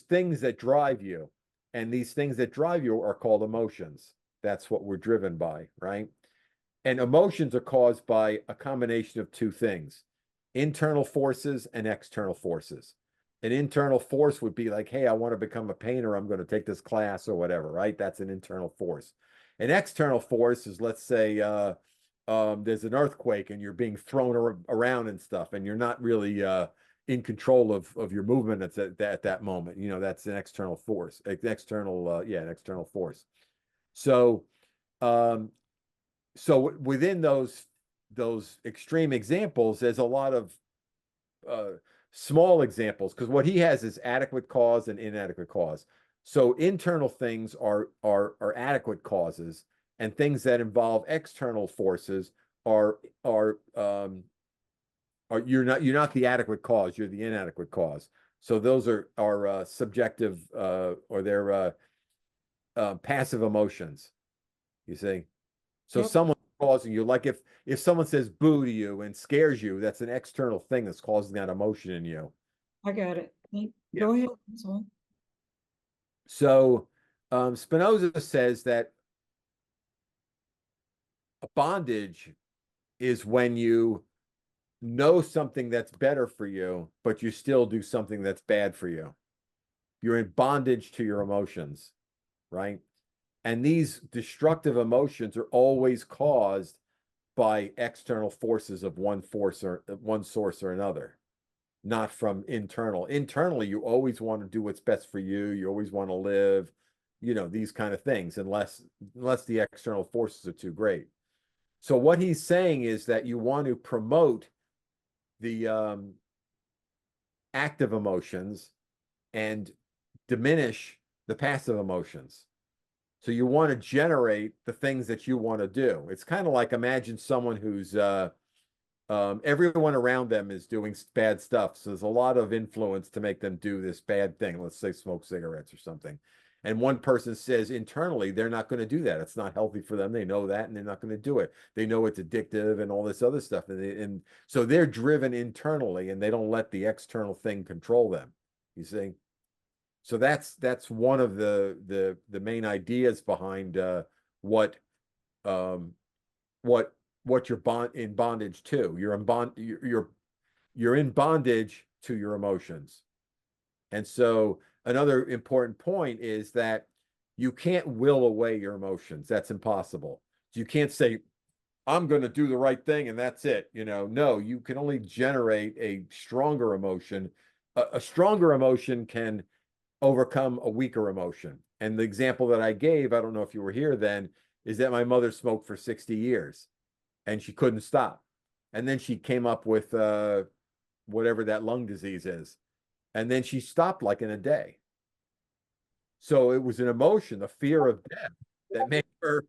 Speaker 1: things that drive you. And these things that drive you are called emotions. That's what we're driven by, right? And emotions are caused by a combination of two things: internal forces and external forces. An internal force would be like, hey, I want to become a painter. I'm going to take this class or whatever, right? That's an internal force. An external force is, let's say, there's an earthquake and you're being thrown around and stuff, and you're not really in control of your movement at that moment. That's an external force, an external force. So, so within those extreme examples, there's a lot of small examples, because what he has is adequate cause and inadequate cause. So internal things are adequate causes, and things that involve external forces are you're not the adequate cause, you're the inadequate cause. So those are subjective or they're passive emotions. You see? So
Speaker 5: Yep.
Speaker 1: someone causing you, like if someone says boo to you and scares you, that's an external thing that's causing that emotion in you.
Speaker 5: I got it.
Speaker 1: Yeah.
Speaker 5: Go ahead. That's all.
Speaker 1: So Spinoza says that a bondage is when you know something that's better for you, but you still do something that's bad for you. You're in bondage to your emotions, right? And these destructive emotions are always caused by external forces of one source or another, not from internal. Internally, you always want to do what's best for you. You always want to live, these kind of things, unless the external forces are too great. So what he's saying is that you want to promote the active emotions and diminish the passive emotions. So you want to generate the things that you want to do. It's kind of like, imagine someone who's everyone around them is doing bad stuff. So there's a lot of influence to make them do this bad thing. Let's say smoke cigarettes or something. And one person says internally, they're not going to do that. It's not healthy for them. They know that, and they're not going to do it. They know it's addictive and all this other stuff. And so they're driven internally, and they don't let the external thing control them. You see? So that's one of the main ideas behind what you're in bondage to. You're in bondage to your emotions. And so another important point is that you can't will away your emotions. That's impossible. You can't say, I'm going to do the right thing and that's it. No, you can only generate a stronger emotion. A stronger emotion can overcome a weaker emotion. And the example that I gave, I don't know if you were here then, is that my mother smoked for 60 years and she couldn't stop. And then she came up with whatever that lung disease is. And then she stopped like in a day. So it was an emotion, the fear of death, that made her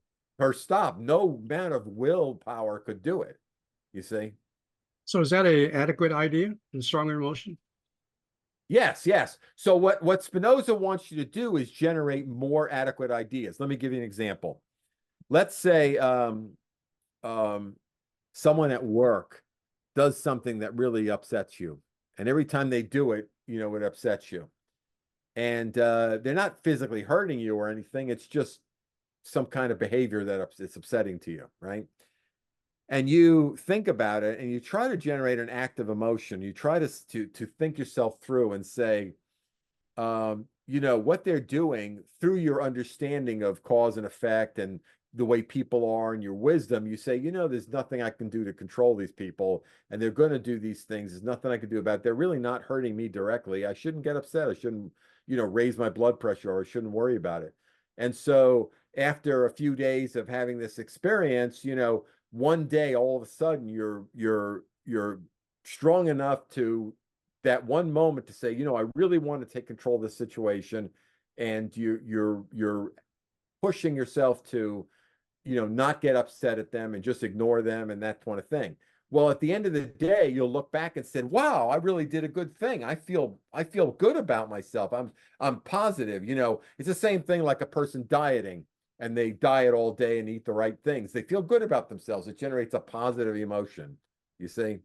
Speaker 1: stop. No amount of willpower could do it. You see?
Speaker 4: So is that a adequate idea in stronger emotion?
Speaker 1: Yes, yes. So what Spinoza wants you to do is generate more adequate ideas. Let me give you an example. Let's say someone at work does something that really upsets you. And every time they do it, it upsets you. And they're not physically hurting you or anything. It's just some kind of behavior that it's upsetting to you, right? And you think about it and you try to generate an active emotion. You try to think yourself through and say, what they're doing through your understanding of cause and effect and the way people are and your wisdom, you say, there's nothing I can do to control these people and they're going to do these things. There's nothing I can do about it. They're really not hurting me directly. I shouldn't get upset. I shouldn't, raise my blood pressure or I shouldn't worry about it. And so after a few days of having this experience, one day all of a sudden you're strong enough to that one moment to say, I really want to take control of the situation, and you're pushing yourself to, not get upset at them and just ignore them and that kind of thing. Well, at the end of the day, you'll look back and say, wow, I really did a good thing. I feel good about myself. I'm positive. It's the same thing like a person dieting and they diet all day and eat the right things. They feel good about themselves. It generates a positive emotion, you see?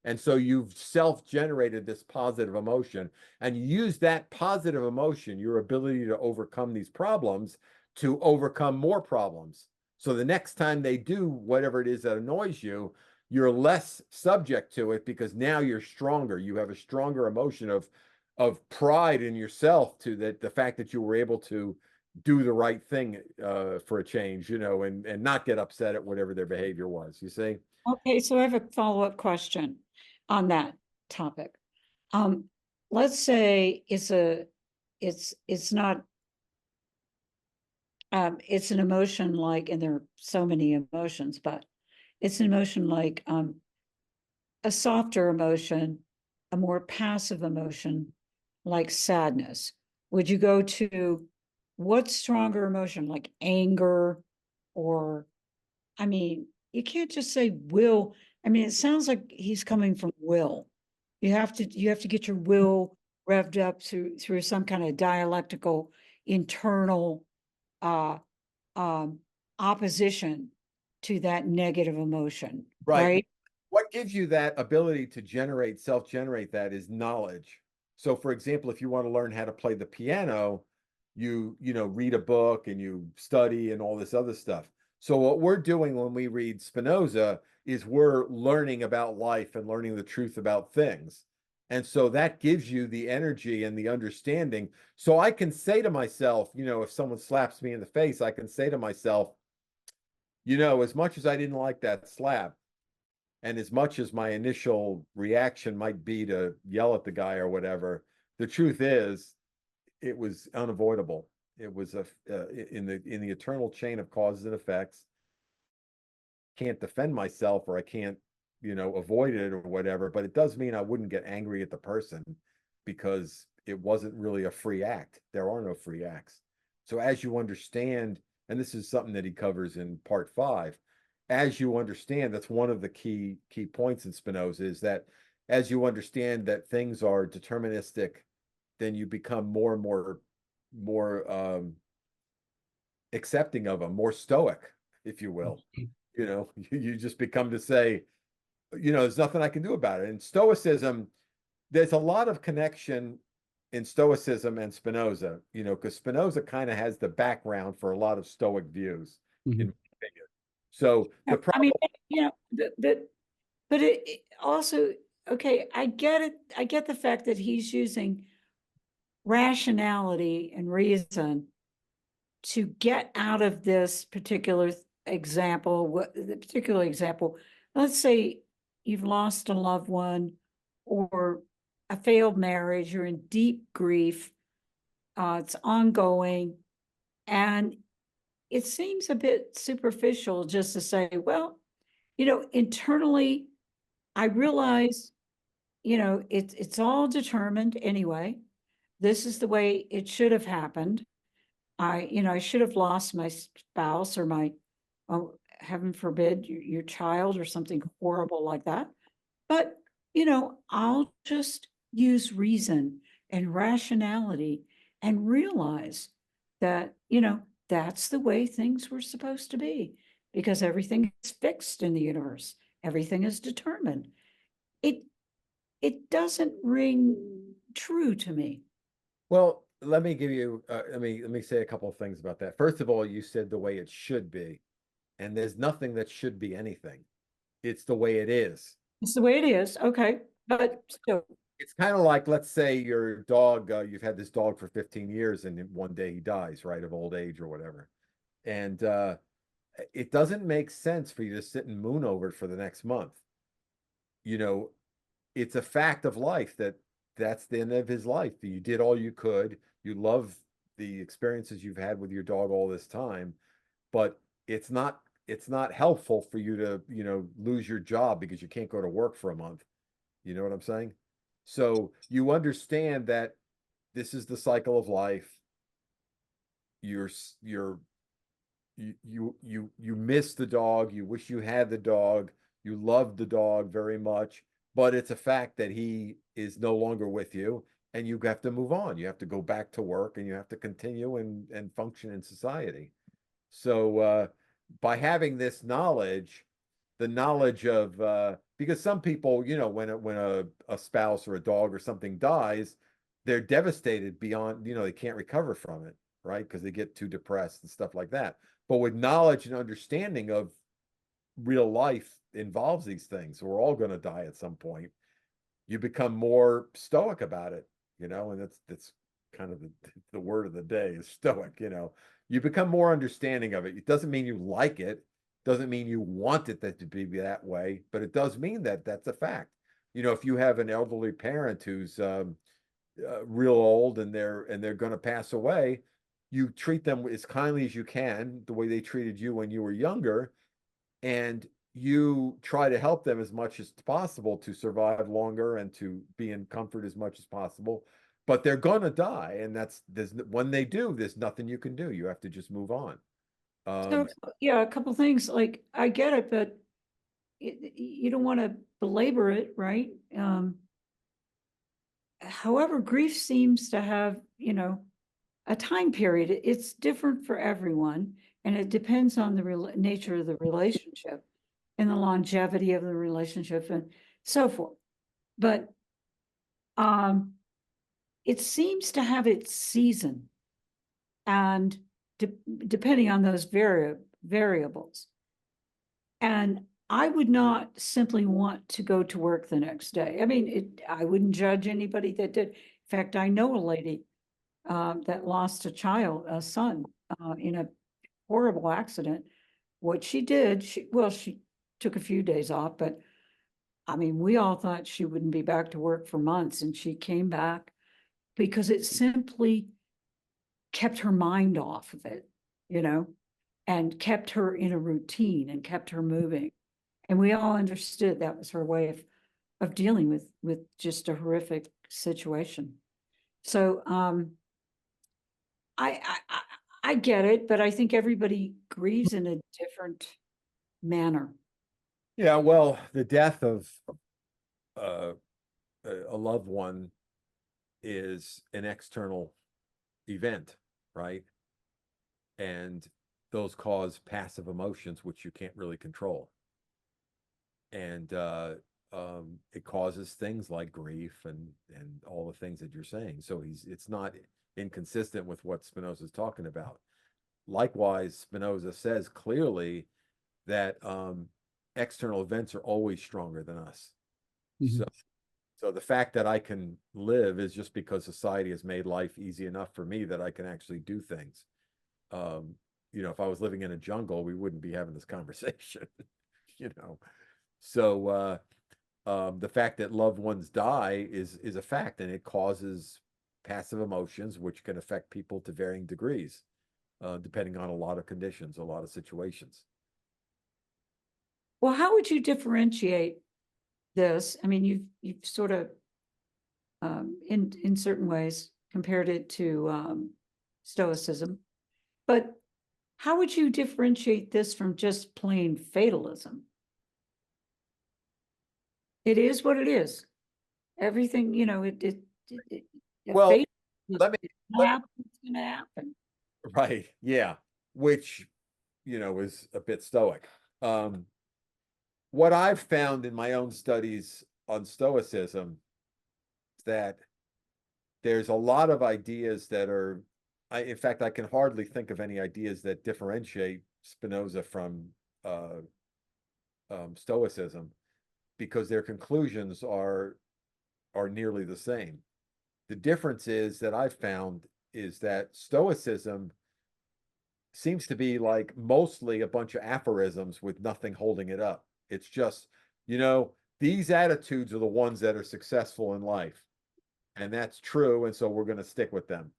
Speaker 1: And so you've self-generated this positive emotion and you use that positive emotion, your ability to overcome these problems, to overcome more problems. So the next time they do whatever it is that annoys you, you're less subject to it because now you're stronger. You have a stronger emotion of pride in yourself to the fact that you were able to do the right thing for a change, and not get upset at whatever their behavior was, you see?
Speaker 5: Okay, so I have a follow-up question on that topic. Let's say it's not, it's an emotion like, and there are so many emotions, but it's an emotion like a softer emotion, a more passive emotion like sadness. Would you go to what stronger emotion like anger or, I mean, you can't just say will. I mean, it sounds like he's coming from will. You have to get your will revved up through some kind of dialectical internal opposition to that negative emotion, right?
Speaker 1: What gives you that ability to self-generate that is knowledge. So for example, if you want to learn how to play the piano, you read a book and you study and all this other stuff. So what we're doing when we read Spinoza is we're learning about life and learning the truth about things. And so that gives you the energy and the understanding. So I can say to myself, if someone slaps me in the face, I can say to myself, as much as I didn't like that slap, and as much as my initial reaction might be to yell at the guy or whatever, the truth is it was unavoidable. It was in the eternal chain of causes and effects. Can't defend myself or I can't, avoid it or whatever, but it does mean I wouldn't get angry at the person because it wasn't really a free act. There are no free acts. So as you understand, and this is something that he covers in part 5, as you understand, that's one of the key points in Spinoza, is that as you understand that things are deterministic, then you become more and more accepting of them, more stoic, if you will. You just become to say, there's nothing I can do about it. And Stoicism, there's a lot of connection in Stoicism and Spinoza, because Spinoza kind of has the background for a lot of Stoic views, in my opinion. So the problem,
Speaker 5: I mean, but it also, okay, okay, I get it. I get the fact that he's using rationality and reason to get out of this particular example, the particular example. Let's say you've lost a loved one or a failed marriage, you're in deep grief, it's ongoing, and it seems a bit superficial just to say, well, internally, I realize, it's all determined anyway. This is the way it should have happened. I should have lost my spouse or my, oh, heaven forbid, your child or something horrible like that. But, I'll just use reason and rationality and realize that, that's the way things were supposed to be because everything is fixed in the universe. Everything is determined. It doesn't ring true to me.
Speaker 1: Well, let me give you, let me say a couple of things about that. First of all, you said the way it should be, and there's nothing that should be anything. It's the way it is.
Speaker 5: It's the way it is. Okay. But still,
Speaker 1: It's kind of like, let's say your dog, you've had this dog for 15 years and one day he dies, right, of old age or whatever. And it doesn't make sense for you to sit and moon over it for the next month. It's a fact of life that that's the end of his life. You did all you could. You love the experiences you've had with your dog all this time, but it's not helpful for you to, lose your job because you can't go to work for a month. You know what I'm saying? So you understand that this is the cycle of life. You miss the dog. You wish you had the dog. You love the dog very much, but it's a fact that he is no longer with you and you have to move on. You have to go back to work and you have to continue and function in society. So by having this knowledge, the knowledge of because some people, when a spouse or a dog or something dies, they're devastated beyond, they can't recover from it, right? Because they get too depressed and stuff like that. But with knowledge and understanding of real life involves these things, we're all going to die at some point. You become more stoic about it, and that's kind of the word of the day is stoic. You become more understanding of it. It doesn't mean you like it, doesn't mean you want it to be that way, but it does mean that that's a fact. If you have an elderly parent who's real old and they're going to pass away, you treat them as kindly as you can, the way they treated you when you were younger, and you try to help them as much as possible to survive longer and to be in comfort as much as possible. But they're gonna die, and when they do, there's nothing you can do. You have to just move on.
Speaker 5: so yeah, a couple things, like I get it, but you don't want to belabor it, right? However, grief seems to have, a time period. It's different for everyone, and it depends on the nature of the relationship and the longevity of the relationship and so forth. But it seems to have its season, and depending on those variables. And I would not simply want to go to work the next day. I mean, I wouldn't judge anybody that did. In fact, I know a lady that lost a son, in a horrible accident. What she did, she took a few days off, but I mean, we all thought she wouldn't be back to work for months, and she came back because it simply kept her mind off of it, and kept her in a routine and kept her moving. And we all understood that was her way of dealing with just a horrific situation. So I get it, but I think everybody grieves in a different manner.
Speaker 1: Yeah, well, the death of a loved one is an external event, right? And those cause passive emotions, which you can't really control. And it causes things like grief and all the things that you're saying. So it's not inconsistent with what Spinoza is talking about. Likewise, Spinoza says clearly that external events are always stronger than us.
Speaker 4: Mhm.
Speaker 1: So So the fact that I can live is just because society has made life easy enough for me that I can actually do things. You know, if I was living in a jungle, we wouldn't be having this conversation, you know. So the fact that loved ones die is a fact, and it causes passive emotions, which can affect people to varying degrees, depending on a lot of conditions, a lot of situations.
Speaker 5: Well, how would you differentiate this? I mean, you've sort of in certain ways compared it to Stoicism, but how would you differentiate this from just plain fatalism? It is what it is. Everything, you know,
Speaker 1: Well,
Speaker 5: fate
Speaker 1: let me, let,
Speaker 5: happen, it's gonna happen.
Speaker 1: right, yeah, which, you know, is a bit stoic. What I've found in my own studies on Stoicism is that there's a lot of ideas that are, in fact, I can hardly think of any ideas that differentiate Spinoza from Stoicism, because their conclusions are nearly the same. The difference is that I've found is that Stoicism seems to be like mostly a bunch of aphorisms with nothing holding it up. It's just, you know, these attitudes are the ones that are successful in life. And that's true. And so we're going to stick with them.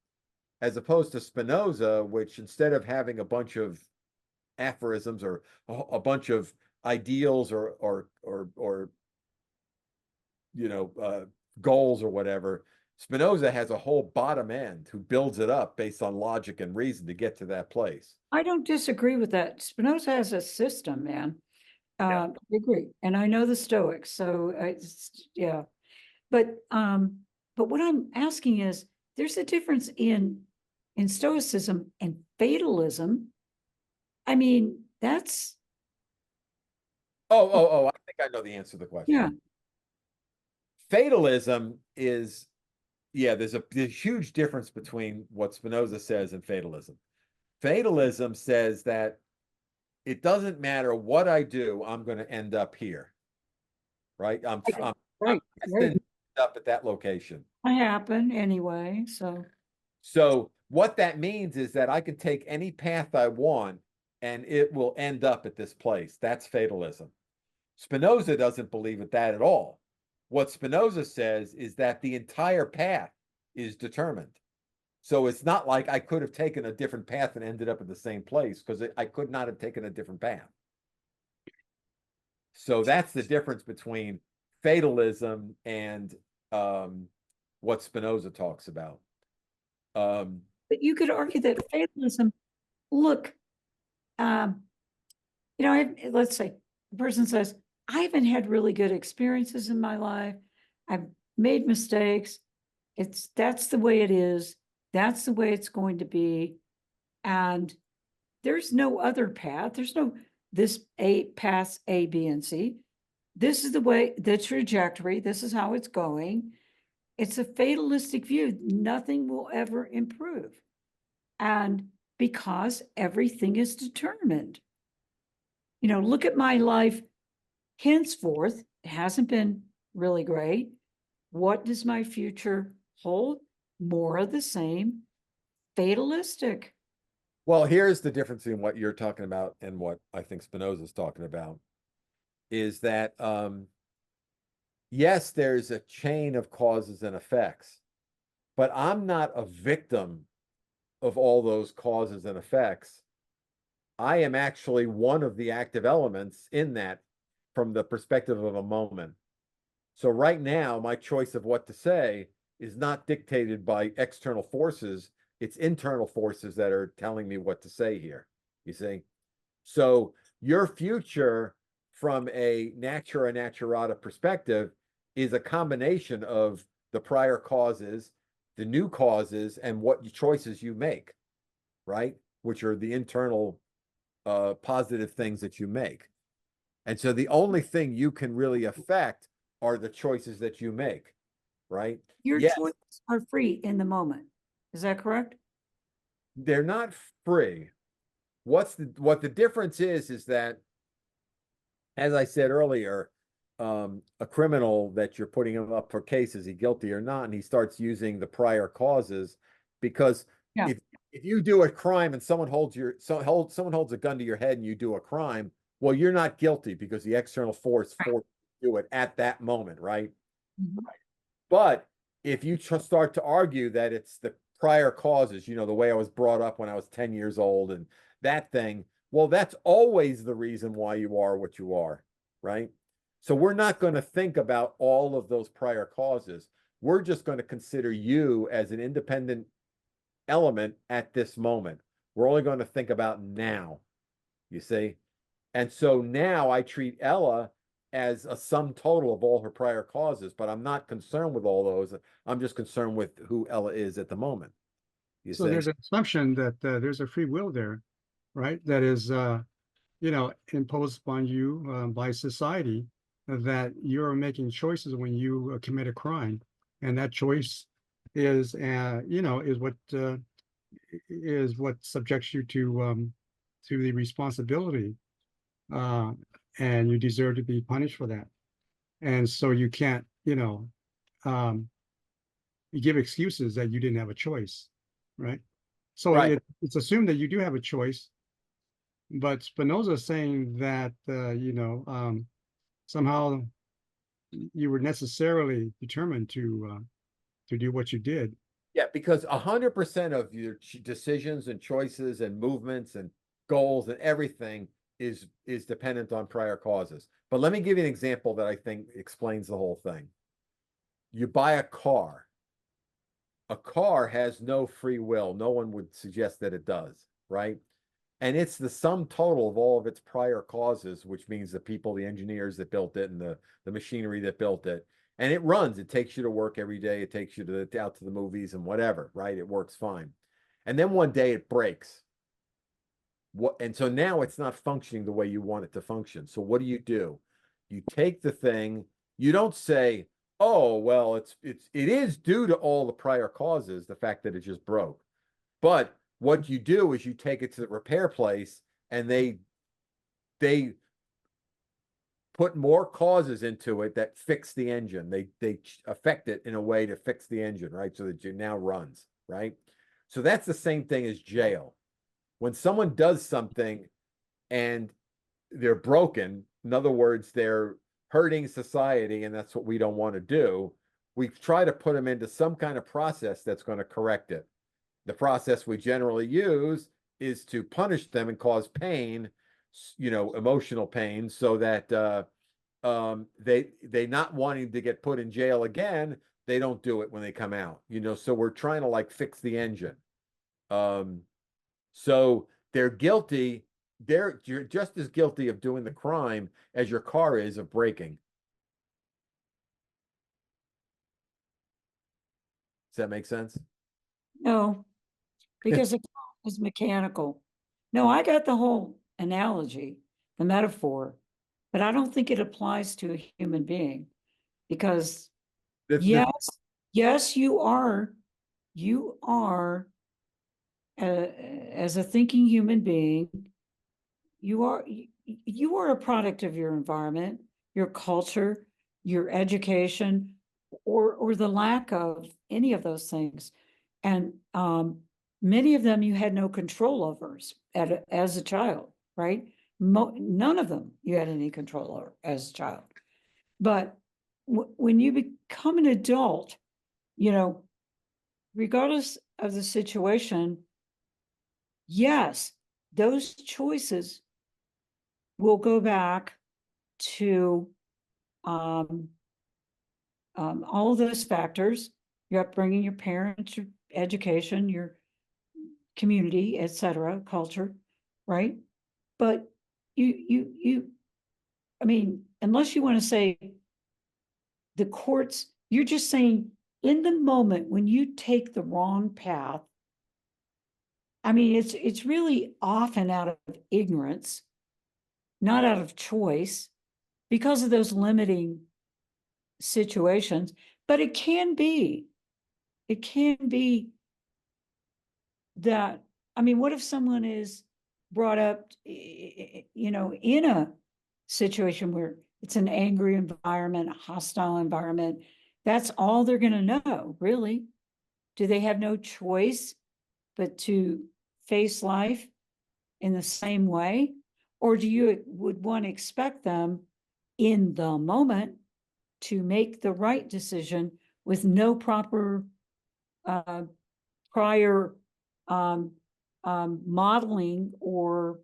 Speaker 1: As opposed to Spinoza, which instead of having a bunch of aphorisms or a bunch of ideals or you know, goals or whatever, Spinoza has a whole bottom end who builds it up based on logic and reason to get to that place.
Speaker 5: I don't disagree with that. Spinoza has a system, man.
Speaker 1: Yeah.
Speaker 5: I agree. And I know the Stoics, so yeah. But what I'm asking is, there's a difference in Stoicism and fatalism. I mean, that's
Speaker 1: Oh, I think I know the answer to the question.
Speaker 5: yeah.
Speaker 1: Fatalism is, yeah, there's a huge difference between what Spinoza says and fatalism. Fatalism says that it doesn't matter what I do, I'm going to end up here, right? I'm
Speaker 5: Right.
Speaker 1: destined to end up at that location.
Speaker 5: I happen anyway, so
Speaker 1: So what that means is that I can take any path I want and it will end up at this place. That's fatalism. Spinoza doesn't believe in that at all. What Spinoza says is that the entire path is determined. So it's not like I could have taken a different path and ended up at the same place, because I could not have taken a different path. So that's the difference between fatalism and what Spinoza talks about.
Speaker 5: but you could argue that fatalism, look, you know, let's say the person says, I haven't had really good experiences in my life. I've made mistakes. That's the way it is. That's the way it's going to be. And there's no other path. There's no this path A, B, and C. This is the way, the trajectory. This is how it's going. It's a fatalistic view. Nothing will ever improve. And because everything is determined. You know, look at my life henceforth. It hasn't been really great. What does my future hold? More of the same, fatalistic.
Speaker 1: Well, here's the difference in what you're talking about and what I think Spinoza's talking about, is that yes, there's a chain of causes and effects, but I'm not a victim of all those causes and effects. I am actually one of the active elements in that from the perspective of a moment. So right now, my choice of what to say is not dictated by external forces. It's internal forces that are telling me what to say here, you see? So your future from a natura naturata perspective is a combination of the prior causes, the new causes, and what choices you make, right? Which are the internal positive things that you make. And so the only thing you can really affect are the choices that you make, right?
Speaker 5: Your
Speaker 1: Yes,
Speaker 5: choices are free in the moment. Is that correct?
Speaker 1: they're not free. What the difference is that, as I said earlier, a criminal that you're putting him up for case, is he guilty or not? And he starts using the prior causes, because
Speaker 5: Yeah.
Speaker 1: if you do a crime and someone holds a gun to your head and you do a crime, well, you're not guilty because the external force forced you to do it at that moment, right?
Speaker 5: Mhm.
Speaker 1: But if you start to argue that it's the prior causes, the way I was brought up when I was 10 years old and that thing, well, that's always the reason why you are what you are, right? So we're not going to think about all of those prior causes. We're just going to consider you as an independent element at this moment. We're only going to think about now, you see? And so now I treat Ella as a sum total of all her prior causes, but I'm not concerned with all those. I'm just concerned with who Ella is at the moment. You
Speaker 4: So
Speaker 1: see?
Speaker 4: there's an assumption that there's a free will there, right? That is, imposed upon you by society, that you're making choices when you commit a crime, and that choice is, is what subjects you to the responsibility, uh, and you deserve to be punished for that. And so you can't, um, you give excuses that you didn't have a choice, right? So
Speaker 1: Right.
Speaker 4: it's assumed that you do have a choice, but Spinoza is saying that somehow you were necessarily determined to do what you did.
Speaker 1: Yeah, because 100% of your decisions and choices and movements and goals and everything is dependent on prior causes. But let me give you an example that I think explains the whole thing. You buy a car. A car has no free will. No one would suggest that it does, right? And it's the sum total of all of its prior causes, which means the people, the engineers that built it, and the machinery that built it. And it runs. It takes you to work every day. It takes you out to the movies and whatever, right? It works fine. And then one day it breaks. And so now it's not functioning the way you want it to function. So what do? You take the thing. You don't say, "Oh, well, it is due to all the prior causes, the fact that it just broke." But what you do is you take it to the repair place, and they put more causes into it that fix the engine. They affect it in a way to fix the engine, right? So that it now runs, right? So that's the same thing as jail. When someone does something and they're broken, in other words, they're hurting society, and that's what we don't want to do, we try to put them into some kind of process that's going to correct it. The process we generally use is to punish them and cause pain, emotional pain, so that they not wanting to get put in jail again, they don't do it when they come out. So we're trying to like fix the engine. So they're guilty. You're just as guilty of doing the crime as your car is of braking. Does that make sense?
Speaker 5: No, because the car is mechanical. No, I got the whole analogy, the metaphor, but I don't think it applies to a human being, because yes, you are as a thinking human being, you are a product of your environment, your culture, your education, or the lack of any of those things. And many of them you had no control over as a child, right? None of them you had any control over as a child. But when you become an adult, regardless of the situation, yes, those choices will go back to all of those factors: your upbringing, your parents, your education, your community, etc., culture, right? But I mean, unless you want to say the courts, you're just saying in the moment when you take the wrong path, I mean, it's really often out of ignorance, not out of choice, because of those limiting situations. But it can be that, I mean, what if someone is brought up, in a situation where it's an angry environment, a hostile environment. That's all they're going to know, really. Do they have no choice but to face life in the same way? Or do you would one expect them in the moment to make the right decision with no proper prior modeling or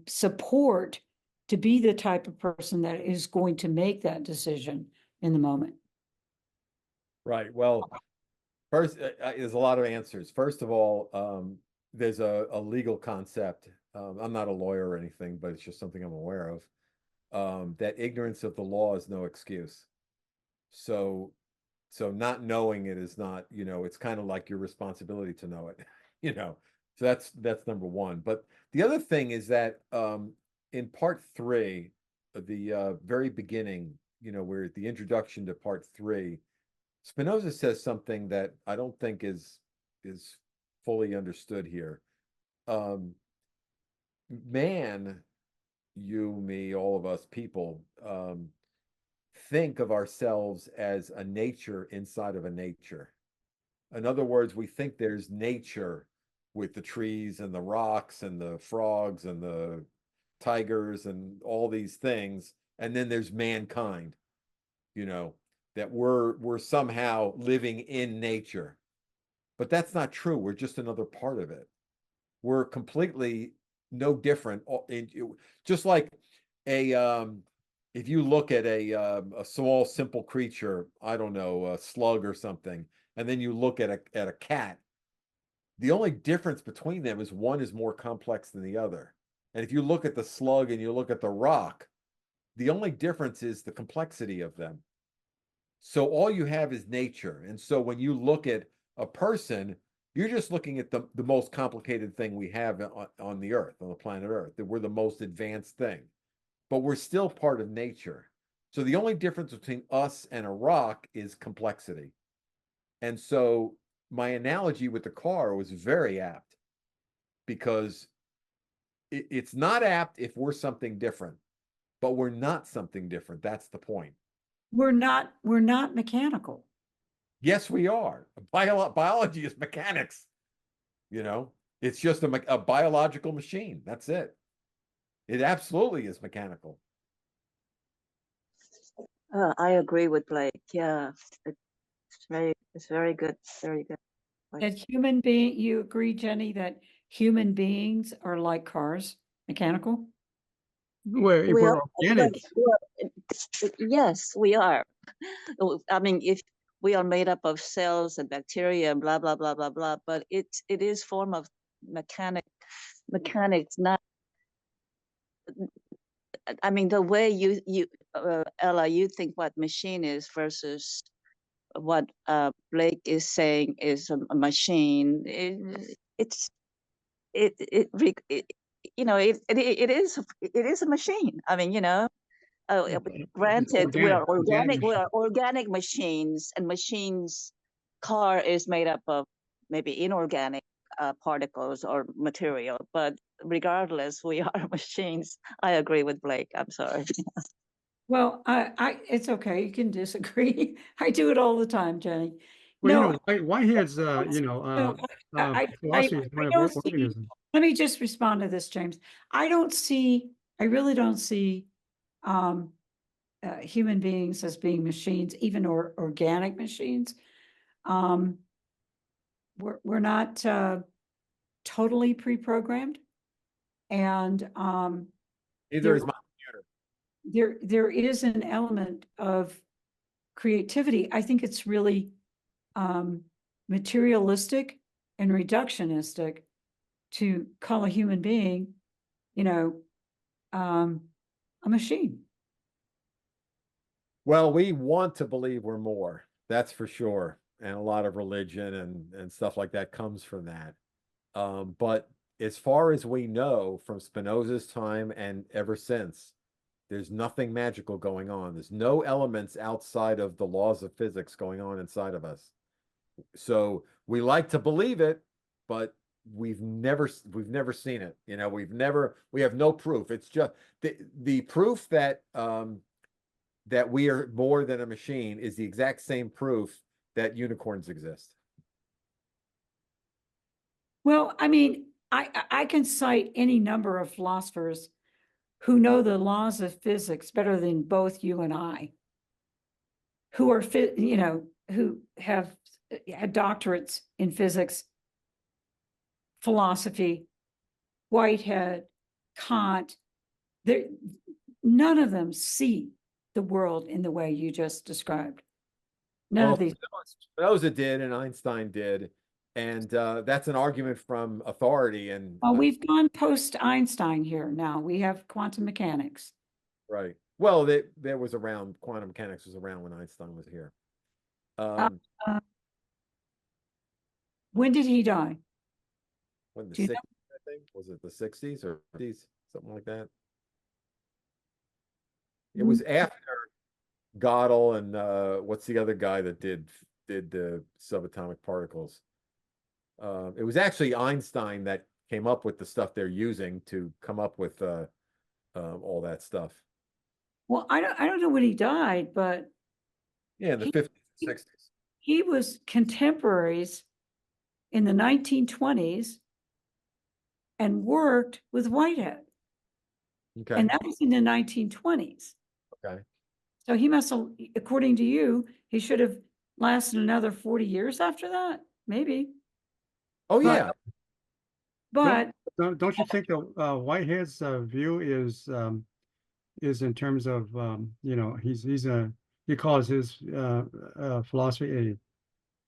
Speaker 5: support to be the type of person that is going to make that decision in the moment?
Speaker 1: Right. Well, first, there's a lot of answers. First of all, there's a legal concept. I'm not a lawyer or anything, but it's just something I'm aware of. That ignorance of the law is no excuse. So, so not knowing it is not, it's kind of like your responsibility to know it, you know. So that's number one. But the other thing is that in part three, the very beginning, where the introduction to part three, Spinoza says something that I don't think is fully understood here. Man, you, me, all of us people, think of ourselves as a nature inside of a nature. In other words, we think there's nature with the trees and the rocks and the frogs and the tigers and all these things, and then there's mankind, that we're somehow living in nature. But that's not true. We're just another part of it. We're completely no different. Just like if you look at a small, simple creature, I don't know, a slug or something, and then you look at a cat, the only difference between them is one is more complex than the other. And if you look at the slug and you look at the rock, the only difference is the complexity of them. So all you have is nature. And so when you look at a person, you're just looking at the most complicated thing we have on the earth, on the planet Earth, that we're the most advanced thing. But we're still part of nature. So the only difference between us and a rock is complexity. And so my analogy with the car was very apt, because it's not apt if we're something different, but we're not something different. That's the point.
Speaker 5: We're not mechanical.
Speaker 1: Yes, we are. Biology is mechanics. It's just a biological machine. That's it. It absolutely is mechanical.
Speaker 6: I agree with Blake. Yeah, it's very good, very good.
Speaker 5: That you agree, Jenny, that human beings are like cars, mechanical?
Speaker 4: Well, if
Speaker 6: We are,
Speaker 4: we're organic,
Speaker 6: yes, we are. I mean, if we are made up of cells and bacteria and blah blah blah blah blah, but it is form of mechanics, not. I mean, the way you Ella, you think what machine is versus what Blake is saying is a machine. It's it it, it it is a machine. I mean, granted,
Speaker 4: organic
Speaker 6: we
Speaker 4: machine.
Speaker 6: are organic machines, and machines car is made up of maybe inorganic particles or material, but regardless, we are machines. I agree with Blake. I'm sorry.
Speaker 5: Well, it's okay. You can disagree. I do it all the time, Jenny.
Speaker 4: Well,
Speaker 5: No,
Speaker 4: Whitehead's,
Speaker 5: no,
Speaker 4: philosophy is one
Speaker 5: I
Speaker 4: of
Speaker 5: don't see,
Speaker 4: organism.
Speaker 5: let me just respond to this, James. I really don't see human beings as being machines, even organic machines. We're not totally pre-programmed, and
Speaker 1: Neither is my computer.
Speaker 5: there is an element of creativity. I think it's really materialistic and reductionistic to call a human being, a machine.
Speaker 1: Well, we want to believe we're more. That's for sure. And a lot of religion and stuff like that comes from that. But as far as we know from Spinoza's time and ever since, there's nothing magical going on. There's no elements outside of the laws of physics going on inside of us. So we like to believe it, but we've never seen it. You know, we have no proof. It's just the proof that that we are more than a machine is the exact same proof that unicorns exist.
Speaker 5: Well, I mean, I can cite any number of philosophers who know the laws of physics better than both you and I, who are you know, who have had doctorates in physics, philosophy, Whitehead, Kant. None of them see the world in the way you just described. None of these.
Speaker 1: Spinoza did, and Einstein did, and that's an argument from authority. And
Speaker 5: Well, we've gone post Einstein here now. We have quantum mechanics.
Speaker 1: right. Well, there was around quantum mechanics was around when Einstein was here.
Speaker 5: When did he die?
Speaker 1: When the
Speaker 5: Do you
Speaker 1: 60s,
Speaker 5: know?
Speaker 1: I think, was it the 60s or 50s, something like that? It was after Gödel and what's the other guy that did the subatomic particles? It was actually Einstein that came up with the stuff they're using to come up with all that stuff.
Speaker 5: Well, I don't know when he died, but
Speaker 1: Yeah, in the 50s and 60s.
Speaker 5: he was contemporaries in the 1920s and worked with Whitehead.
Speaker 1: Okay.
Speaker 5: And that was in the 1920s.
Speaker 1: Okay.
Speaker 5: So he must have, according to you, he should have lasted another 40 years after that, maybe.
Speaker 1: Oh
Speaker 5: But-
Speaker 1: yeah.
Speaker 5: But
Speaker 4: Don't you think that Whitehead's view is in terms of you know, he calls his philosophy a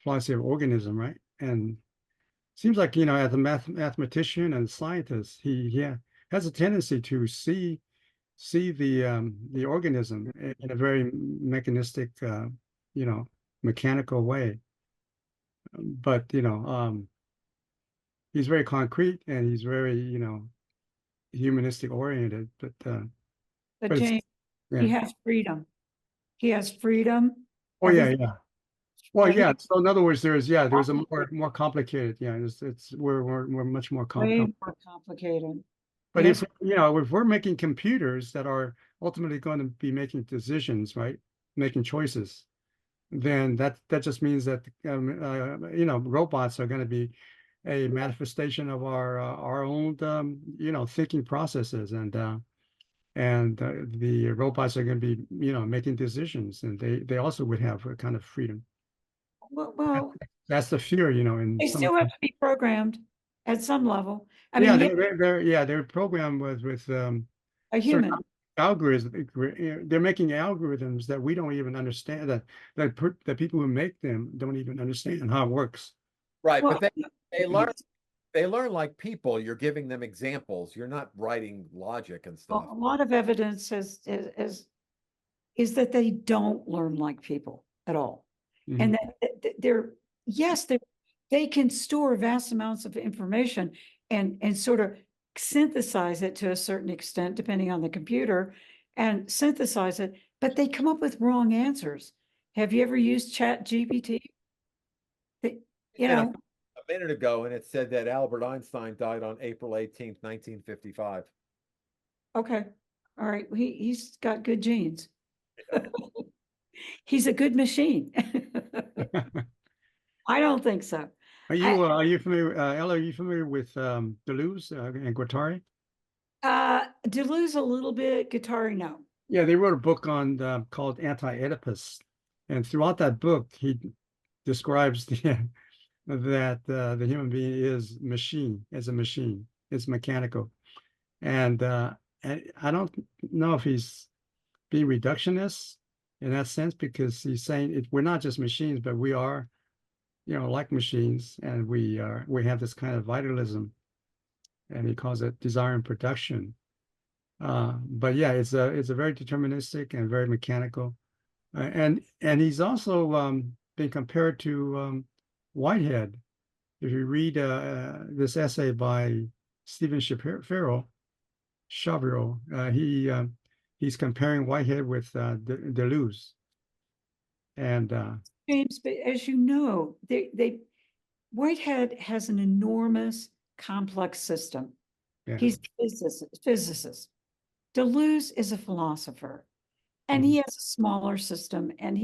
Speaker 4: philosophy of organism, right? And seems like, you know, as a mathematician and scientist, he has a tendency to see the organism in a very mechanistic, you know, mechanical way. But you know, he's very concrete and he's very, you know, humanistic oriented. But but it's,
Speaker 5: James,
Speaker 4: yeah.
Speaker 5: he has freedom. He has freedom.
Speaker 4: Oh yeah,
Speaker 5: Everything-
Speaker 4: yeah. Well,
Speaker 5: Well,
Speaker 4: yeah. So in other words, there's a more complicated. Yeah, it's we're much more
Speaker 5: Way
Speaker 4: complex.
Speaker 5: more complicated.
Speaker 4: But
Speaker 5: Yes.
Speaker 4: if, you know, if we're making computers that are ultimately going to be making decisions, right, making choices, then that just means that you know, robots are going to be a manifestation of our own you know, thinking processes, and the robots are going to be, you know, making decisions, and they also would have a kind of freedom.
Speaker 5: Well,
Speaker 4: That's the fear, you know, in
Speaker 5: they
Speaker 4: some.
Speaker 5: still have to be programmed at some level. I
Speaker 4: Yeah,
Speaker 5: mean,
Speaker 4: they're programmed with
Speaker 5: a
Speaker 4: certain
Speaker 5: human.
Speaker 4: algorithms. They're making algorithms that we don't even understand, that people who make them don't even understand how it works.
Speaker 1: Right.
Speaker 5: Well,
Speaker 1: But they learn like people. You're giving them examples. You're not writing logic and stuff.
Speaker 5: a lot of evidence is that they don't learn like people at all.
Speaker 4: Mhm.
Speaker 5: And that yes, they can store vast amounts of information and sort of synthesize it to a certain extent, depending on the computer, and synthesize it, but they come up with wrong answers. Have you ever used Chat GPT? You
Speaker 1: And
Speaker 5: know,
Speaker 1: a minute ago, and it said that Albert Einstein died on April 18th, 1955.
Speaker 5: okay, all right, he's got good genes. He's a good machine. I don't think so.
Speaker 4: Are you familiar, Ella, are you familiar with Deleuze and Guattari?
Speaker 5: Deleuze a little bit, Guattari, no.
Speaker 4: Yeah, they wrote a book on called Anti-Oedipus, and throughout that book, he describes that the human being is a machine, it's mechanical, and I don't know if he's being reductionist in that sense, because he's saying we're not just machines, but we are, you know, like machines, and we have this kind of vitalism, and he calls it desire and production. But yeah, it's a very deterministic and very mechanical, and he's also been compared to Whitehead. If you read this essay by Stephen Shapiro, he's comparing Whitehead with Deleuze, and
Speaker 5: James, but as you know, Whitehead has an enormous complex system.
Speaker 4: Yeah.
Speaker 5: He's a physicist. Deleuze is a philosopher, and he has a smaller system, and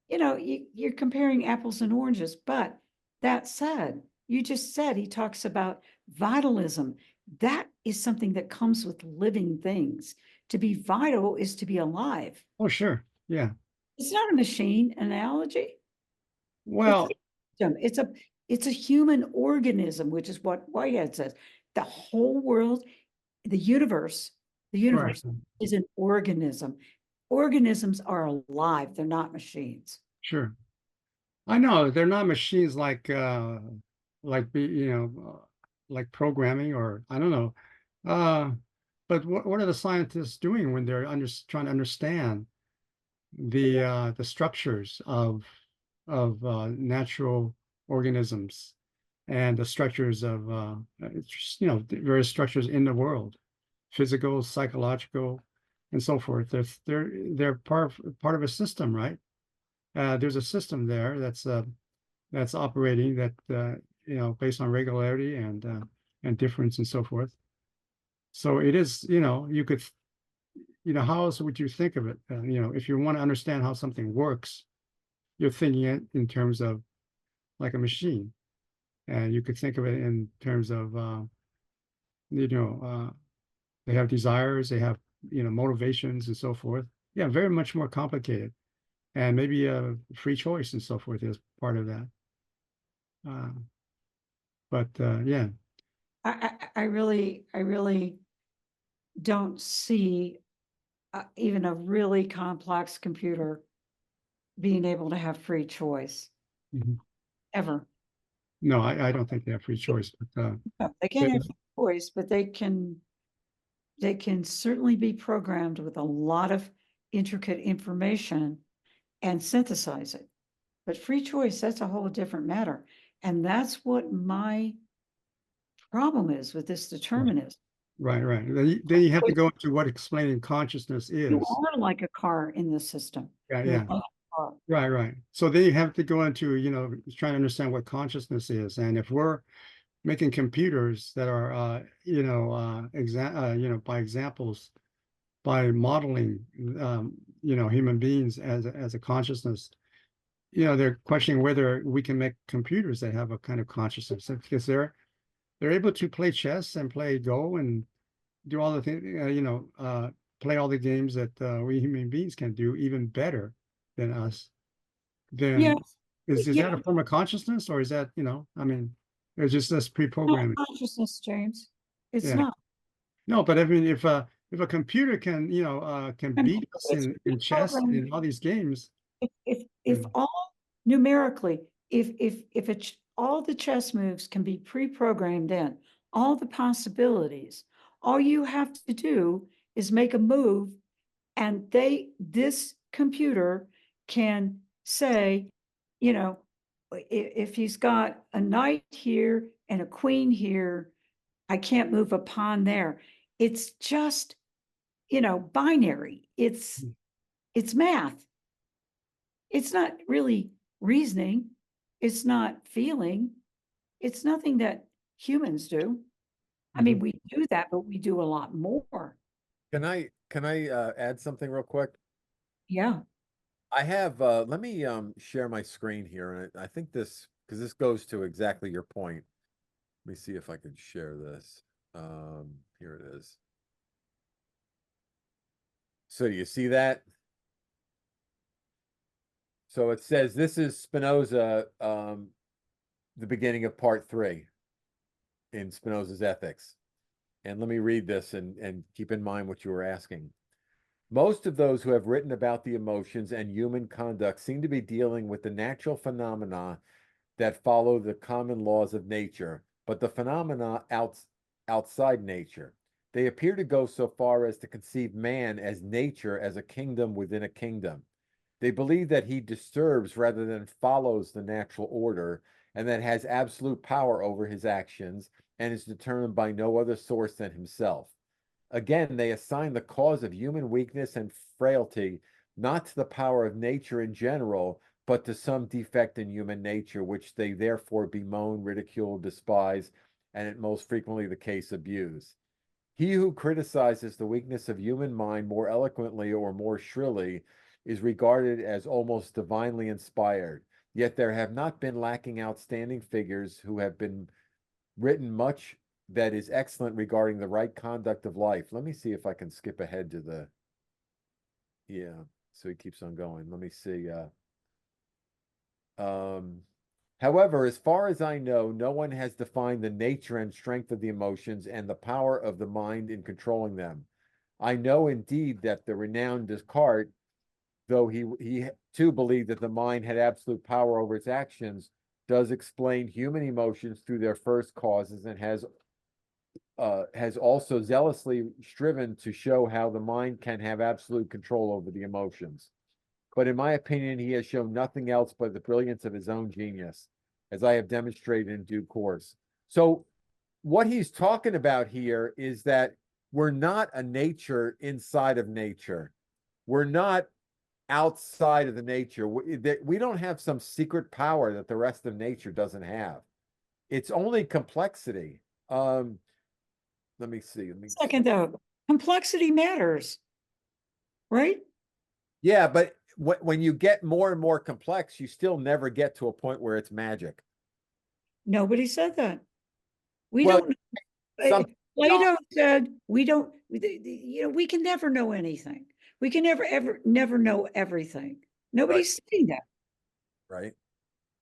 Speaker 5: you're comparing apples and oranges. But that said, you just said he talks about vitalism. That is something that comes with living things. To be vital is to be alive.
Speaker 4: Oh, sure. Yeah.
Speaker 5: It's not a machine analogy.
Speaker 4: Well,
Speaker 5: It's a human organism, which is what Whitehead says. The whole world, the universe
Speaker 4: right.
Speaker 5: is an organism. Organisms are alive, they're not machines.
Speaker 4: Sure. I know they're not machines like programming, or I don't know. But what are the scientists doing when they're trying to understand the structures of natural organisms and the structures of the various structures in the world, physical, psychological, and so forth. They're part of a system, right? There's a system there that's operating that based on regularity and difference and so forth. So it is, you could, how else would you think of it? If you want to understand how something works, you're thinking it in terms of like a machine, and you could think of it in terms of they have desires, they have motivations and so forth. Yeah, very much more complicated, and maybe a free choice and so forth is part of that. But yeah,
Speaker 5: I really don't see even a really complex computer being able to have free choice
Speaker 4: mhm.
Speaker 5: ever.
Speaker 4: No, I don't think they have free choice, but
Speaker 5: No, they can't have free choice, but they can certainly be programmed with a lot of intricate information and synthesize it. But free choice, that's a whole different matter. And that's what my problem is with this determinism.
Speaker 4: right. Then you have to go into what explaining consciousness
Speaker 5: You
Speaker 4: is.
Speaker 5: are like a car in this system.
Speaker 4: Yeah,
Speaker 5: You're
Speaker 4: yeah.
Speaker 5: like a car.
Speaker 4: Right. So then you have to go into, trying to understand what consciousness is. And if we're making computers that are, by examples, by modeling, human beings as a consciousness, they're questioning whether we can make computers that have a kind of consciousness, because they're able to play chess and play Go and do all the things, play all the games that we human beings can do even better than us. Then
Speaker 5: Yeah,
Speaker 4: is
Speaker 5: yeah,
Speaker 4: that a form of consciousness, or is that, I mean, it's just this
Speaker 5: not
Speaker 4: pre-programming?
Speaker 5: consciousness, James. It's
Speaker 4: Yeah.
Speaker 5: not.
Speaker 4: No, but I mean, if a computer can, can
Speaker 5: I mean,
Speaker 4: beat us
Speaker 5: it's
Speaker 4: in chess and
Speaker 5: pre-programmed.
Speaker 4: in all these games,
Speaker 5: If
Speaker 4: then
Speaker 5: all numerically, all the chess moves can be pre-programmed in, all the possibilities, all you have to do is make a move, and this computer can say, if he's got a knight here and a queen here, I can't move a pawn there. It's just, binary. It's math. It's not really reasoning. It's not feeling. It's nothing that humans do. I mean, we do that, but we do a lot more.
Speaker 1: Can I add something real quick?
Speaker 5: Yeah.
Speaker 1: I have let me share my screen here, and I think this, because this goes to exactly your point. Let me see if I can share this. Here it is. So do you see that? So it says this is Spinoza, the beginning of part 3 in Spinoza's Ethics. And let me read this and keep in mind what you were asking. Most of those who have written about the emotions and human conduct seem to be dealing with the natural phenomena that follow the common laws of nature, but the phenomena outside nature. They appear to go so far as to conceive man as nature as a kingdom within a kingdom. They believe that he disturbs rather than follows the natural order, and that has absolute power over his actions and is determined by no other source than himself. Again, they assign the cause of human weakness and frailty not to the power of nature in general, but to some defect in human nature, which they therefore bemoan, ridicule, despise, and it most frequently the case abused. He who criticizes the weakness of human mind more eloquently or more shrilly is regarded as almost divinely inspired. Yet there have not been lacking outstanding figures who have been written much that is excellent regarding the right conduct of life. Let me see if I can skip ahead to the, yeah, so he keeps on going. Let me see. However, as far as I know, no one has defined the nature and strength of the emotions and the power of the mind in controlling them. I know indeed that the renowned Descartes, though he too believed that the mind had absolute power over its actions, does explain human emotions through their first causes and has also zealously striven to show how the mind can have absolute control over the emotions. But in my opinion, he has shown nothing else but the brilliance of his own genius, as I have demonstrated in due course. So what he's talking about here is that we're not a nature inside of nature. We're not outside of the nature. We don't have some secret power that the rest of nature doesn't have. It's only complexity. Let me see.
Speaker 5: Second though, complexity matters, right?
Speaker 1: Yeah, but when you get more and more complex, you still never get to a point where it's magic.
Speaker 5: Nobody said that. We
Speaker 1: Well,
Speaker 5: don't,
Speaker 1: some
Speaker 5: Plato said, we don't, we can never know anything. We can never know everything. Nobody's saying that.
Speaker 1: right.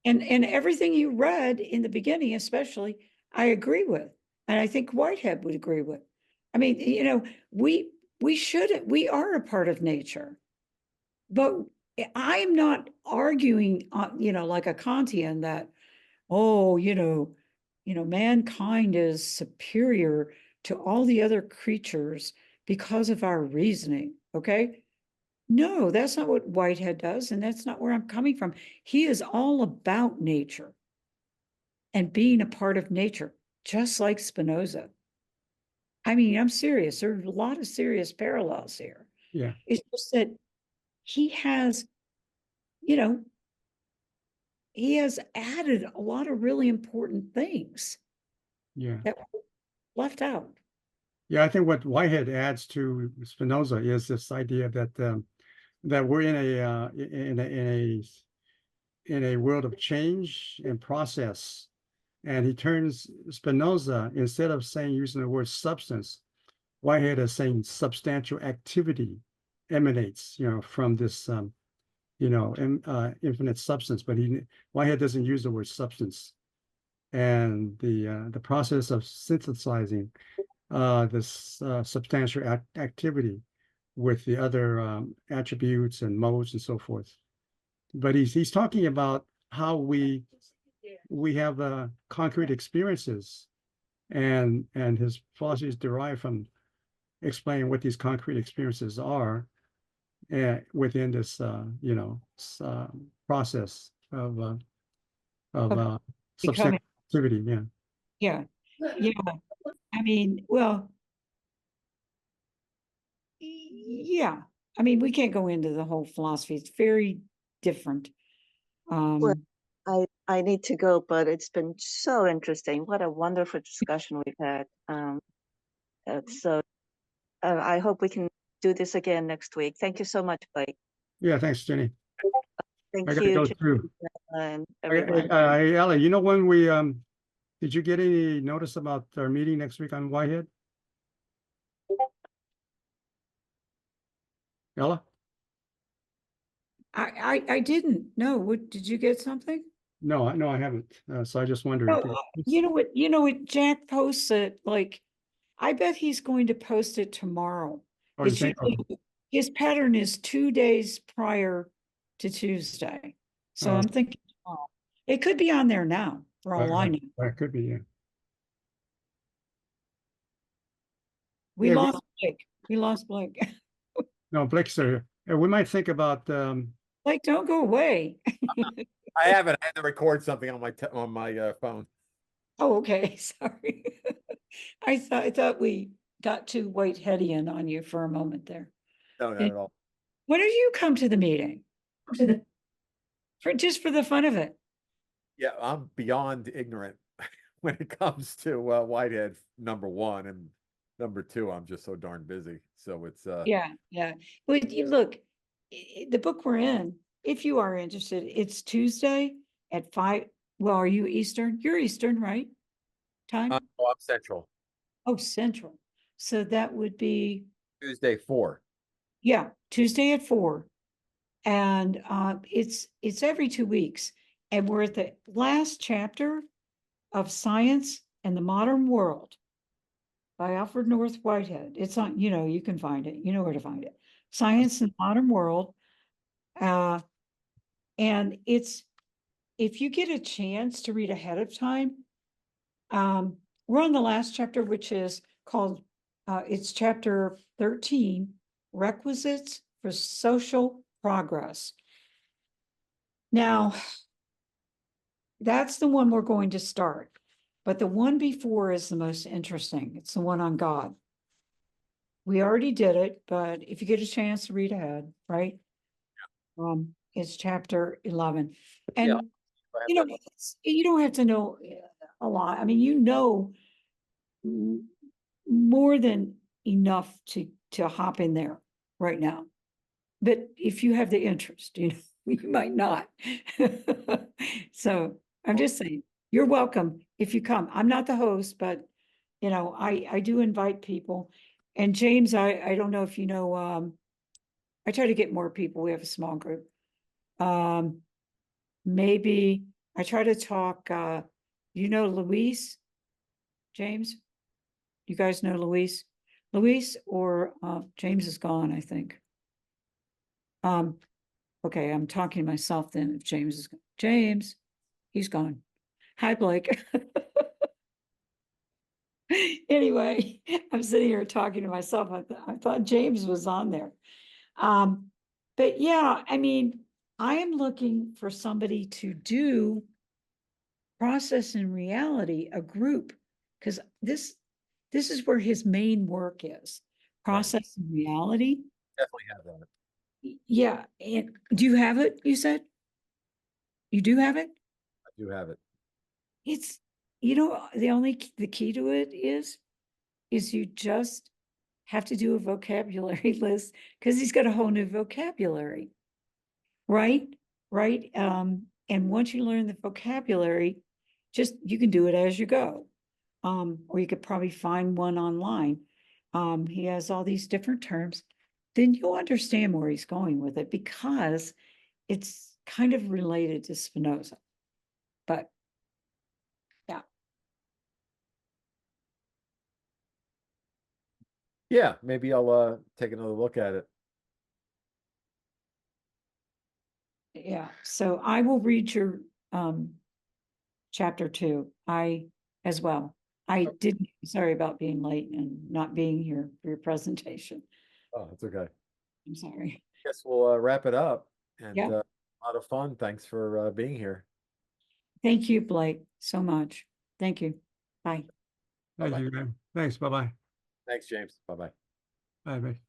Speaker 5: And everything you read in the beginning, especially, I agree with. And I think Whitehead would agree with. I mean, we we are a part of nature. But I'm not arguing, like a Kantian that, oh, mankind is superior to all the other creatures because of our reasoning. Okay. No, that's not what Whitehead does. And that's not where I'm coming from. He is all about nature and being a part of nature, just like Spinoza. I mean, I'm serious. There's a lot of serious parallels here.
Speaker 4: Yeah.
Speaker 5: It's just that he has, you know, he has added a lot of really important things
Speaker 4: Yeah.
Speaker 5: that were left out.
Speaker 4: Yeah. I think what Whitehead adds to Spinoza is this idea that we're in a world of change and process. And he turns Spinoza, instead of using the word substance, Whitehead is saying substantial activity emanates, from this, infinite substance. But Whitehead doesn't use the word substance. And the process of synthesizing this substantial activity with the other attributes and modes and so forth. But he's talking about how we have concrete experiences, and his philosophy is derived from explaining what these concrete experiences are within this process of
Speaker 5: Of
Speaker 4: substantial
Speaker 5: becoming,
Speaker 4: activity. Yeah.
Speaker 5: yeah, yeah. I mean, well, yeah. I mean, we can't go into the whole philosophy. It's very different.
Speaker 6: Well, I need to go, but it's been so interesting. What a wonderful discussion we've had. So I hope we can do this again next week. Thank you so much, Blake.
Speaker 4: Yeah. Thanks, Jenny.
Speaker 6: Thank
Speaker 4: I gotta
Speaker 6: you
Speaker 4: go
Speaker 6: to
Speaker 4: through.
Speaker 6: everyone.
Speaker 4: Ella, when we did you get any notice about our meeting next week on Whitehead? Ella?
Speaker 5: I didn't. No, what did you get something?
Speaker 4: No, I haven't. So I just wondered.
Speaker 5: No, you know what, Jack posts it, like, I bet he's going to post it tomorrow.
Speaker 4: Oh, you
Speaker 5: It's
Speaker 4: think?
Speaker 5: usually, his pattern is 2 days prior to Tuesday. So
Speaker 4: Oh,
Speaker 5: I'm thinking tomorrow. It could be on there now, for all I know.
Speaker 4: that could be, yeah.
Speaker 5: We
Speaker 4: Yeah,
Speaker 5: lost Blake. We lost Blake.
Speaker 4: no, Blake's there. We might think about
Speaker 5: Blake, don't go away.
Speaker 1: I haven't. I had to record something on my phone.
Speaker 5: Oh, okay, sorry. I thought we got too Whiteheadian on you for a moment there.
Speaker 1: No, not at all.
Speaker 5: When did you come to the meeting? For just for the fun of it?
Speaker 1: Yeah, I'm beyond ignorant. when it comes to Whitehead #1 and #2. I'm just so darn busy. So it's
Speaker 5: Yeah, yeah. But you look, the book we're in, if you are interested, it's Tuesday at 5. Well, are you Eastern? You're Eastern, right? Time?
Speaker 1: oh, I'm Central.
Speaker 5: Oh, Central. So that would be,
Speaker 1: Tuesday 4.
Speaker 5: yeah, Tuesday at 4. And it's every 2 weeks. And we're at the last chapter of Science and the Modern World by Alfred North Whitehead. It's on, you can find it. You know where to find it. Science and the Modern World. And if you get a chance to read ahead of time, we're on the last chapter, which is called, it's chapter 13, Requisites for Social Progress. Now, that's the one we're going to start, but the one before is the most interesting. It's the one on God. We already did it, but if you get a chance to read ahead, right? It's chapter 11. And
Speaker 1: Yeah.
Speaker 5: you don't have to know a lot. I mean, more than enough to hop in there right now. But if you have the interest, you might not. So I'm just saying, you're welcome if you come. I'm not the host, but I do invite people. And James, I don't know if you know, I try to get more people. We have a small group. Maybe I try to talk, Luis, James? You guys know Luis? Luis or James is gone, I think. Okay, I'm talking to myself then if James is James, he's gone. Hi, Blake. Anyway, I'm sitting here talking to myself. I thought James was on there. But yeah, I mean, I am looking for somebody to do process and reality, a group, because this is where his main work is. Process and reality.
Speaker 1: Definitely have that.
Speaker 5: Yeah. And do you have it? You said you do have it?
Speaker 1: I do have it.
Speaker 5: It's, the key to it is you just have to do a vocabulary list because he's got a whole new vocabulary. Right? Right? And once you learn the vocabulary, you can do it as you go. Or you could probably find one online. He has all these different terms. Then you'll understand where he's going with it because it's kind of related to Spinoza. But yeah.
Speaker 1: Yeah, maybe I'll take another look at it.
Speaker 5: Yeah. So I will read your chapter 2. I as well. I didn't, sorry about being late and not being here for your presentation.
Speaker 1: Oh, it's okay.
Speaker 5: I'm sorry.
Speaker 1: Guess we'll wrap it up. And
Speaker 5: Yeah.
Speaker 1: a lot of fun. Thanks for being here.
Speaker 5: Thank you, Blake, so much. Thank you. Bye.
Speaker 4: Thank
Speaker 1: Bye-bye.
Speaker 4: you, man. Thanks. Bye-bye.
Speaker 1: Thanks, James. Bye-bye.
Speaker 4: Bye, bye.